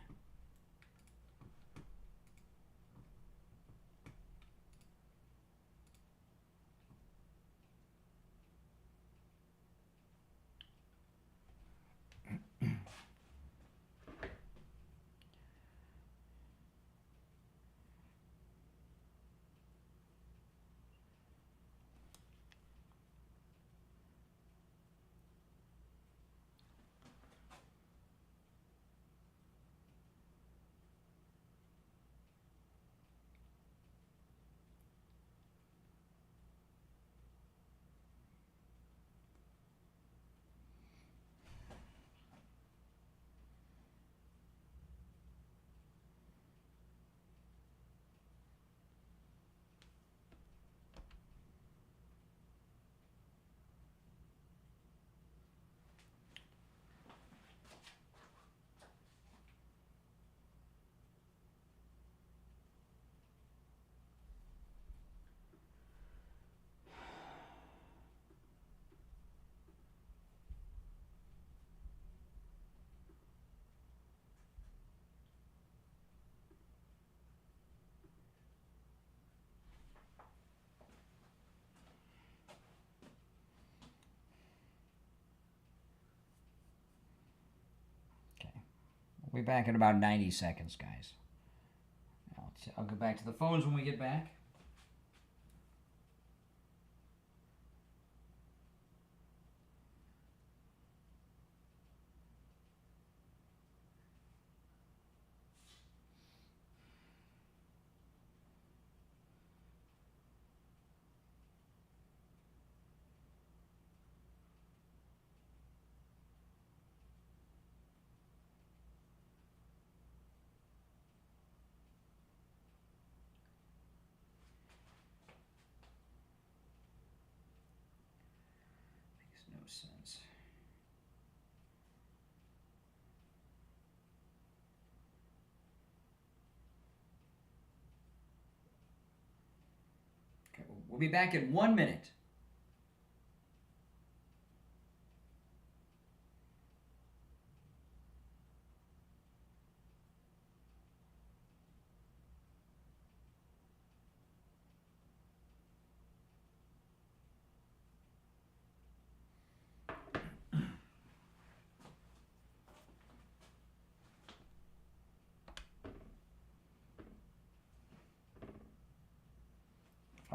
We'll be back in about 90 seconds, guys. I'll go back to the phones when we get back. Sense. Okay, we'll be back in 1 minute.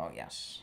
Oh, yes.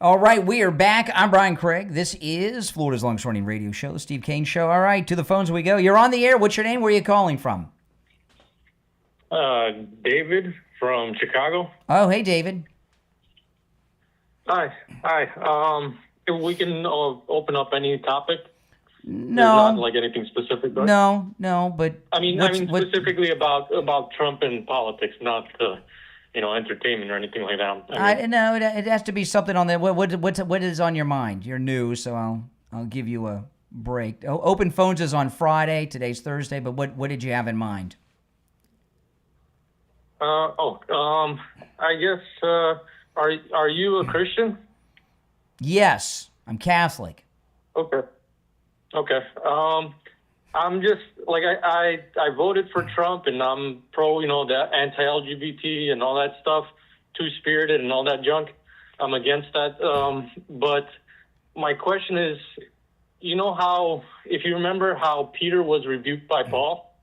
All right, we are back. I'm Brian Craig. This is Florida's longest-running radio show, The Steve Kane Show. All right, to the phones we go. You're on the air. What's your name? Where are you calling from? David from Chicago. Oh, hey, David. Hi. If we can open up any topic. No. There's not like anything specific. But No, but... I mean specifically about Trump and politics, not entertainment or anything like that. No, it has to be something on the what is on your mind. You're new, so I'll give you a break. Open phones is on Friday. Today's Thursday, but what did you have in mind? I guess are you a Christian? Yes, I'm Catholic. Okay. I'm just like I voted for Trump, and I'm pro, the anti-LGBT and all that stuff, two-spirited and all that junk. I'm against that. But my question is, how, if you remember how Peter was rebuked by Paul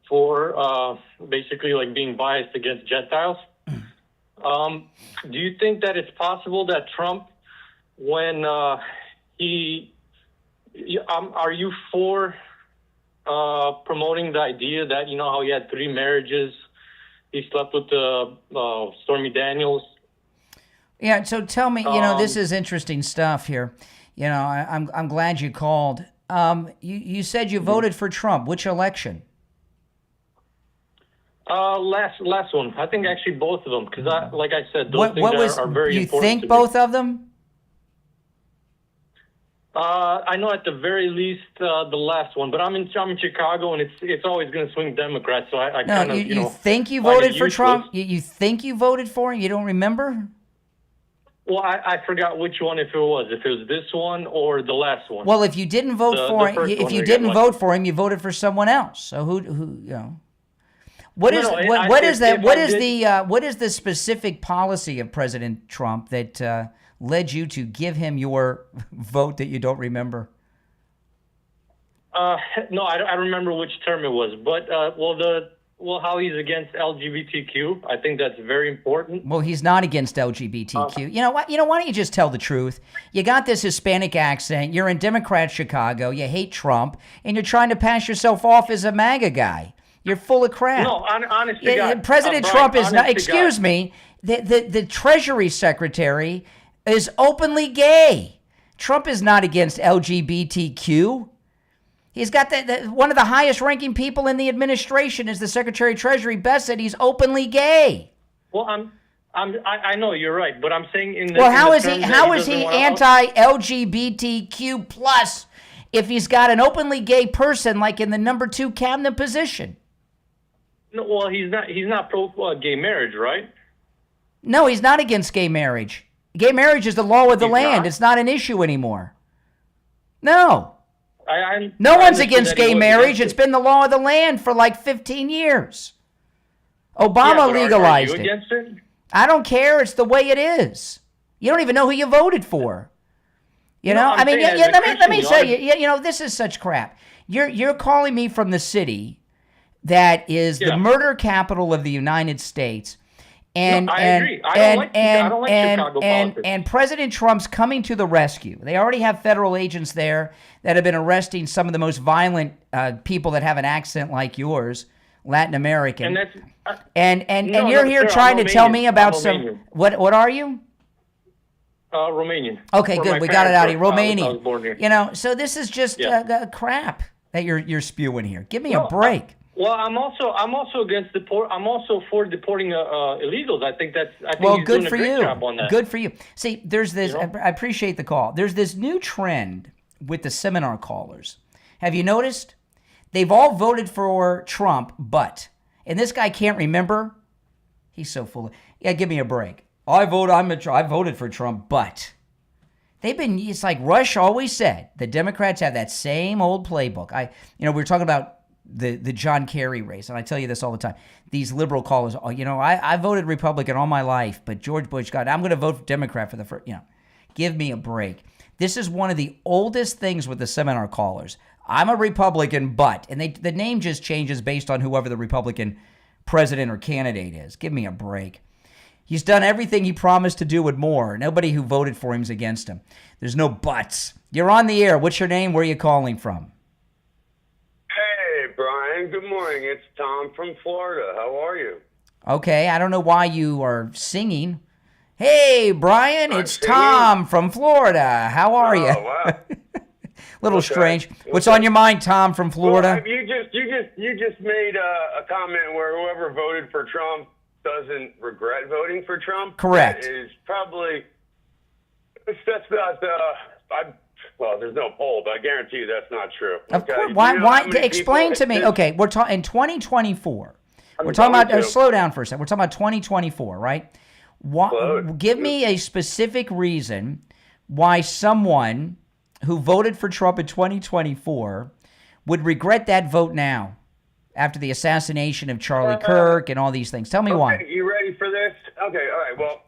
for basically like being biased against Gentiles? Do you think that it's possible that Trump, when are you for promoting the idea that, you know, how he had 3 marriages, he slept with Stormy Daniels? Yeah, so tell me, you know, this is interesting stuff here. You know, I'm glad you called. You said you voted for Trump. Which election? Last one. I think actually both of them, because like I said, those things are very important. You think both of them? I know at the very least the last one, but I'm in Chicago, and it's always going to swing Democrats. So I kind of, you think you voted for Trump? You think you voted for him? You don't remember? Well, I forgot which one, if it was this one or the last one. Well, if you didn't vote for him, if you didn't vote for him, you voted for someone else. So who you know? What is the specific policy of President Trump that led you to give him your vote that you don't remember? No, I don't remember which term it was, but how he's against LGBTQ, I think that's very important. Well, he's not against LGBTQ. You know what? Why don't you just tell the truth? You got this Hispanic accent. You're in Democrat Chicago. You hate Trump, and you're trying to pass yourself off as a MAGA guy. You're full of crap. No, honestly, President Trump is not. Excuse me. The Treasury Secretary is openly gay. Trump is not against LGBTQ. He's got one of the highest ranking people in the administration is the Secretary of Treasury. Best said he's openly gay. Well, I know you're right, but I'm saying in the how is he anti-LGBTQ plus if he's got an openly gay person like in the number 2 cabinet position? No, well, he's not pro gay marriage, right? No, he's not against gay marriage. Gay marriage is the law of the land. Not? It's not an issue anymore. No. No I one's against gay marriage. It's been the law of the land for like 15 years. Obama legalized are you against it. I don't care. It's the way it is. You don't even know who you voted for. You know? I mean, let me say, you know, this is such crap. You're calling me from the city that is the murder capital of the United States. And I agree. I don't like Chicago politics. And President Trump's coming to the rescue. They already have federal agents there that have been arresting some of the most violent people that have an accent like yours, Latin American. And you're here trying to tell me about some what are you? Romanian. Okay, good. We got it out of here. Romanian. I was born here. You know, so this is just crap that you're spewing here. Give me a break. Well, I'm also against I'm also for deporting illegals. I think he's doing a great job on that. Good for you. See, there's this. I appreciate the call. There's this new trend with the seminar callers. Have you noticed? They've all voted for Trump, and this guy can't remember. He's so full of. Yeah, give me a break. I voted for Trump, but it's like Rush always said. The Democrats have that same old playbook. We were talking about the John Kerry race, and I tell you this all the time. These liberal callers, I voted Republican all my life, but George Bush I'm going to vote for Democrat for the first, give me a break. This is one of the oldest things with the seminar callers. I'm a Republican, and the name just changes based on whoever the Republican president or candidate is. Give me a break. He's done everything he promised to do and more. Nobody who voted for him is against him. There's no buts. You're on the air. What's your name? Where are you calling from? Hey, Brian. Good morning. It's Tom from Florida. How are you? Okay. I don't know why you are singing. Hey, Brian. It's Tom from Florida. How are you? Wow. Little strange. What's on your mind, Tom from Florida? Well, you just made a comment where whoever voted for Trump doesn't regret voting for Trump. Correct. That is probably that's not. Well, there's no poll, but I guarantee you that's not true. Of course. Why? Explain to me. Okay, we're talking in 2024. We're talking about. Slow down for a second. We're talking about 2024, right? Give me a specific reason why someone who voted for Trump in 2024 would regret that vote now, after the assassination of Charlie Kirk and all these things. Tell me why. You ready for this? Okay, all right. Well,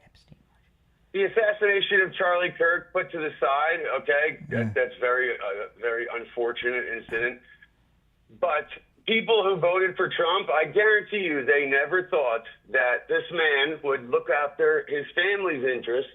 the assassination of Charlie Kirk put to the side, okay, that's very unfortunate incident. But people who voted for Trump, I guarantee you they never thought that this man would look after his family's interests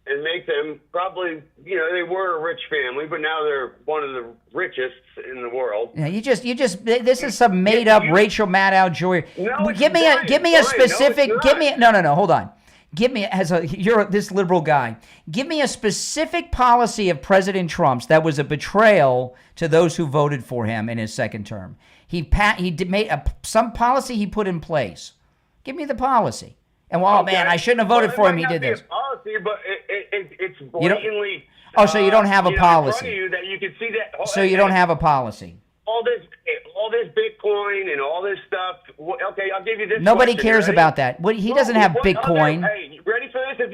and make them probably, they were a rich family, but now they're one of the richest in the world. Yeah, this is some made up Rachel Maddow joy. No, Give me a specific. No. Hold on. Give me you're this liberal guy. Give me a specific policy of President Trump's that was a betrayal to those who voted for him in his second term. He made some policy he put in place. Give me the policy. And man, I shouldn't have voted for him. He did this. It might not be a policy, but it's blatantly. So you don't have a policy. In front of you that you can see that. So you don't have a policy. All this Bitcoin and all this stuff. Okay, I'll give you this. Nobody question, cares ready? about that. He doesn't have Bitcoin. Hey, you ready for this?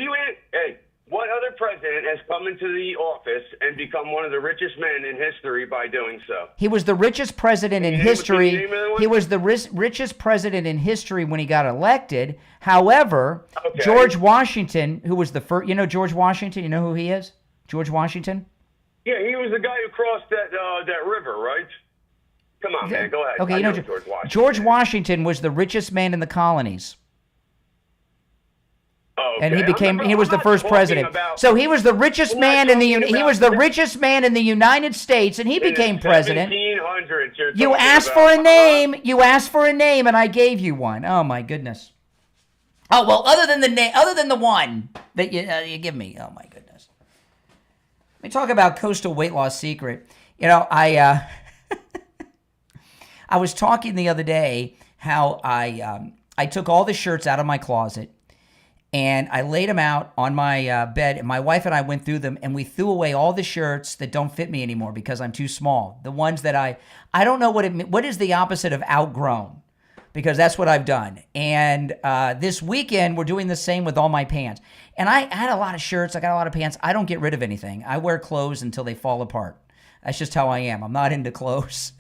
What other president has come into the office and become one of the richest men in history by doing so? He was the richest president in history. He was the richest president in history when he got elected. However, George Washington, who was the first, George Washington, you know who he is? George Washington? Yeah, he was the guy who crossed that river, right? Come on, man, go ahead. Okay, George Washington. George Washington was the richest man in the colonies. Okay. And he was the first president. So he was the richest man in the United States, and he became president. You asked for a name. You asked for a name, and I gave you one. Oh my goodness. Oh well, other than the one that you give me. Oh my goodness. Let me talk about coastal weight loss secret. I was talking the other day how I took all the shirts out of my closet. And I laid them out on my bed, and my wife and I went through them, and we threw away all the shirts that don't fit me anymore because I'm too small. The ones that I don't know what is the opposite of outgrown, because that's what I've done. And this weekend, we're doing the same with all my pants. And I had a lot of shirts. I got a lot of pants. I don't get rid of anything. I wear clothes until they fall apart. That's just how I am. I'm not into clothes.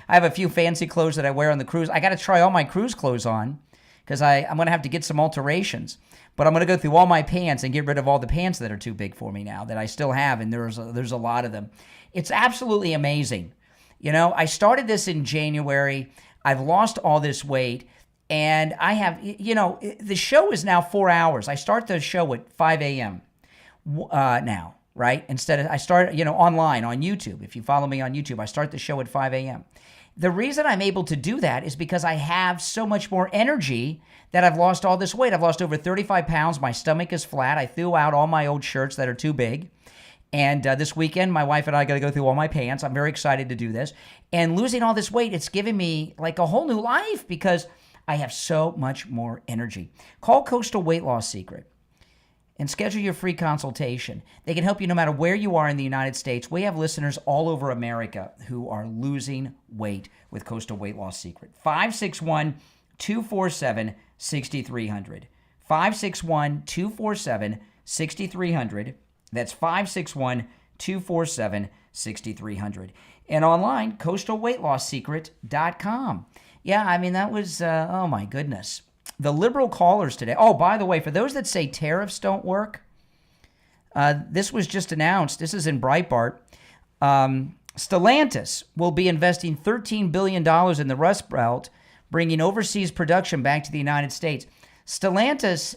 I have a few fancy clothes that I wear on the cruise. I got to try all my cruise clothes on because I'm going to have to get some alterations. But I'm going to go through all my pants and get rid of all the pants that are too big for me now that I still have, and there's a lot of them. It's absolutely amazing. I started this in January. I've lost all this weight, and I have, the show is now 4 hours. I start the show at 5 a.m. Now, right? I start, online on YouTube. If you follow me on YouTube, I start the show at 5 a.m. The reason I'm able to do that is because I have so much more energy that I've lost all this weight. I've lost over 35 pounds. My stomach is flat. I threw out all my old shirts that are too big. And this weekend, my wife and I got to go through all my pants. I'm very excited to do this. And losing all this weight, it's given me like a whole new life because I have so much more energy. Call Coastal Weight Loss Secret and schedule your free consultation. They can help you no matter where you are in the United States. We have listeners all over America who are losing weight with Coastal Weight Loss Secret. 561-247-6300. 561-247-6300. That's 561-247-6300. And online, coastalweightlossecret.com. Yeah, that was, oh my goodness. The liberal callers today. Oh, by the way, for those that say tariffs don't work, this was just announced. This is in Breitbart. Stellantis will be investing $13 billion in the Rust Belt, bringing overseas production back to the United States. Stellantis,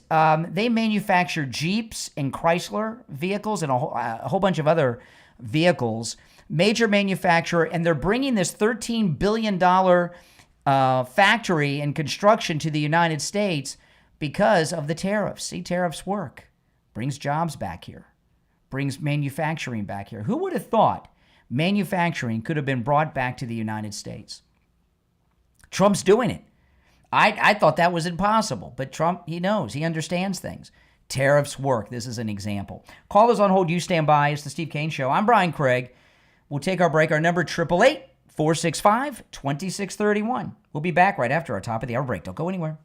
they manufacture Jeeps and Chrysler vehicles and a whole bunch of other vehicles, major manufacturer, and they're bringing this $13 billion factory and construction to the United States because of the tariffs. See, tariffs work. Brings jobs back here. Brings manufacturing back here. Who would have thought manufacturing could have been brought back to the United States? Trump's doing it. I thought that was impossible, but Trump, he knows. He understands things. Tariffs work. This is an example. Callers on hold. You stand by. It's the Steve Kane Show. I'm Brian Craig. We'll take our break. Our number, 888-465-2631. We'll be back right after our top of the hour break. Don't go anywhere.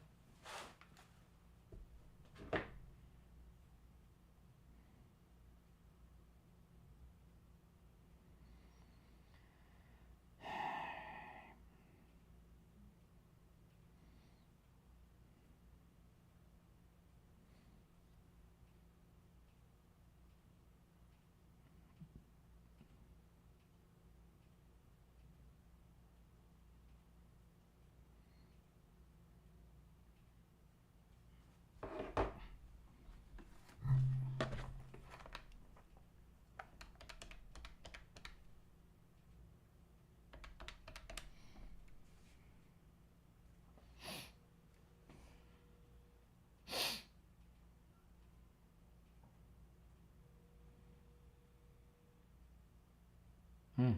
All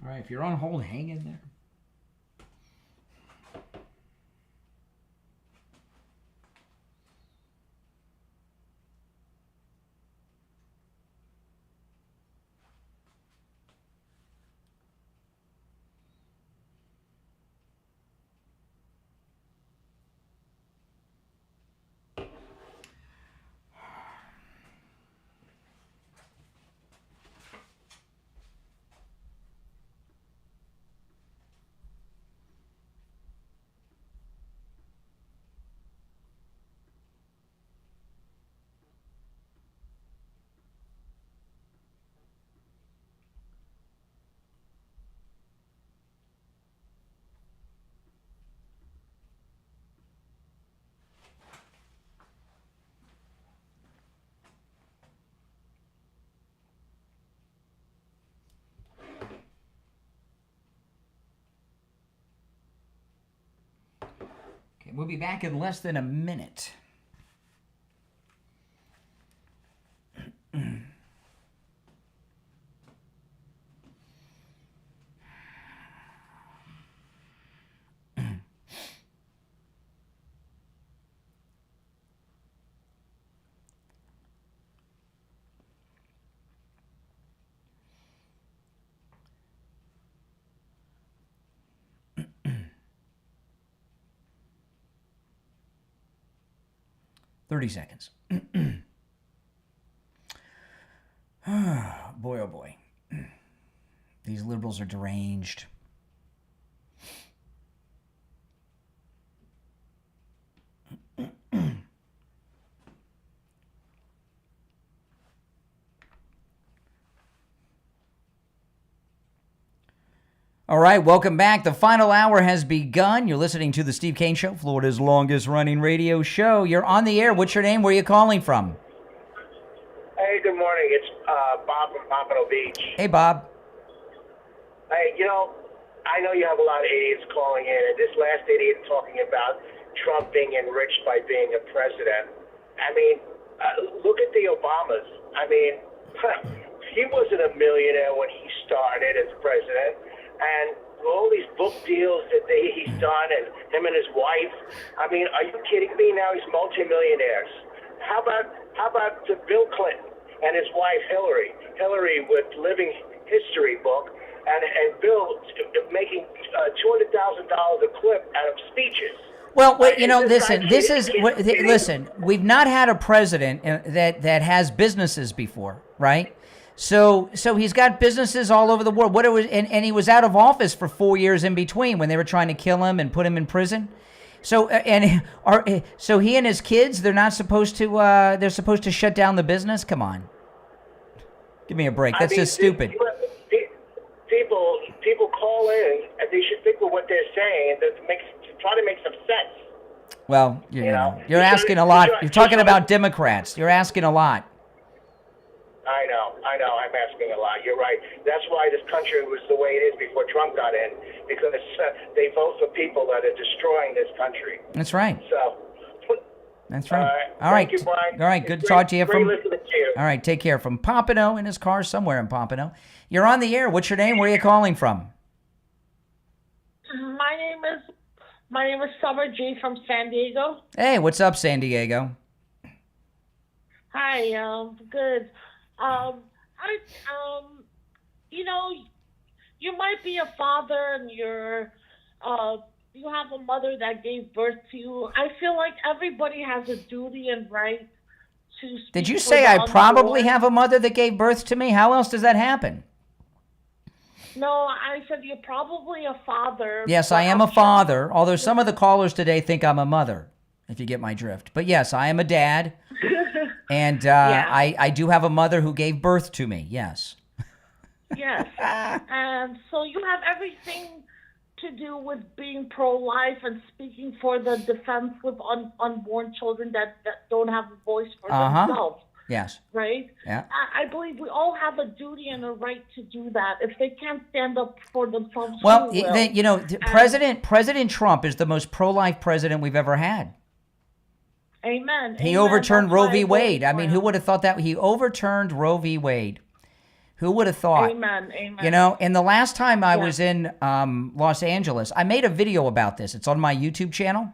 right, if you're on hold, hang in there. Okay, we'll be back in less than a minute. 30 seconds. Boy, oh boy. These liberals are deranged. All right, welcome back. The final hour has begun. You're listening to The Steve Kane Show, Florida's longest-running radio show. You're on the air. What's your name? Where are you calling from? Hey, good morning. It's Bob from Pompano Beach. Hey, Bob. Hey, I know you have a lot of idiots calling in, and this last idiot talking about Trump being enriched by being a president. I mean, look at the Obamas. I mean, he wasn't a millionaire when he started as president. And all these book deals that he's done, and him and his wife. I mean, are you kidding me? Now he's multimillionaires. How about Bill Clinton and his wife Hillary? Hillary with Living History book, and Bill making $200,000 a clip out of speeches. Well, wait, listen, we've not had a president that has businesses before, right? So he's got businesses all over the world. And he was out of office for 4 years in between when they were trying to kill him and put him in prison. So so he and his kids, they're supposed to shut down the business. Come on, give me a break. That's just stupid. People call in and they should think of what they're saying and try to make some sense. Well, you're asking a lot. You're talking about Democrats. You're asking a lot. I know. I'm asking a lot. You're right. That's why this country was the way it is before Trump got in, because they vote for people that are destroying this country. That's right. So. That's right. All right. Thank you, Brian. All right. Good to talk to you. Great listening to you. All right. Take care. From Pompano, in his car somewhere in Pompano. You're on the air. What's your name? Where are you calling from? My name is Summer G from San Diego. Hey, what's up, San Diego? Hi. Good. You might be a father and you have a mother that gave birth to you. I feel like everybody has a duty and right to speak. Did you say I probably have a mother that gave birth to me? How else does that happen? No, I said you're probably a father. Yes, I am a father, although some of the callers today think I'm a mother, if you get my drift. But yes, I am a dad. And I do have a mother who gave birth to me, yes. Yes. And so you have everything to do with being pro-life and speaking for the defense of unborn children that don't have a voice for themselves. Yes. Right? Yeah. I believe we all have a duty and a right to do that. If they can't stand up for themselves, Well, who will? you know, President Trump is the most pro-life president we've ever had. Amen. He Amen. overturned That's Roe why v. I Wade. I voted mean, for who him. would have thought that? He overturned Roe v. Wade. Who would have thought? Amen. Amen. You know, and the last time I was in Los Angeles, I made a video about this. It's on my YouTube channel.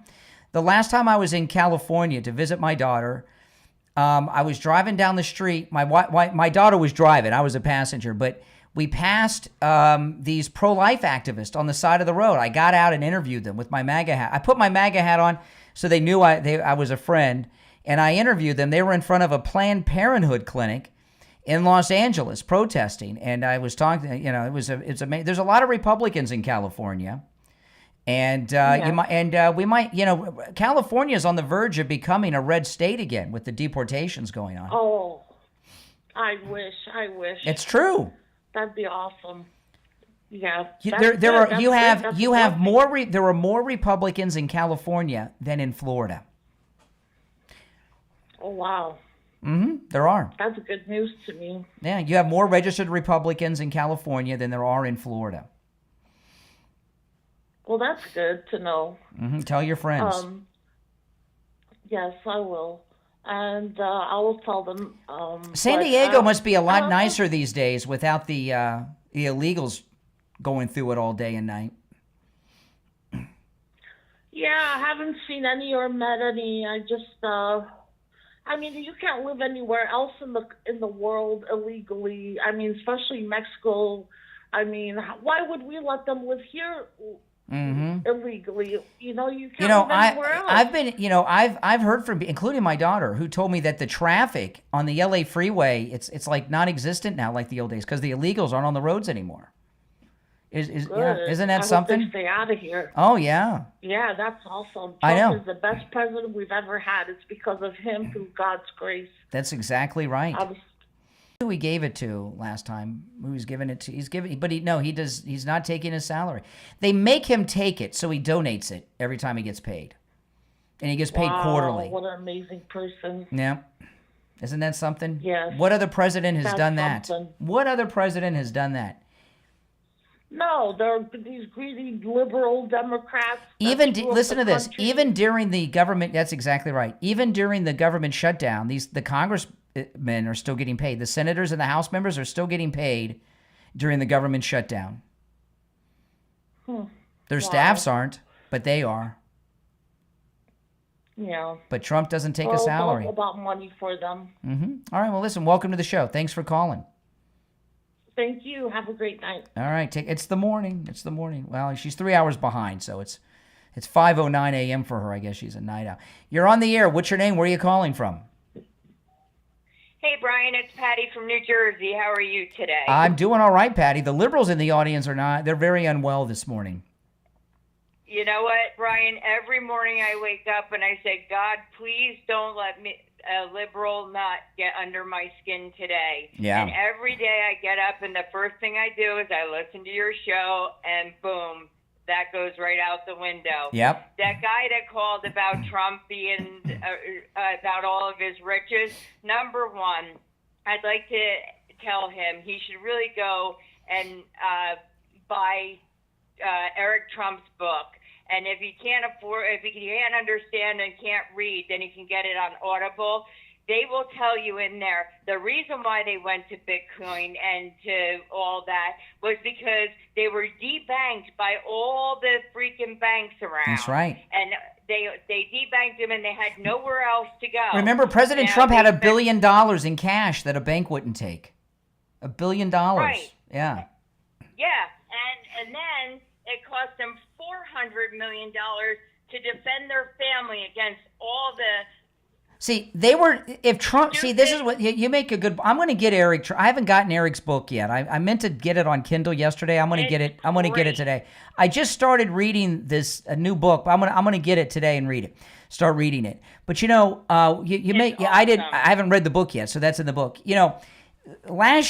The last time I was in California to visit my daughter, I was driving down the street. My daughter was driving. I was a passenger, but we passed these pro-life activists on the side of the road. I got out and interviewed them with my MAGA hat. I put my MAGA hat on so they knew I was a friend, and I interviewed them. They were in front of a Planned Parenthood clinic in Los Angeles protesting, and I was talking. You know, it's amazing. There's a lot of Republicans in California. And we might, you know, California is on the verge of becoming a red state again with the deportations going on. Oh, I wish. It's true. That'd be awesome. Yeah. There are more Republicans in California than in Florida. Oh, wow. There are. That's good news to me. Yeah, you have more registered Republicans in California than there are in Florida. Well, that's good to know. Tell your friends. Yes, I will. And I will tell them. San Diego must be a lot nicer these days without the illegals going through it all day and night. Yeah, I haven't seen any or met any. I just, I mean, you can't live anywhere else in the world illegally. I mean, especially Mexico. I mean, why would we let them live here illegally? You know, you can't live anywhere else. I've heard from, including my daughter, who told me that the traffic on the LA freeway, it's like non-existent now, like the old days, because the illegals aren't on the roads anymore. Isn't that something? I hope they stay out of here. Oh yeah. Yeah, that's awesome. I know. Trump is the best president we've ever had. It's because of him, through God's grace. That's exactly right. Who he gave it to last time? Who he's giving it to? He's not taking his salary. They make him take it, so he donates it every time he gets paid, and he gets paid quarterly. What an amazing person. Yeah, isn't that something? Yes. What other president has done that? Something. What other president has done that? No, they're these greedy liberal Democrats. Listen to this. Even during the government, that's exactly right. Even during the government shutdown, the congressmen are still getting paid. The senators and the House members are still getting paid during the government shutdown. Their staffs aren't, but they are. Yeah. But Trump doesn't take a salary. It's all about money for them. All right. Well, listen. Welcome to the show. Thanks for calling. Thank you. Have a great night. All right. It's the morning. Well, she's 3 hours behind, so it's 5:09 a.m. for her. I guess she's a night owl. You're on the air. What's your name? Where are you calling from? Hey, Brian. It's Patty from New Jersey. How are you today? I'm doing all right, Patty. The liberals in the audience are not. They're very unwell this morning. You know what, Brian? Every morning I wake up and I say, God, please don't let me a liberal nut get under my skin today. Yeah. And every day I get up and the first thing I do is I listen to your show and boom, that goes right out the window. Yep. That guy that called about Trump being about all of his riches, number one, I'd like to tell him he should really go and buy Eric Trump's book. And if he can't understand and can't read, then he can get it on Audible. They will tell you in there the reason why they went to Bitcoin and to all that was because they were debanked by all the freaking banks around. That's right. And they debanked them and they had nowhere else to go. Remember, President Trump had $1 billion in cash that a bank wouldn't take. $1 billion. Right. Yeah. Yeah. And then it cost them $400 million to defend their family against all the... See, this is what you make a good. I'm going to get Eric. I haven't gotten Eric's book yet. I meant to get it on Kindle yesterday. I'm going to get it. I'm going to get it today. I just started reading a new book. But I'm going to get it today and read it. Start reading it. But I haven't read the book yet, so that's in the book. You know,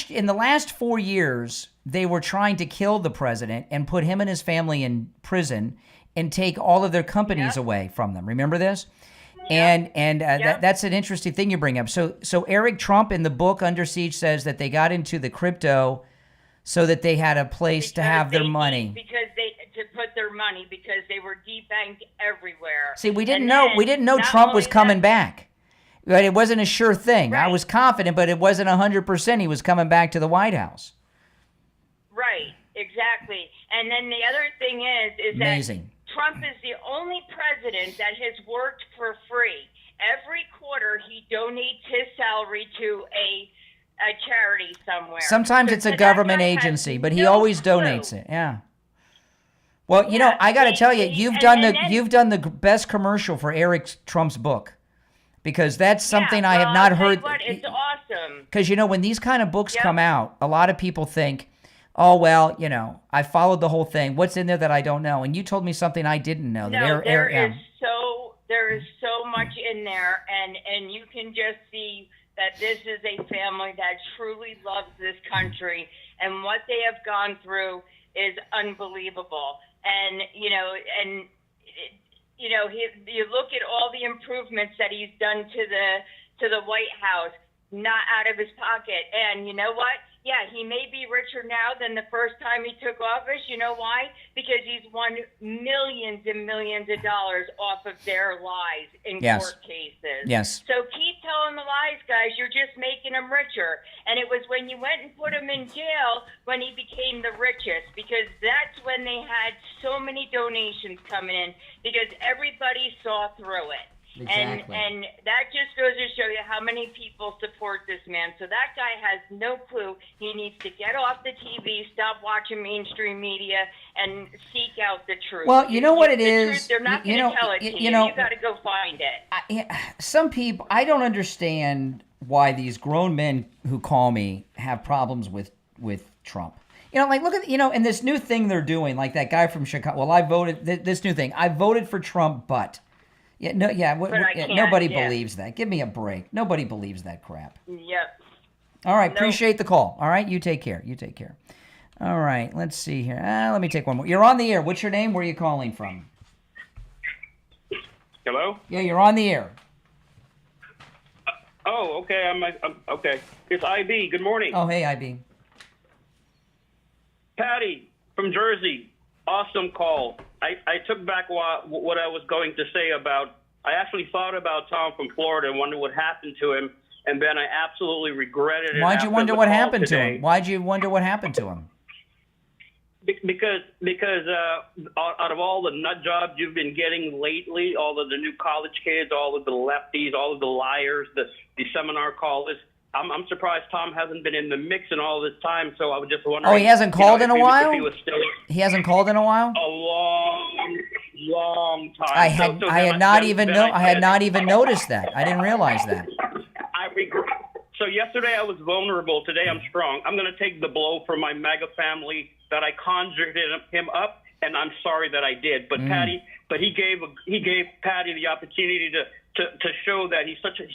in the last 4 years, they were trying to kill the president and put him and his family in prison and take all of their companies away from them. Remember this? That's an interesting thing you bring up. So Eric Trump in the book Under Siege says that they got into the crypto so that they had a place to have their money. To put their money because they were debanked everywhere. See, we didn't know Trump was coming back. Right? It wasn't a sure thing. Right. I was confident, but it wasn't 100% he was coming back to the White House. Right, exactly. And then the other thing is Amazing. That Trump is the only president that has worked for free. Every quarter he donates his salary to a charity somewhere. Sometimes it's a government agency, but he always donates it. Yeah. Well, you know, I got to tell you, you've done the best commercial for Eric Trump's book, because that's something I have not heard. It's awesome. Because you know, when these kind of books come out, a lot of people think, "Oh well, you know, I followed the whole thing. What's in there that I don't know?" And you told me something I didn't know. There is so much in there, and you can just see that this is a family that truly loves this country, and what they have gone through is unbelievable. And you look at all the improvements that he's done to the White House, not out of his pocket. And you know what? Yeah, he may be richer now than the first time he took office. You know why? Because he's won millions and millions of dollars off of their lies in court cases. Yes. So keep telling the lies, guys. You're just making him richer. And it was when you went and put him in jail when he became the richest, because that's when they had so many donations coming in, because everybody saw through it. Exactly. And that just goes to show you how many people support this man. So that guy has no clue. He needs to get off the TV, stop watching mainstream media, and seek out the truth. Well, you know what it is? Truth, they're not going to tell it to you. You got to go find it. Some people, I don't understand why these grown men who call me have problems with Trump. You know, like, look at, and this new thing they're doing, like that guy from Chicago. Well, I voted, this new thing. I voted for Trump, but... nobody believes that. Give me a break. Nobody believes that crap. Yep. All right, appreciate the call. All right, you take care. All right, let's see here. Let me take one more. You're on the air. What's your name? Where are you calling from? Hello? Yeah, you're on the air. Oh, okay. I'm okay. It's IB. Good morning. Oh, hey, IB. Patty from Jersey. Awesome call. I took back what I was going to say about, I actually thought about Tom from Florida and wondered what happened to him, and then I absolutely regretted it. Why'd you wonder what happened to him? Why'd you wonder what happened to him? Because out of all the nut jobs you've been getting lately, all of the new college kids, all of the lefties, all of the liars, the seminar callers, I'm surprised Tom hasn't been in the mix in all this time. So I was just wondering. Oh, he hasn't called in a while? He hasn't called in a while? A long time. I had not even noticed that. I didn't realize that. I regret. So yesterday I was vulnerable. Today I'm strong. I'm going to take the blow from my MAGA family that I conjured him up, and I'm sorry that I did. But Patty, he gave Patty the opportunity to show that he's such a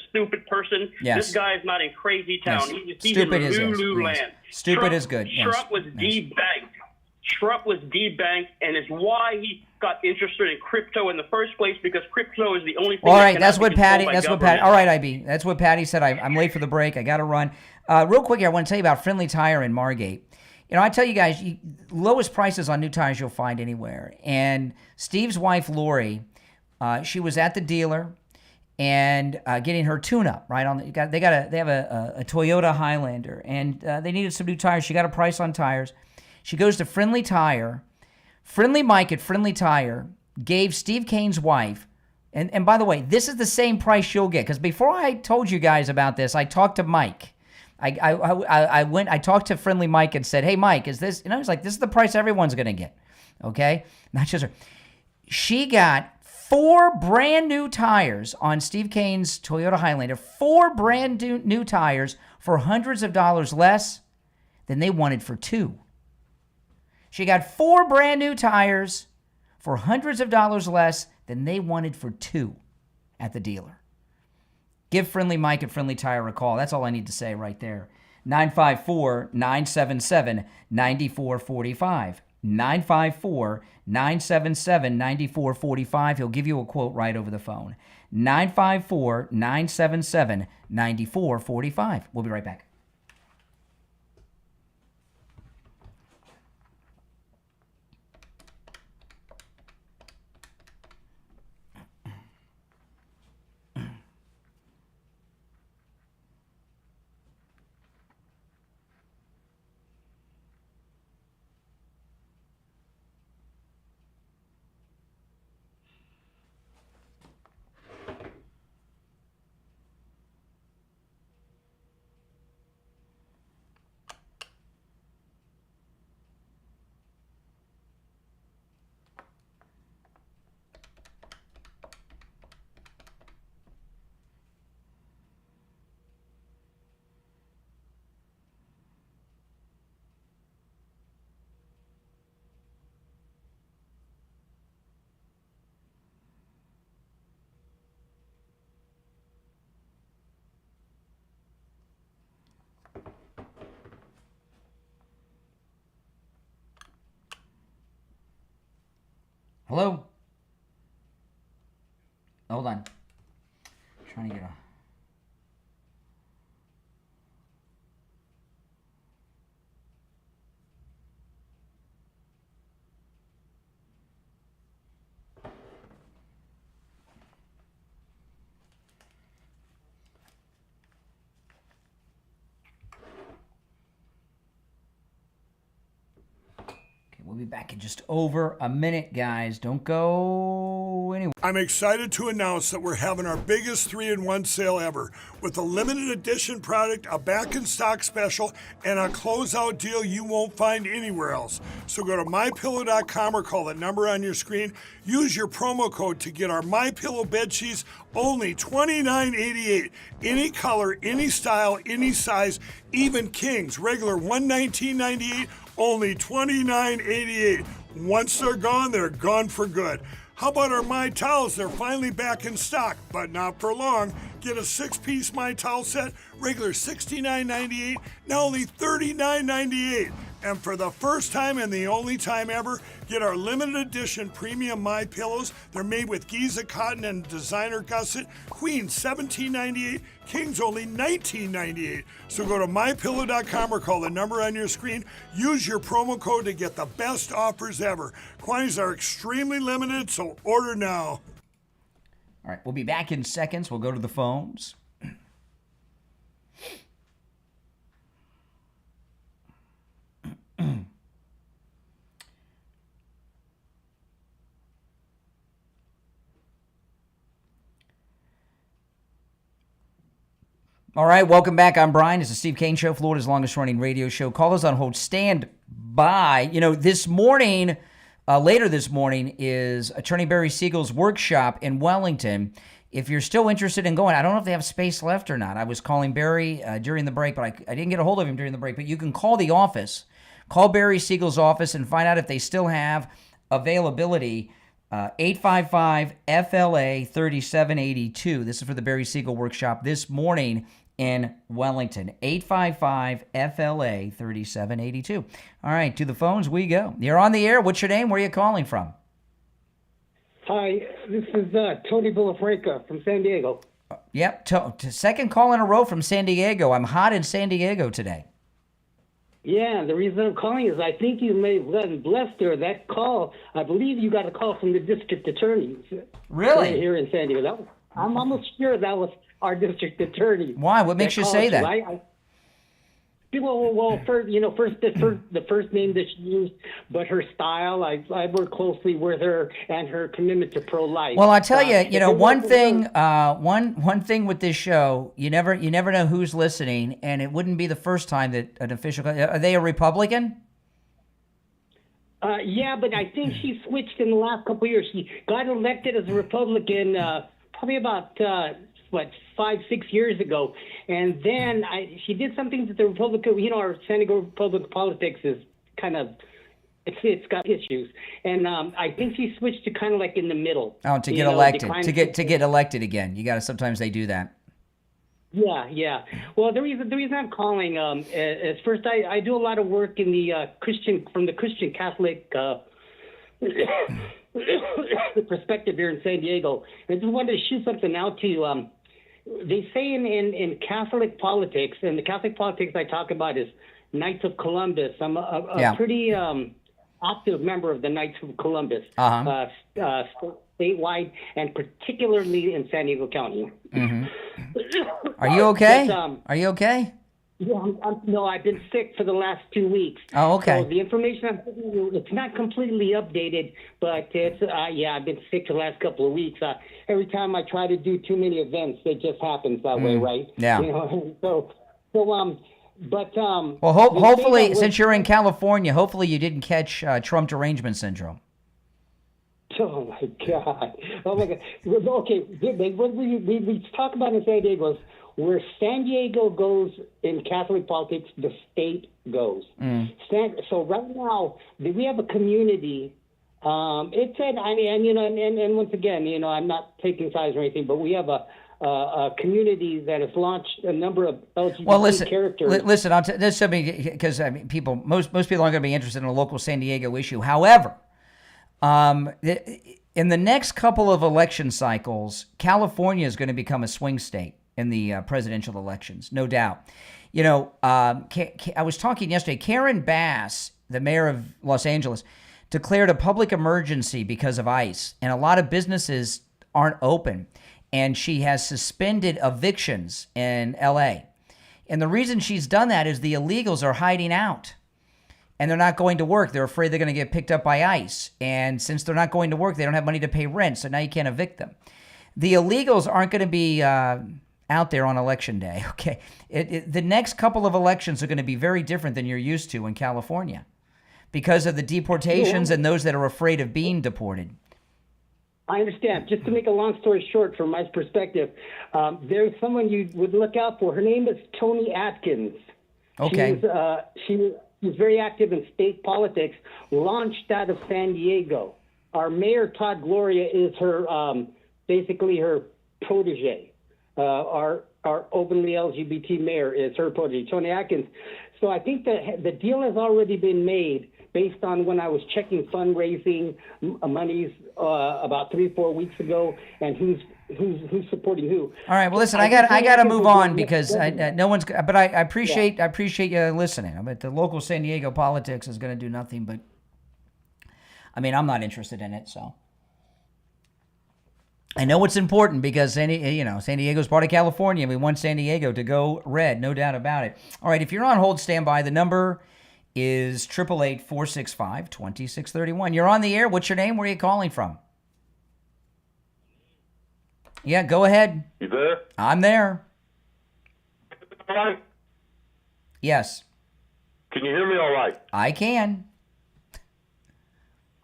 stupid person. Yes. This guy is not in crazy town. Yes. He's Stupid in is Lululand. yes. Stupid is good. Yes. Trump was debanked. Trump was debanked, and it's why he got interested in crypto in the first place, because crypto is the only thing. All right, that's what Patty. All right, IB. That's what Patty said. I'm late for the break. I got to run. Real quick here, I want to tell you about Friendly Tire in Margate. I tell you guys, lowest prices on new tires you'll find anywhere. And Steve's wife, Lori, she was at the dealer and getting her tune-up, right? They have a Toyota Highlander, and they needed some new tires. She got a price on tires. She goes to Friendly Tire. Friendly Mike at Friendly Tire gave Steve Kane's wife, and by the way, this is the same price you'll get, because before I told you guys about this, I talked to Mike. I talked to Friendly Mike and said, "Hey, Mike, is this?" He's like, "This is the price everyone's going to get." Okay, not just her. She got 4 brand new tires on Steve Kane's Toyota Highlander. 4 brand new tires for hundreds of dollars less than they wanted for 2. She got 4 brand new tires for hundreds of dollars less than they wanted for 2 at the dealer. Give Friendly Mike at Friendly Tire a call. That's all I need to say right there. 954-977-9445. 954-977-9445. He'll give you a quote right over the phone. 954-977-9445. We'll be right back. Hello? Hold on. Trying to get a... We'll be back in just over a minute, guys. Don't go anywhere. I'm excited to announce that we're having our biggest 3-in-1 sale ever with a limited edition product, a back-in-stock special, and a closeout deal you won't find anywhere else. So go to MyPillow.com or call the number on your screen. Use your promo code to get our MyPillow bed sheets, only $29.88. Any color, any style, any size, even kings. Regular $119.98. Only $29.88. Once they're gone for good. How about our My Towels? They're finally back in stock, but not for long. Get a 6-piece My Towel set, regular $69.98, now only $39.98. And for the first time and the only time ever, get our limited edition premium My Pillows. They're made with Giza cotton and designer gusset. Queen $17.98, Kings only $19.98. So go to mypillow.com or call the number on your screen. Use your promo code to get the best offers ever. Quantities are extremely limited, so order now. All right, we'll be back in seconds. We'll go to the phones. All right, welcome back. I'm Brian. It's the Steve Kane Show, Florida's longest-running radio show. Call us on hold. Stand by. You know, this morning, later this morning, is Attorney Barry Siegel's workshop in Wellington. If you're still interested in going, I don't know if they have space left or not. I was calling Barry during the break, but I didn't get a hold of him during the break. But you can call the office. Call Barry Siegel's office and find out if they still have availability. 855-FLA-3782. This is for the Barry Siegel workshop this morning in Wellington. 855-FLA-3782. All right, to the phones we go. You're on the air. What's your name? Where are you calling from? Hi, this is Tony Villafranca from San Diego. Yep, second call in a row from San Diego. I'm hot in San Diego today. Yeah, the reason I'm calling is I think you may have gotten blessed there. That call, I believe you got a call from the district attorney. Really? Here in San Diego. I'm almost sure that was our district attorney. Why? What makes you say that? Well, first, the first name that she used, but her style, I work closely with her and her commitment to pro-life. Well, I tell you, one thing with this show, you never know who's listening, and it wouldn't be the first time that an official. Are they a Republican? Yeah, but I think she switched in the last couple of years. She got elected as a Republican probably about 5-6 years ago, and then she did something that the Republican, our San Diego Republican politics is kind of, it's got issues, and I think she switched to kind of like in the middle. Oh, to get elected again. You got to. Sometimes they do that. Yeah. Well, the reason I'm calling is first I do a lot of work in the Christian Catholic perspective here in San Diego. I just wanted to shoot something out to you. They say in Catholic politics, and the Catholic politics I talk about is Knights of Columbus. I'm a pretty active member of the Knights of Columbus, statewide and particularly in San Diego County. Are you okay? Are you okay? Yeah, no, I've been sick for the last 2 weeks. Oh, okay. So the information I'm giving you, it's not completely updated, but it's, I've been sick for the last couple of weeks. Every time I try to do too many events, it just happens that way, right? Yeah. You know, well, hopefully, since you're in California, hopefully you didn't catch Trump derangement syndrome. Oh my God! Okay, what we talk about in San Diego is where San Diego goes in Catholic politics, the state goes. So right now, we have a community. It said, and once again, I'm not taking sides or anything, but we have a community that has launched a number of LGBT characters. Listen, I'll tell this something because most people aren't going to be interested in a local San Diego issue. However, in the next couple of election cycles, California is going to become a swing state in the presidential elections, no doubt. I was talking yesterday. Karen Bass, the mayor of Los Angeles, declared a public emergency because of ICE, and a lot of businesses aren't open. And she has suspended evictions in L.A. And the reason she's done that is the illegals are hiding out. And they're not going to work. They're afraid they're going to get picked up by ICE. And since they're not going to work, they don't have money to pay rent. So now you can't evict them. The illegals aren't going to be out there on election day. Okay. The next couple of elections are going to be very different than you're used to in California because of the deportations and those that are afraid of being deported. I understand. Just to make a long story short, from my perspective, there's someone you would look out for. Her name is Toni Atkins. Okay. She's very active in state politics, launched out of San Diego. Our mayor, Todd Gloria, is her basically her protege. Our openly LGBT mayor is her protege, Toni Atkins. So I think that the deal has already been made based on when I was checking fundraising monies about 3-4 weeks ago, and who's supporting who. All right. Well, listen, I got to move on because no one's. But I appreciate you listening. But the local San Diego politics is going to do nothing. But I'm not interested in it. So I know it's important because San Diego's part of California. And we want San Diego to go red, no doubt about it. All right. If you're on hold, stand by. The number is 888-465-2631. You're on the air. What's your name? Where are you calling from? Yeah, go ahead. You there? I'm there. Hi. Yes. Can you hear me all right? I can.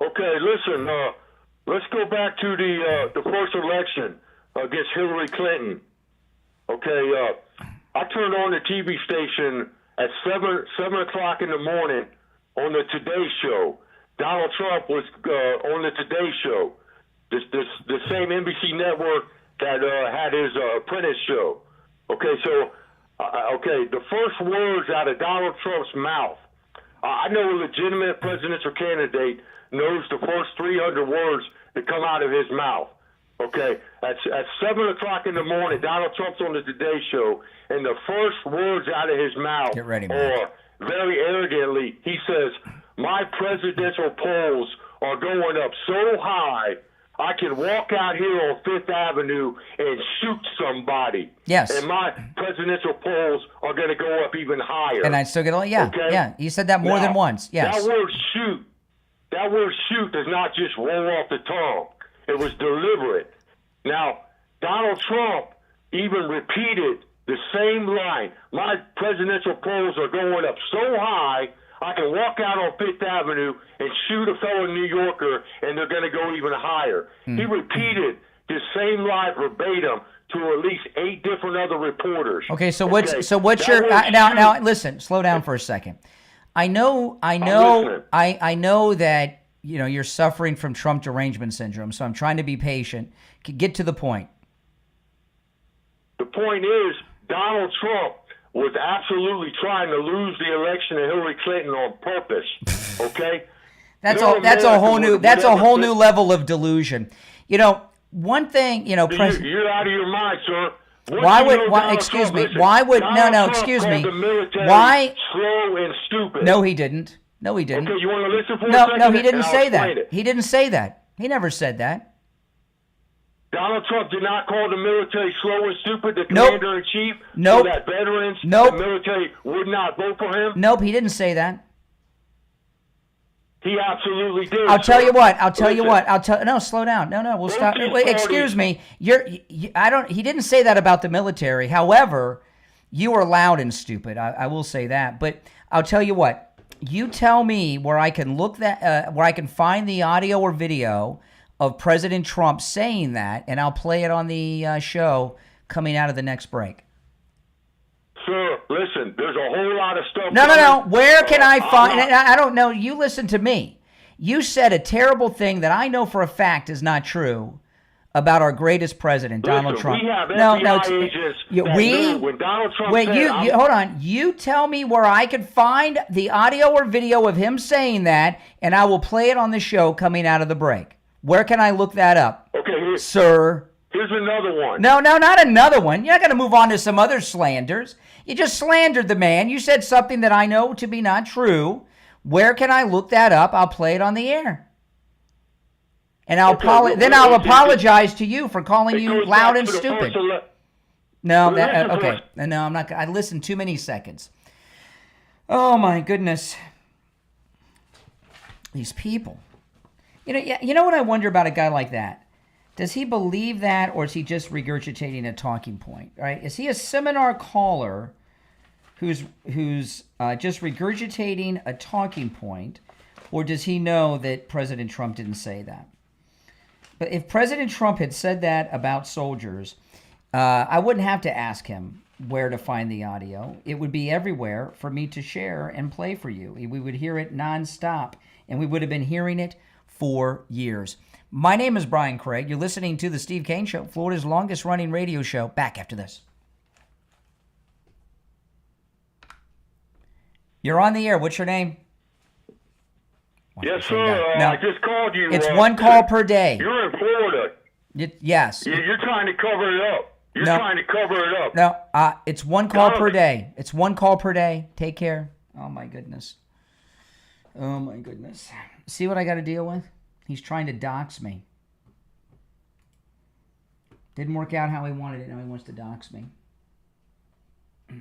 Okay, listen, let's go back to the first election against Hillary Clinton. Okay, I turned on the TV station at 7 o'clock in the morning on the Today Show. Donald Trump was on the Today Show, the same NBC network that had his Apprentice show. Okay, so the first words out of Donald Trump's mouth. I know a legitimate presidential candidate knows the first 300 words that come out of his mouth. Okay, at 7 o'clock in the morning, Donald Trump's on the Today Show, and the first words out of his mouth are very arrogantly, he says, "My presidential polls are going up so high, I can walk out here on Fifth Avenue and shoot somebody. Yes. And my presidential polls are going to go up even higher." And I still get yeah. You said that more than once. Yes. That word shoot does not just roll off the tongue. It was deliberate. Now, Donald Trump even repeated the same line. "My presidential polls are going up so high, I can walk out on Fifth Avenue and shoot a fellow New Yorker, and they're going to go even higher." He repeated the same line verbatim to at least 8 different other reporters. Okay, so what's your now? Listen, slow down for a second. I know that you're suffering from Trump derangement syndrome, so I'm trying to be patient. Get to the point. The point is, Donald Trump was absolutely trying to lose the election to Hillary Clinton on purpose. Okay? That's a whole new level of delusion. You know, one thing, you know, You're out of your mind, sir. Excuse me. Why would why slow and stupid? No, he didn't. No, he didn't. Okay, you want to listen for a second? No, he didn't say that. It. He didn't say that. He never said that. Donald Trump did not call the military slow and stupid, the commander-in-chief, so that veterans, the military would not vote for him? Nope, he didn't say that. He absolutely did. I'll tell you what. No, slow down. No, we'll stop. Wait, excuse me. He didn't say that about the military. However, you are loud and stupid. I will say that. But I'll tell you what. You tell me where I can where I can find the audio or video of President Trump saying that, and I'll play it on the show coming out of the next break. Sir, listen, there's a whole lot of stuff. No. Where can I find? I don't know. You listen to me. You said a terrible thing that I know for a fact is not true about our greatest president, Donald Trump. We have FBI agents when Donald Trump hold on. You tell me where I can find the audio or video of him saying that, and I will play it on the show coming out of the break. Where can I look that up? Okay, sir. Here's another one. No, not another one. You're not going to move on to some other slanders. You just slandered the man. You said something that I know to be not true. Where can I look that up? I'll play it on the air. And I'll apologize to you for calling you loud and stupid. No, I'm not. I listened too many seconds. Oh my goodness. These people. You know what I wonder about a guy like that? Does he believe that, or is he just regurgitating a talking point? Right? Is he a seminar caller who's just regurgitating a talking point, or does he know that President Trump didn't say that? But if President Trump had said that about soldiers, I wouldn't have to ask him where to find the audio. It would be everywhere for me to share and play for you. We would hear it nonstop, and we would have been hearing it for years. My name is Brian Craig. You're listening to The Steve Kane Show, Florida's longest-running radio show. Back after this. You're on the air. What's your name? Yes, sir. No. I just called you. It's one call per day. You're in Florida. Yes. You're trying to cover it up. You're trying to cover it up. No, it's one call per day. It's one call per day. Take care. Oh, my goodness. Oh, my goodness. See what I got to deal with? He's trying to dox me. Didn't work out how he wanted it. Now he wants to dox me. Okay.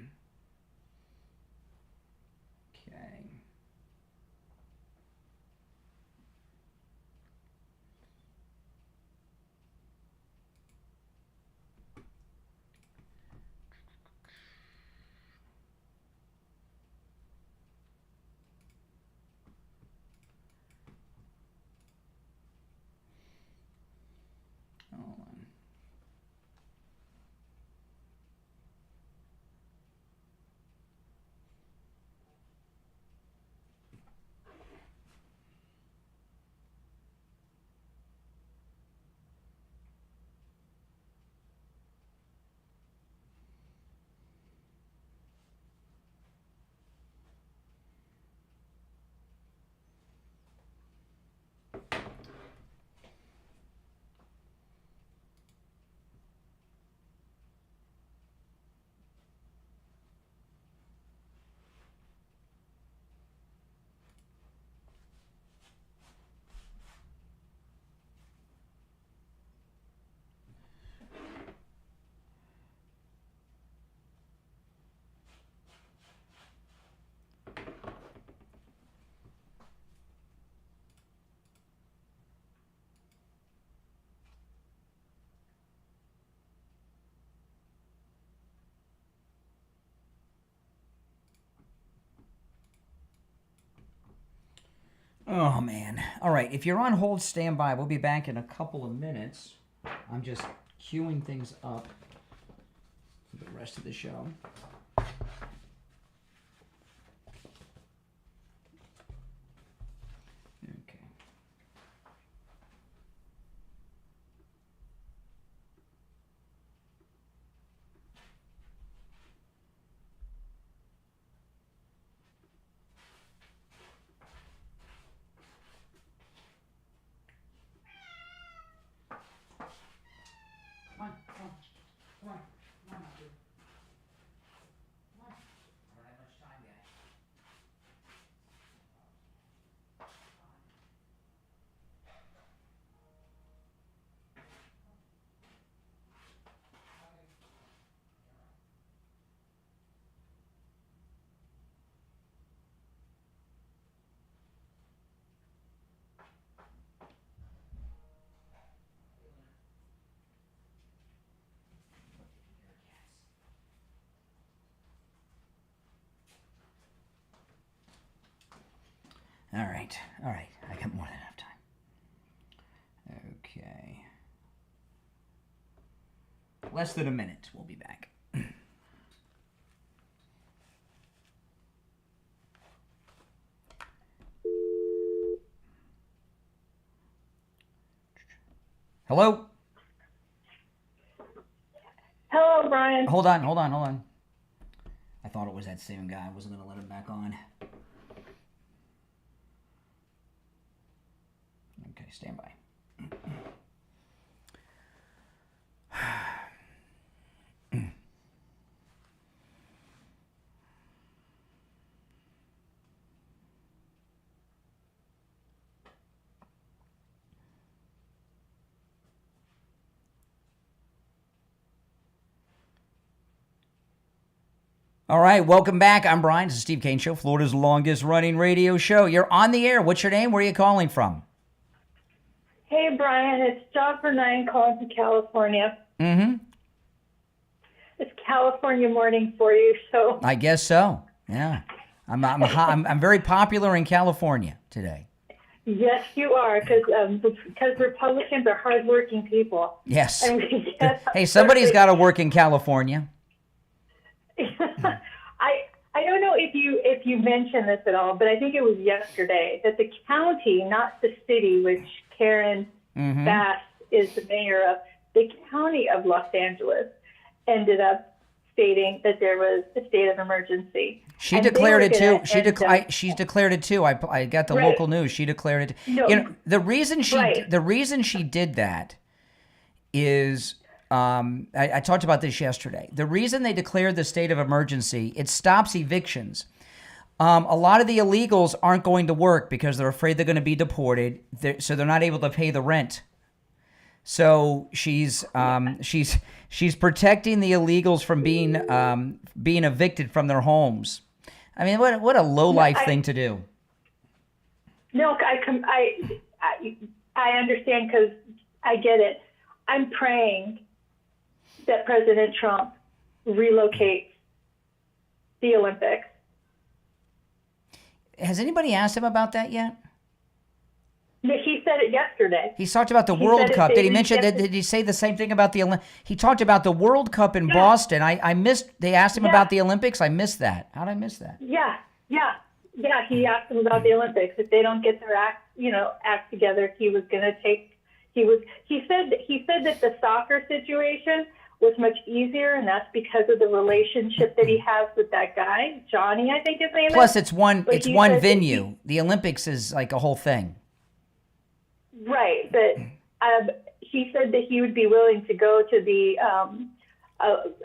Oh, man. All right. If you're on hold, stand by. We'll be back in a couple of minutes. I'm just queuing things up for the rest of the show. Okay. All right. I got more than enough time. Okay. Less than a minute. We'll be back. Hello? Hello, Brian. Hold on. I thought it was that same guy. I wasn't going to let him back on. Okay, stand by. All right, welcome back. I'm Brian. This is Steve Kane Show, Florida's longest running radio show. You're on the air. What's your name? Where are you calling from? Hey, Brian. It's Job 9 calling from California. Mm-hmm. It's California morning for you, so. I guess so. Yeah. I'm very popular in California today. Yes, you are, because Republicans are hardworking people. Yes. I mean, yes, Hey, somebody's got to work in California. I don't know if you mentioned this at all, but I think it was yesterday that the county, not the city, which Karen Bass is the mayor of, the county of Los Angeles ended up stating that there was a state of emergency. She declared it too. She's declared it too. I got the local news. She declared it. No, the reason she did that is. I talked about this yesterday. The reason they declared the state of emergency, it stops evictions. A lot of the illegals aren't going to work because they're afraid they're going to be deported, so they're not able to pay the rent. So she's protecting the illegals from being evicted from their homes. I mean, what a low-life thing to do. No, I understand because I get it. I'm praying that President Trump relocates the Olympics. Has anybody asked him about that yet? He said it yesterday. He talked about the World Cup. Did he mention that? Did he say the same thing about the Olympics? He talked about the World Cup in Boston. I missed. They asked him about the Olympics. I missed that. How did I miss that? Yeah. He asked them about the Olympics. If they don't get their act together, he was going to take. He said that the soccer situation was much easier, and that's because of the relationship that he has with that guy, Johnny, I think his name is. Plus, it's one venue. The Olympics is like a whole thing. Right, but he said that he would be willing to go to the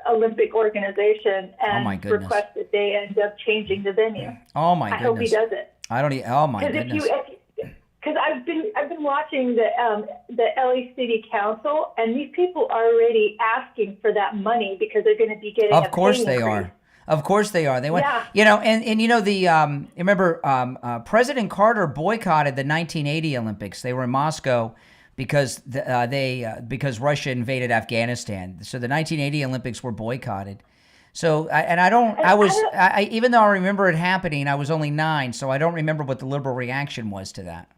Olympic organization and request that they end up changing the venue. Oh my goodness! I hope he does it. Oh my goodness! Because I've been watching the LA City Council, and these people are already asking for that money because they're going to be getting. Of course they are. Of course they are. They want, and remember, President Carter boycotted the 1980 Olympics. They were in Moscow because because Russia invaded Afghanistan. So the 1980 Olympics were boycotted. So even though I remember it happening, I was only 9, so I don't remember what the liberal reaction was to that.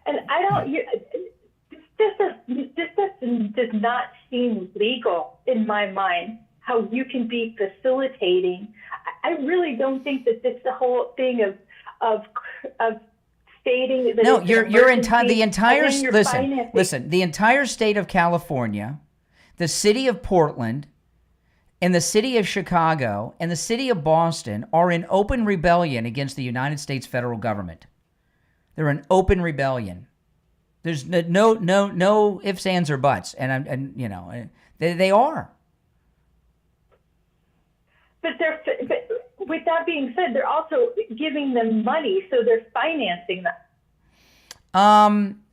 And this does not seem legal in my mind. How you can be facilitating? I really don't think that this the whole thing of stating that. No, the entire listen. The entire state of California, the city of Portland, and the city of Chicago and the city of Boston are in open rebellion against the United States federal government. They're in open rebellion. There's no ifs, ands, or buts, and they are. But with that being said, they're also giving them money, so they're financing them.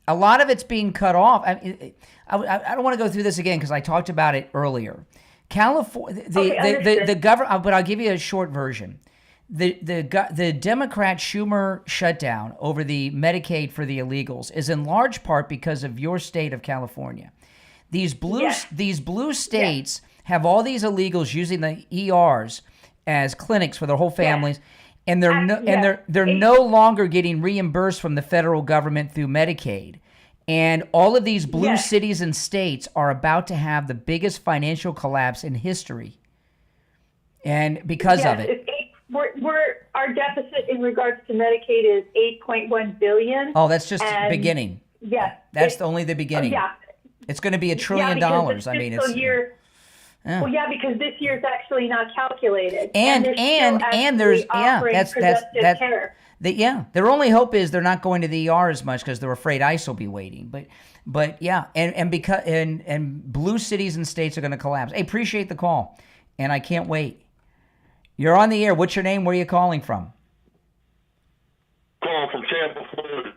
A lot of it's being cut off. I don't want to go through this again because I talked about it earlier. California, the government, but I'll give you a short version. The Democrat Schumer shutdown over the Medicaid for the illegals is in large part because of your state of California. These blue states have all these illegals using the ERs as clinics for their whole families. and they're no longer getting reimbursed from the federal government through Medicaid. And all of these blue cities and states are about to have the biggest financial collapse in history. And because of it. Our deficit in regards to Medicaid is $8.1 billion. Oh, that's just the beginning. Yes. That's only the beginning. Yeah. It's going to be $1 trillion. I mean, it's well, because this year's actually not calculated, and there's that's care. Their only hope is they're not going to the ER as much because they're afraid ICE will be waiting. But yeah, and because blue cities and states are going to collapse. Hey, appreciate the call, and I can't wait. You're on the air. What's your name? Where are you calling from? Calling from Tampa, Florida.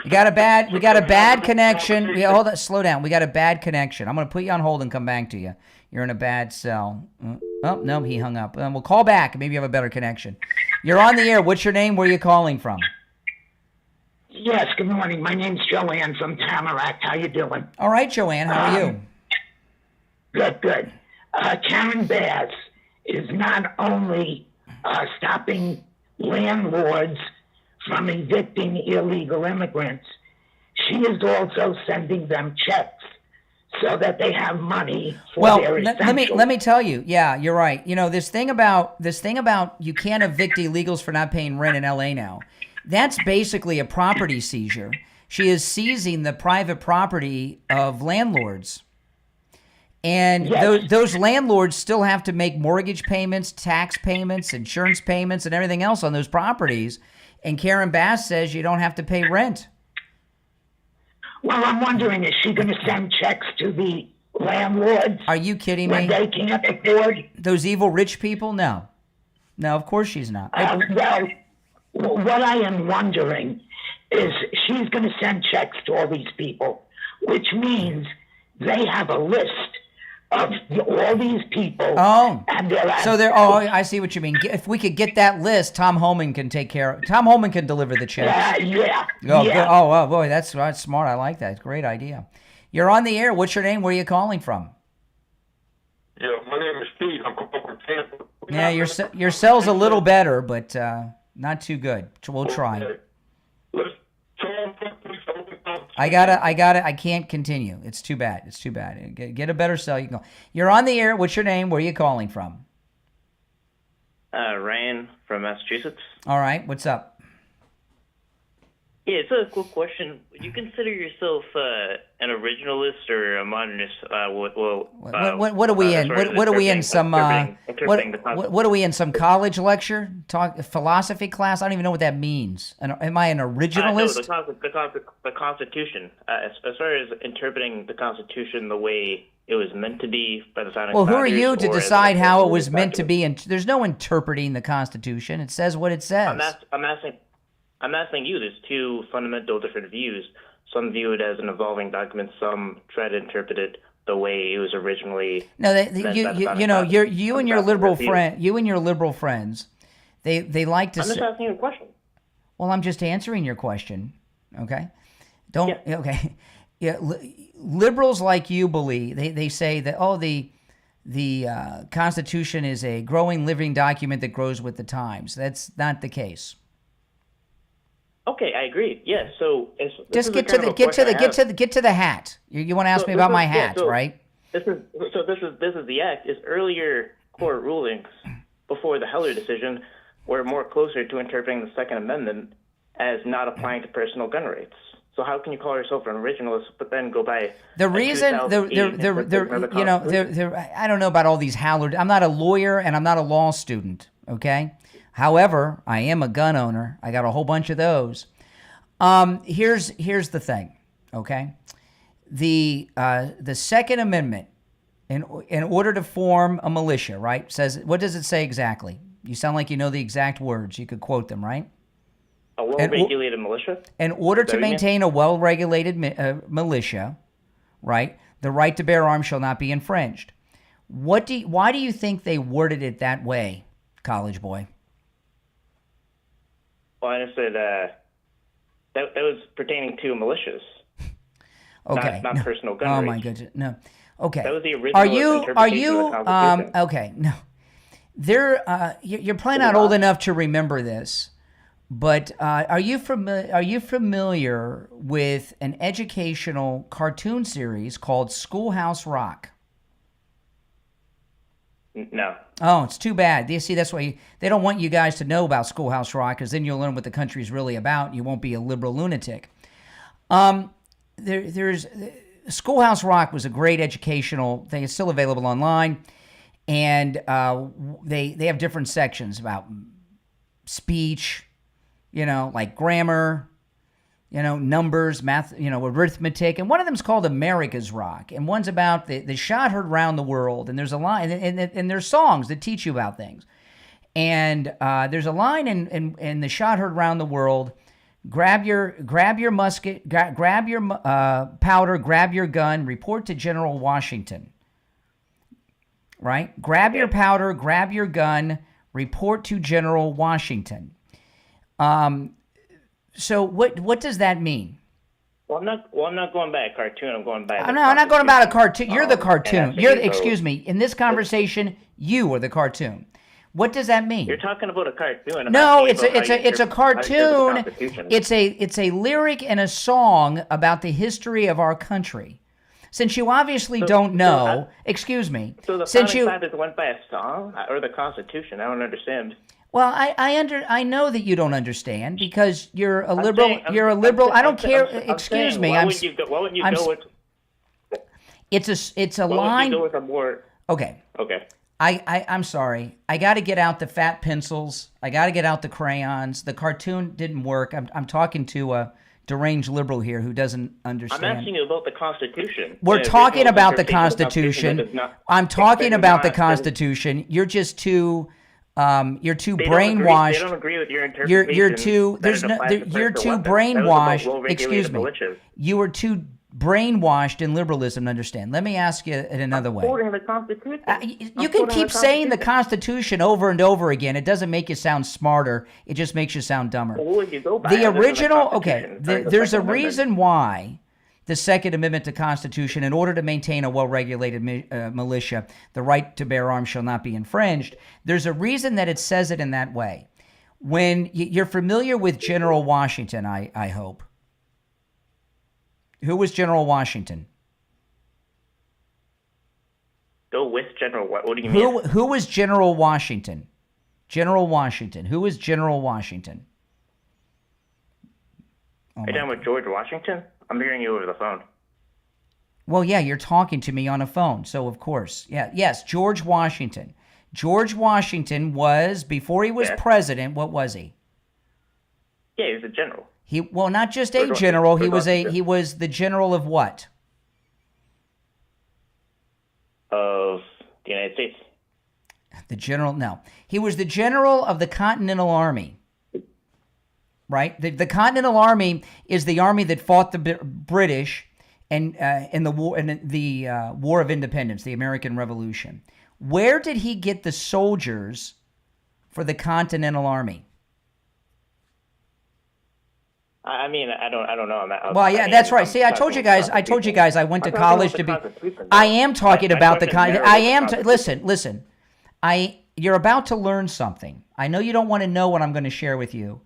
We got a bad connection. Hold on, slow down. We got a bad connection. I'm going to put you on hold and come back to you. You're in a bad cell. Oh, no, he hung up. We'll call back. Maybe you have a better connection. You're on the air. What's your name? Where are you calling from? Yes, good morning. My name's Joanne from Tamarack. How you doing? All right, Joanne. How are you? Good. Karen Bass is not only stopping landlords from evicting illegal immigrants, she is also sending them checks so that they have money for their essentials. let me tell you. Yeah, you're right. You know, this thing about you can't evict illegals for not paying rent in LA now. That's basically a property seizure. She is seizing the private property of landlords. And those landlords still have to make mortgage payments, tax payments, insurance payments, and everything else on those properties. And Karen Bass says you don't have to pay rent. Well, I'm wondering, is she going to send checks to the landlords? Are you kidding me? When they can't afford? Those evil rich people? No, of course she's not. Well, what I am wondering is she's going to send checks to all these people, which means they have a list of all these people. Oh, so they're. Oh, I see what you mean. If we could get that list, Tom Homan can take care of. Tom Homan can deliver the checks. Yeah. Oh, boy, that's smart. I like that. Great idea. You're on the air. What's your name? Where are you calling from? Yeah, my name is Steve. I'm calling from Tampa. Yeah, your cell's a little better, but not too good. We'll try. I can't continue. It's too bad. Get a better cell. You can go. You're on the air. What's your name? Where are you calling from? Ryan from Massachusetts. All right. What's up? Yeah, it's a cool question. Would you consider yourself an originalist or a modernist? What are we in? What are we in? What are we in? Some college lecture? Philosophy class? I don't even know what that means. Am I an originalist? No, the Constitution. As far as interpreting the Constitution the way it was meant to be by the founding fathers. Well, who are you to decide how it was meant to be? And there's no interpreting the Constitution. It says what it says. I'm asking you. There's two fundamental different views. Some view it as an evolving document. Some try to interpret it the way it was originally. No, you and your liberal friends, they like to. I'm just asking you a question. Well, I'm just answering your question. Okay, okay. Yeah, liberals like you believe they say that the Constitution is a growing, living document that grows with the times. That's not the case. Okay, I agree. Yeah, so just get to the hat. You want to ask me about my hat, right? This is the act. Is earlier court rulings before the Heller decision were more closer to interpreting the Second Amendment as not applying to personal gun rights. So how can you call yourself an originalist, but then go by the reason? I don't know about all these Howard. I'm not a lawyer and I'm not a law student. Okay. However, I am a gun owner. I got a whole bunch of those. Here's the thing, okay? The Second Amendment, in order to form a militia, right, says, what does it say exactly? You sound like you know the exact words. You could quote them, right? A well-regulated militia? In order to maintain a well-regulated militia, right, the right to bear arms shall not be infringed. Why do you think they worded it that way, college boy? Well, I understood that was pertaining to militias. Okay. Not personal gun rights. Oh my goodness. No. Okay. That was the original interpretation of the Constitution. Okay. No. You're probably not old enough to remember this, but are you familiar with an educational cartoon series called Schoolhouse Rock? No. Oh, it's too bad. You see, that's why they don't want you guys to know about Schoolhouse Rock, because then you'll learn what the country's really about. You won't be a liberal lunatic. There's Schoolhouse Rock was a great educational thing. It's still available online, and they have different sections about speech, like grammar, numbers, math, arithmetic. And one of them's called America's Rock. And one's about the shot heard round the world. And there's a line, and there's songs that teach you about things. And there's a line in the shot heard round the world: grab your musket, grab your powder, grab your gun, report to General Washington. Right? Grab your powder, grab your gun, report to General Washington. So what does that mean? Well, I'm not going by a cartoon. I'm going by. I'm not going about a cartoon. You're the cartoon. Excuse me. In this conversation, you are the cartoon. What does that mean? You're talking about a cartoon. No, it's a cartoon. It's a lyric and a song about the history of our country. Since you obviously don't know, excuse me. So the founding fathers went by a song or the Constitution? I don't understand. Well, I know that you don't understand because you're a liberal. You're a liberal. I don't care. Excuse me. Why wouldn't you go with? It's a line. Would you go with a more? Okay. Okay. I'm sorry. I got to get out the fat pencils. I got to get out the crayons. The cartoon didn't work. I'm talking to a deranged liberal here who doesn't understand. I'm asking you about the Constitution. We're talking about the Constitution. I'm talking about the Constitution. You're just too. You're too brainwashed. They don't agree with your interpretation. You're too. You're too brainwashed. Excuse me. You are too brainwashed in liberalism to understand. Let me ask you in another way. The Constitution. You can keep saying the Constitution over and over again. It doesn't make you sound smarter. It just makes you sound dumber. Well, you go by the original. Okay. There's a reason why. The Second Amendment to the Constitution, in order to maintain a well-regulated militia, the right to bear arms shall not be infringed. There's a reason that it says it in that way. When you're familiar with General Washington, I hope. Who was General Washington? Go with General. What do you mean? Who was General Washington? General Washington. Who is General Washington? Are you talking with George Washington? I'm hearing you over the phone. Well, yeah, you're talking to me on a phone, so of course. Yes, George Washington. George Washington was, before he was president, what was he? Yeah, he was a general. Well, not just a general, he was the general of what? Of the United States. The general, no. He was the general of the Continental Army. Right? The Continental Army is the army that fought the British in the War of Independence, the American Revolution. Where did he get the soldiers for the Continental Army? I mean, I don't know. Well, yeah, that's right. See, I told you guys I went to college to be. I am talking about the Listen. You're about to learn something. I know you don't want to know what I'm going to share with you,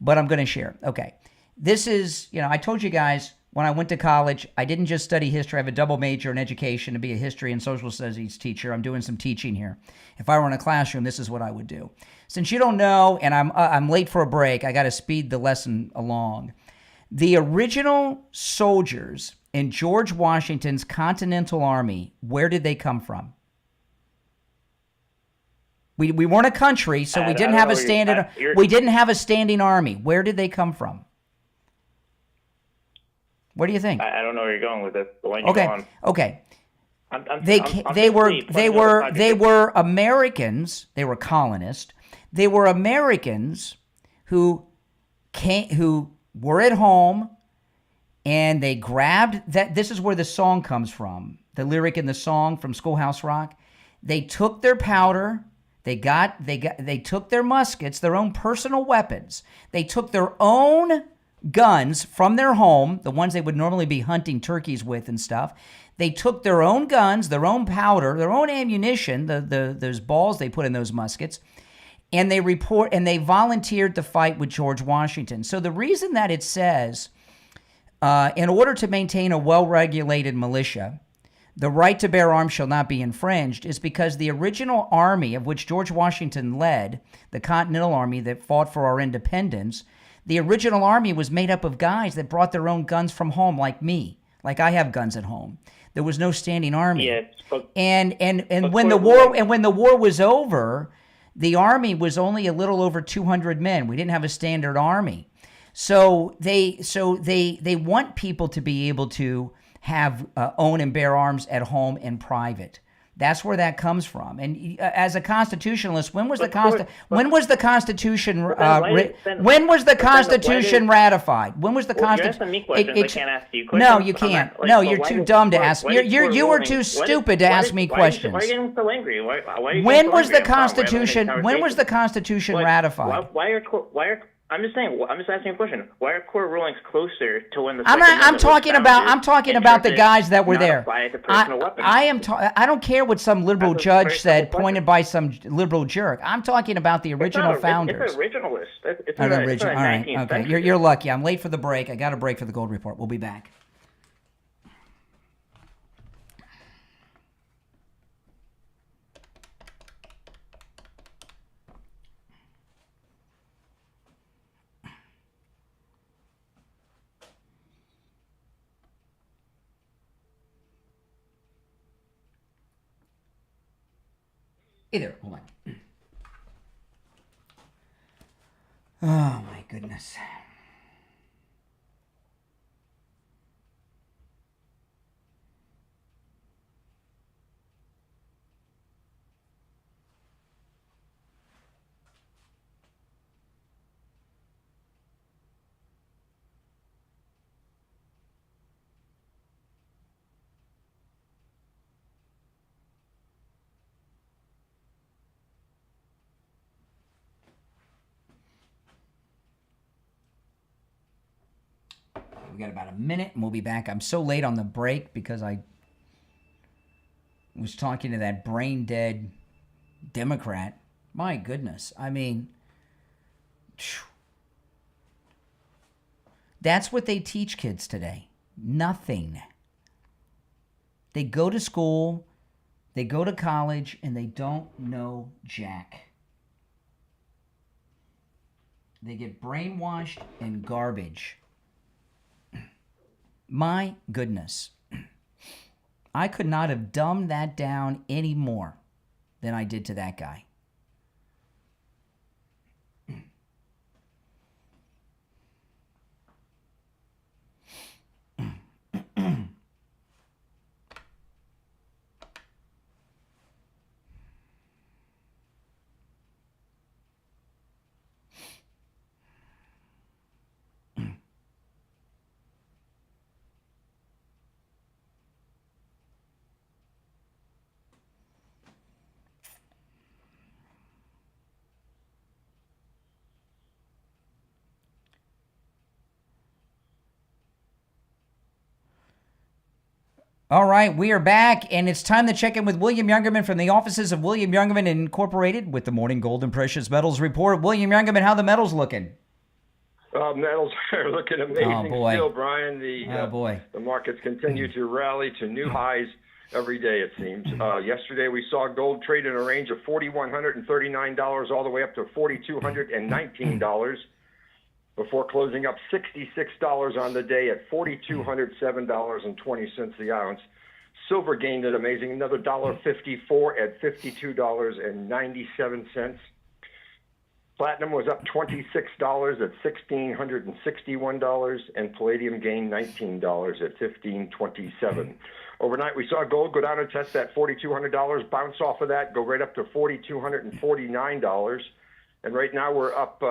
but I'm going to share. Okay. This is, I told you guys when I went to college, I didn't just study history. I have a double major in education to be a history and social studies teacher. I'm doing some teaching here. If I were in a classroom, this is what I would do. Since you don't know, and I'm late for a break, I got to speed the lesson along. The original soldiers in George Washington's Continental Army, where did they come from? We weren't a country, so we didn't have a standing. We didn't have a standing army. Where did they come from? What do you think? I don't know where you're going with this. Okay. They were Americans. They were colonists. They were Americans who were at home, and they grabbed that. This is where the song comes from. The lyric in the song from Schoolhouse Rock. They took their powder. They took their muskets, their own personal weapons. They took their own guns from their home, the ones they would normally be hunting turkeys with and stuff. They took their own guns, their own powder, their own ammunition, those balls they put in those muskets, and they volunteered to fight with George Washington. So the reason that it says, in order to maintain a well-regulated militia, the right to bear arms shall not be infringed, is because the original army of which George Washington led, the Continental Army that fought for our independence, the original army was made up of guys that brought their own guns from home, like me. Like I have guns at home. There was no standing army. Yeah, and when the war was over, the army was only a little over 200 men. We didn't have a standard army. So they want people to be able to have own and bear arms at home in private. That's where that comes from. And as a constitutionalist, when was the Constitution ratified? When was the Constitution? When was the You're asking me questions. I can't ask you questions. No, you can't. You're too dumb to ask. You were too stupid to ask me questions. Why are you getting so angry? When was the Constitution? When was the Constitution ratified? I'm just asking a question. Why are court rulings closer to when the? I'm talking about the guys that were there. I don't care what some liberal judge said, pointed by some liberal jerk. I'm talking about the original founders. It's originalist. It's All right. Okay. You're lucky. I'm late for the break. I got a break for the Gold Report. We'll be back. Hey there, hold on. Oh my goodness. We got about a minute and we'll be back. I'm so late on the break because I was talking to that brain dead Democrat. My goodness. I mean, that's what they teach kids today. Nothing. They go to school, they go to college, and they don't know jack. They get brainwashed and garbage. My goodness. I could not have dumbed that down any more than I did to that guy. All right, we are back, and it's time to check in with William Youngerman from the offices of William Youngerman Incorporated with the Morning Gold and Precious Metals Report. William Youngerman, how the metals looking? Metals are looking amazing still, Brian. The markets continue to rally to new highs every day, it seems. Yesterday we saw gold trade in a range of $4,139 all the way up to $4,219. Before closing up $66 on the day at $4,207.20 the ounce. Silver gained an amazing another $1.54 at $52.97. Platinum was up $26 at $1,661, and palladium gained $19 at $1,527. Overnight, we saw gold go down and test that $4,200, bounce off of that, go right up to $4,249, and right now we're up.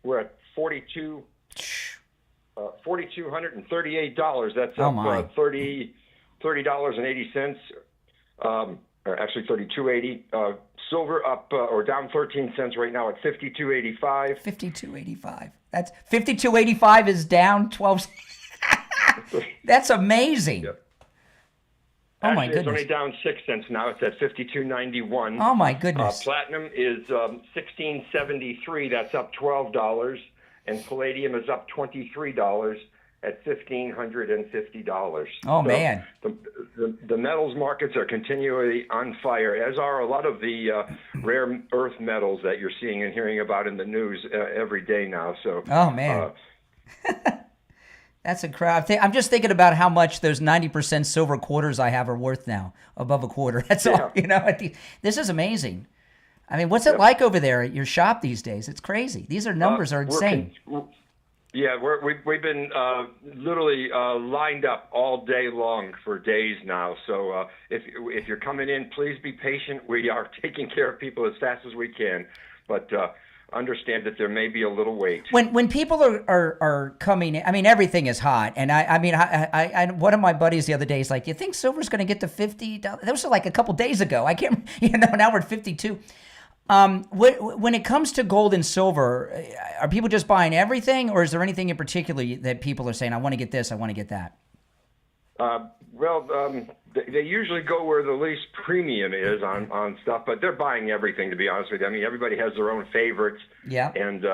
We're at $4,238. That's up $30.80. or actually 32.80. Silver up or down 13 cents right now at 52.85. 52.85. That's 52.85 is down 12. That's amazing. Yep. Oh my Actually, goodness. it's only down 6 cents now. It's at 52.91. Oh my goodness. Platinum is 16.73. That's up $12, and palladium is up $23 at $1,550. Oh, man. The metals markets are continually on fire, as are a lot of the rare earth metals that you're seeing and hearing about in the news every day now. So. Oh man. That's incredible. I'm just thinking about how much those 90% silver quarters I have are worth now, above a quarter. That's all. This is amazing. I mean, what's it like over there at your shop these days? It's crazy. These numbers are insane. We've been literally lined up all day long for days now. So if you're coming in, please be patient. We are taking care of people as fast as we can, but understand that there may be a little wait. When people are coming in, I mean, everything is hot. And I one of my buddies the other day is like, you think silver's going to get to $50? That was like a couple days ago. I can't, now we're at 52. When it comes to gold and silver, are people just buying everything, or is there anything in particular that people are saying, I want to get this, I want to get that? They usually go where the least premium is on stuff, but they're buying everything, to be honest with you. I mean, everybody has their own favorites. Yeah. And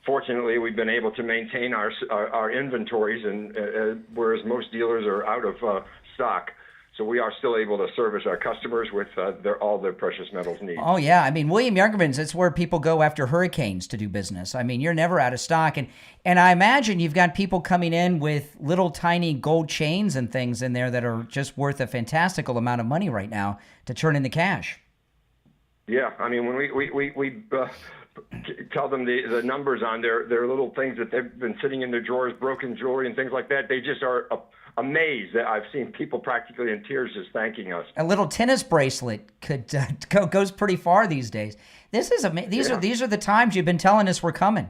fortunately, we've been able to maintain our inventories, and whereas most dealers are out of stock. So we are still able to service our customers with all their precious metals needs. Oh, yeah. I mean, William Youngerman's, it's where people go after hurricanes to do business. I mean, you're never out of stock. And I imagine you've got people coming in with little tiny gold chains and things in there that are just worth a fantastical amount of money right now to turn into cash. Yeah. I mean, when we tell them the numbers on their little things that they've been sitting in their drawers, broken jewelry and things like that, they just are amazed that I've seen people practically in tears just thanking us. A little tennis bracelet could goes pretty far these days. This is these are the times you've been telling us we're coming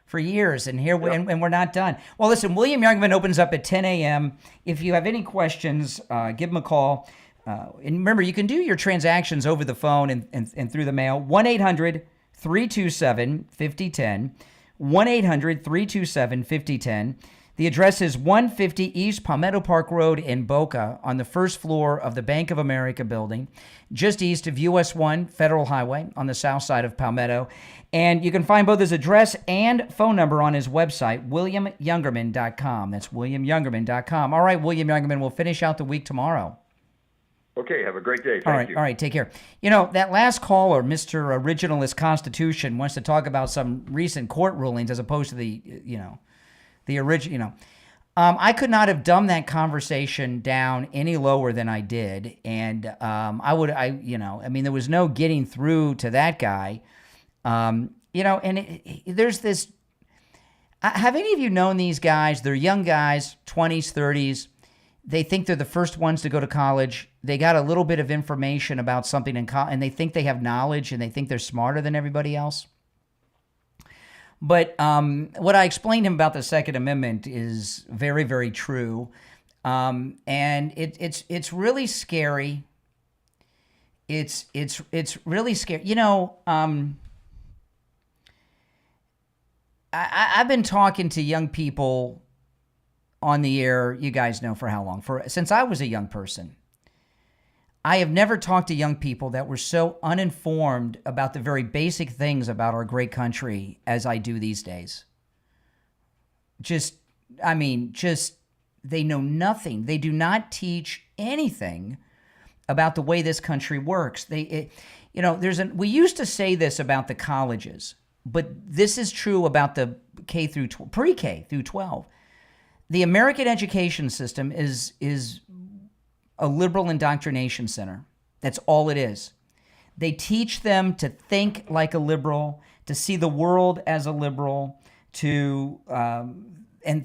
for years, and here and we're not done. Well, listen, William Youngerman opens up at 10 a.m. If you have any questions, give him a call. And remember, you can do your transactions over the phone and through the mail. 1-800-327-5010. 1-800-327-5010. The address is 150 East Palmetto Park Road in Boca on the first floor of the Bank of America building, just east of US 1 Federal Highway on the south side of Palmetto. And you can find both his address and phone number on his website, WilliamYoungerman.com. That's WilliamYoungerman.com. All right, William Youngerman, we'll finish out the week tomorrow. Okay, have a great day. Thank you. All right, take care. That last caller, Mr. Originalist Constitution, wants to talk about some recent court rulings as opposed to the original, I could not have dumbed that conversation down any lower than I did. And there was no getting through to that guy. There's this, have any of you known these guys? They're young guys, 20s, 30s. They think they're the first ones to go to college. They got a little bit of information about something in college, and they think they have knowledge, and they think they're smarter than everybody else. But what I explained to him about the Second Amendment is very, very true, and it's really scary. It's really scary. I've been talking to young people on the air. You guys know for how long? Since I was a young person. I have never talked to young people that were so uninformed about the very basic things about our great country as I do these days. They know nothing. They do not teach anything about the way this country works. We used to say this about the colleges, but this is true about the pre-K through 12. The American education system is a liberal indoctrination center. That's all it is. They teach them to think like a liberal, to see the world as a liberal, and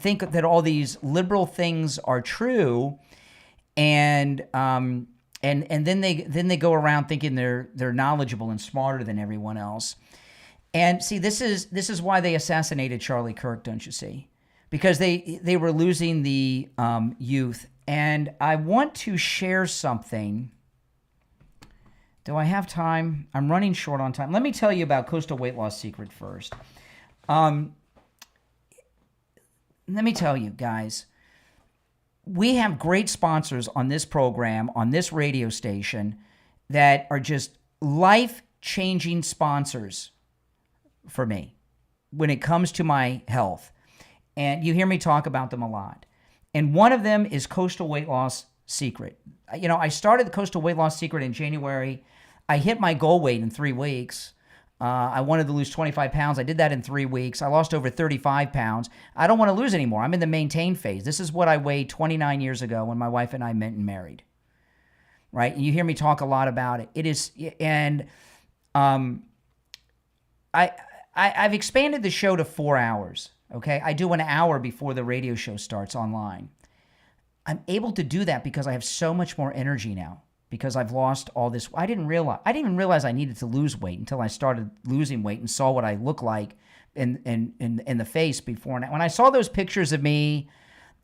think that all these liberal things are true, and then they go around thinking they're knowledgeable and smarter than everyone else. And see, this is why they assassinated Charlie Kirk, don't you see? Because they were losing the youth. And I want to share something Do I have time? I'm running short on time. Let me tell you about Coastal Weight Loss Secret first. Let me tell you, guys, we have great sponsors on this program, on this radio station, that are just life-changing sponsors for me when it comes to my health. And you hear me talk about them a lot. And one of them is Coastal Weight Loss Secret. You know, I started the Coastal Weight Loss Secret in January. I hit my goal weight in 3 weeks. I wanted to lose 25 pounds. I did that in 3 weeks. I lost over 35 pounds. I don't want to lose anymore. I'm in the maintain phase. This is what I weighed 29 years ago when my wife and I met and married. Right? And you hear me talk a lot about it. It is, and I've expanded the show to 4 hours. Okay? I do an hour before the radio show starts online. I'm able to do that because I have so much more energy now. Because I've lost all this. I didn't even realize I needed to lose weight until I started losing weight and saw what I look like in the face before. And when I saw those pictures of me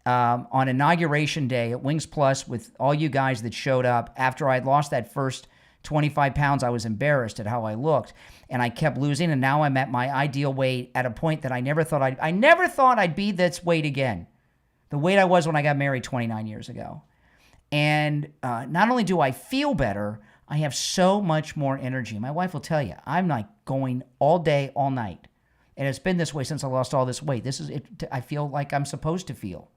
on Inauguration Day at Wings Plus with all you guys that showed up after I'd lost that first 25 pounds, I was embarrassed at how I looked, and I kept losing. And now I'm at my ideal weight at a point that I never thought I'd be this weight again. The weight I was when I got married 29 years ago. And not only do I feel better, I have so much more energy. My wife will tell you, I'm like going all day, all night. And it's been this way since I lost all this weight. This is it. I feel like I'm supposed to feel.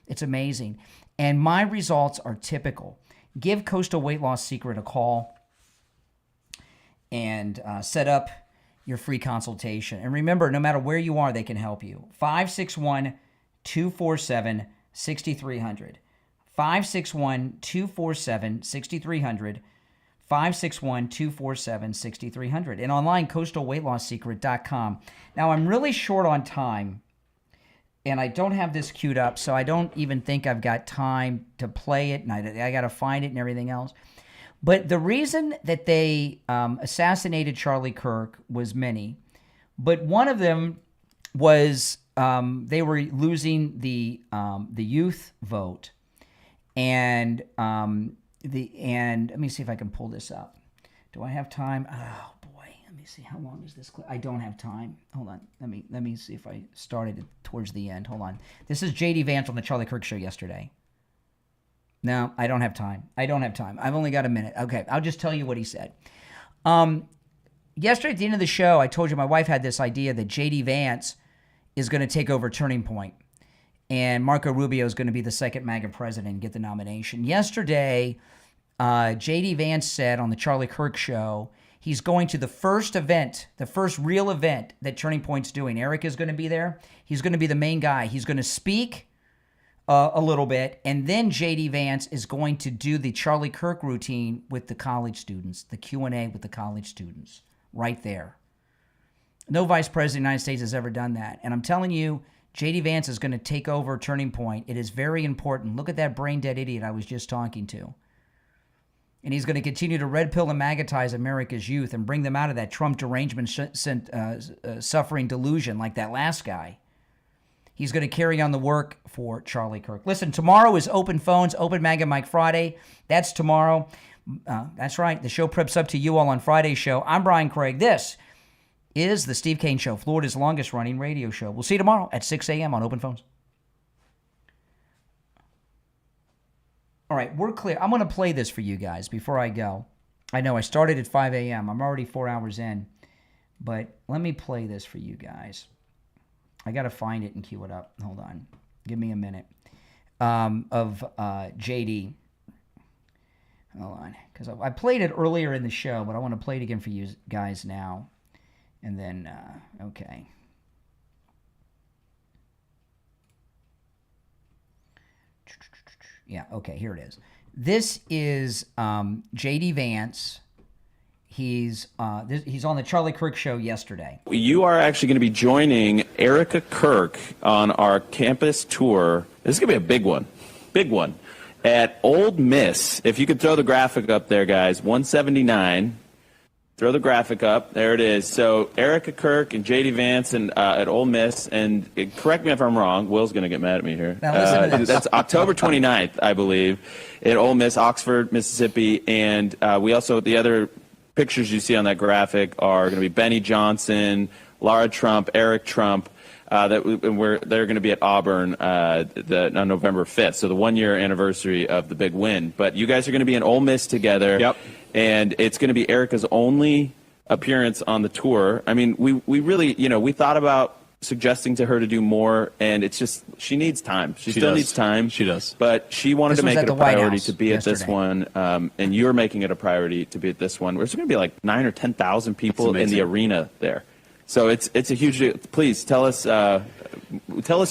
It's amazing. And my results are typical. Give Coastal Weight Loss Secret a call and set up your free consultation. And remember, no matter where you are, they can help you. 561-247-6300. 561-247-6300, 561-247-6300, and online, coastalweightlossecret.com. Now, I'm really short on time, and I don't have this queued up, so I don't even think I've got time to play it, and I got to find it and everything else. But the reason that they assassinated Charlie Kirk was many, but one of them was they were losing the youth vote. And let me see if I can pull this up. Do I have time? Oh boy, let me see. How long is this clip? I don't have time. Hold on. Let me see if I started it towards the end. Hold on. This is J.D. Vance on the Charlie Kirk Show yesterday. No, I don't have time. I've only got a minute. Okay, I'll just tell you what he said. Yesterday at the end of the show, I told you my wife had this idea that J.D. Vance is going to take over Turning Point. And Marco Rubio is going to be the second MAGA president and get the nomination. Yesterday, J.D. Vance said on the Charlie Kirk Show, he's going to the first event, the first real event that Turning Point's doing. Eric is going to be there. He's going to be the main guy. He's going to speak a little bit, and then J.D. Vance is going to do the Charlie Kirk routine with the college students, the Q&A with the college students, right there. No vice president of the United States has ever done that. And I'm telling you, J.D. Vance is going to take over Turning Point. It is very important. Look at that brain-dead idiot I was just talking to. And he's going to continue to red pill and maggotize America's youth and bring them out of that Trump derangement suffering delusion like that last guy. He's going to carry on the work for Charlie Kirk. Listen, tomorrow is Open Phones, Open MAGA Mike Friday. That's tomorrow. That's right. The show preps up to you all on Friday's show. I'm Brian Craig. This is the Steve Kane Show, Florida's longest-running radio show. We'll see you tomorrow at 6 a.m. on Open Phones. All right, we're clear. I'm going to play this for you guys before I go. I know I started at 5 a.m. I'm already 4 hours in, but let me play this for you guys. I got to find it and cue it up. Hold on. Give me a minute. Of JD. Hold on, because I played it earlier in the show, but I want to play it again for you guys now. And then, okay. Yeah, okay, here it is. This is J.D. Vance. He's on the Charlie Kirk Show yesterday. You are actually going to be joining Erica Kirk on our campus tour. This is going to be a big one. Big one. At Ole Miss. If you could throw the graphic up there, guys. 179. Throw the graphic up. There it is. So Erica Kirk and J.D. Vance and at Ole Miss. And correct me if I'm wrong. Will's going to get mad at me here. Now listen to this. That's October 29th, I believe, at Ole Miss, Oxford, Mississippi. And we also, the other pictures you see on that graphic are going to be Benny Johnson, Lara Trump, Eric Trump. They're going to be at Auburn on November 5th, so the 1-year anniversary of the big win. But you guys are going to be in Ole Miss together. Yep. And it's going to be Erica's only appearance on the tour. I mean, we really, we thought about suggesting to her to do more, and it's just, she needs time. She still needs time. She does. But she wanted to make it a priority to be yesterday. at this one, and you're making it a priority to be at this one. There's going to be like 9,000 or 10,000 people in the arena there. So it's a huge deal. Please tell us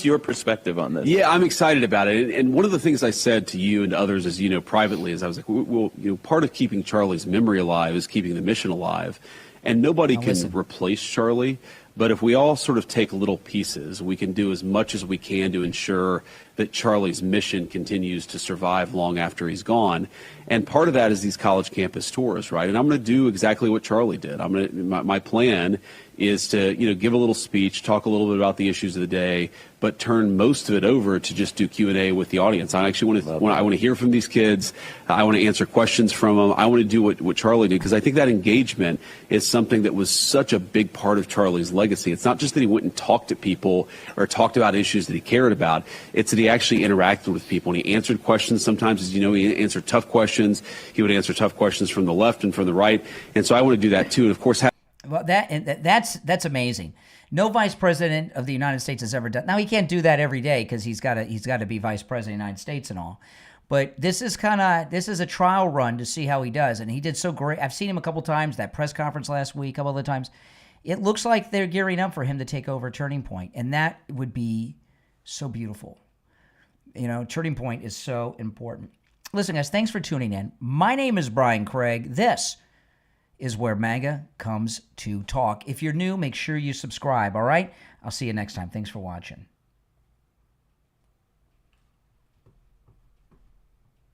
your perspective on this. Yeah, I'm excited about it. And one of the things I said to you and to others, as you know, privately, is I was like, well, part of keeping Charlie's memory alive is keeping the mission alive. And nobody can replace Charlie. But if we all sort of take little pieces, we can do as much as we can to ensure that Charlie's mission continues to survive long after he's gone. And part of that is these college campus tours, right? And I'm going to do exactly what Charlie did. My plan is to, give a little speech, talk a little bit about the issues of the day, but turn most of it over to just do Q&A with the audience. I actually want to hear from these kids. I want to answer questions from them. I want to do what Charlie did, because I think that engagement is something that was such a big part of Charlie's legacy. It's not just that he went and talked to people or talked about issues that he cared about. It's that he actually interacted with people, and he answered questions. Sometimes, as you know, he answered tough questions. He would answer tough questions from the left and from the right. And so I want to do that too. And of course, well, that's amazing. No vice president of the United States has ever done. Now, he can't do that every day because he's got to be vice president of the United States and all. But this is a trial run to see how he does, and he did so great. I've seen him a couple times. That press conference last week, a couple other times. It looks like they're gearing up for him to take over Turning Point, and that would be so beautiful. Turning Point is so important. Listen, guys, thanks for tuning in. My name is Brian Craig. This is where MAGA comes to talk. If you're new, make sure you subscribe, all right? I'll see you next time. Thanks for watching.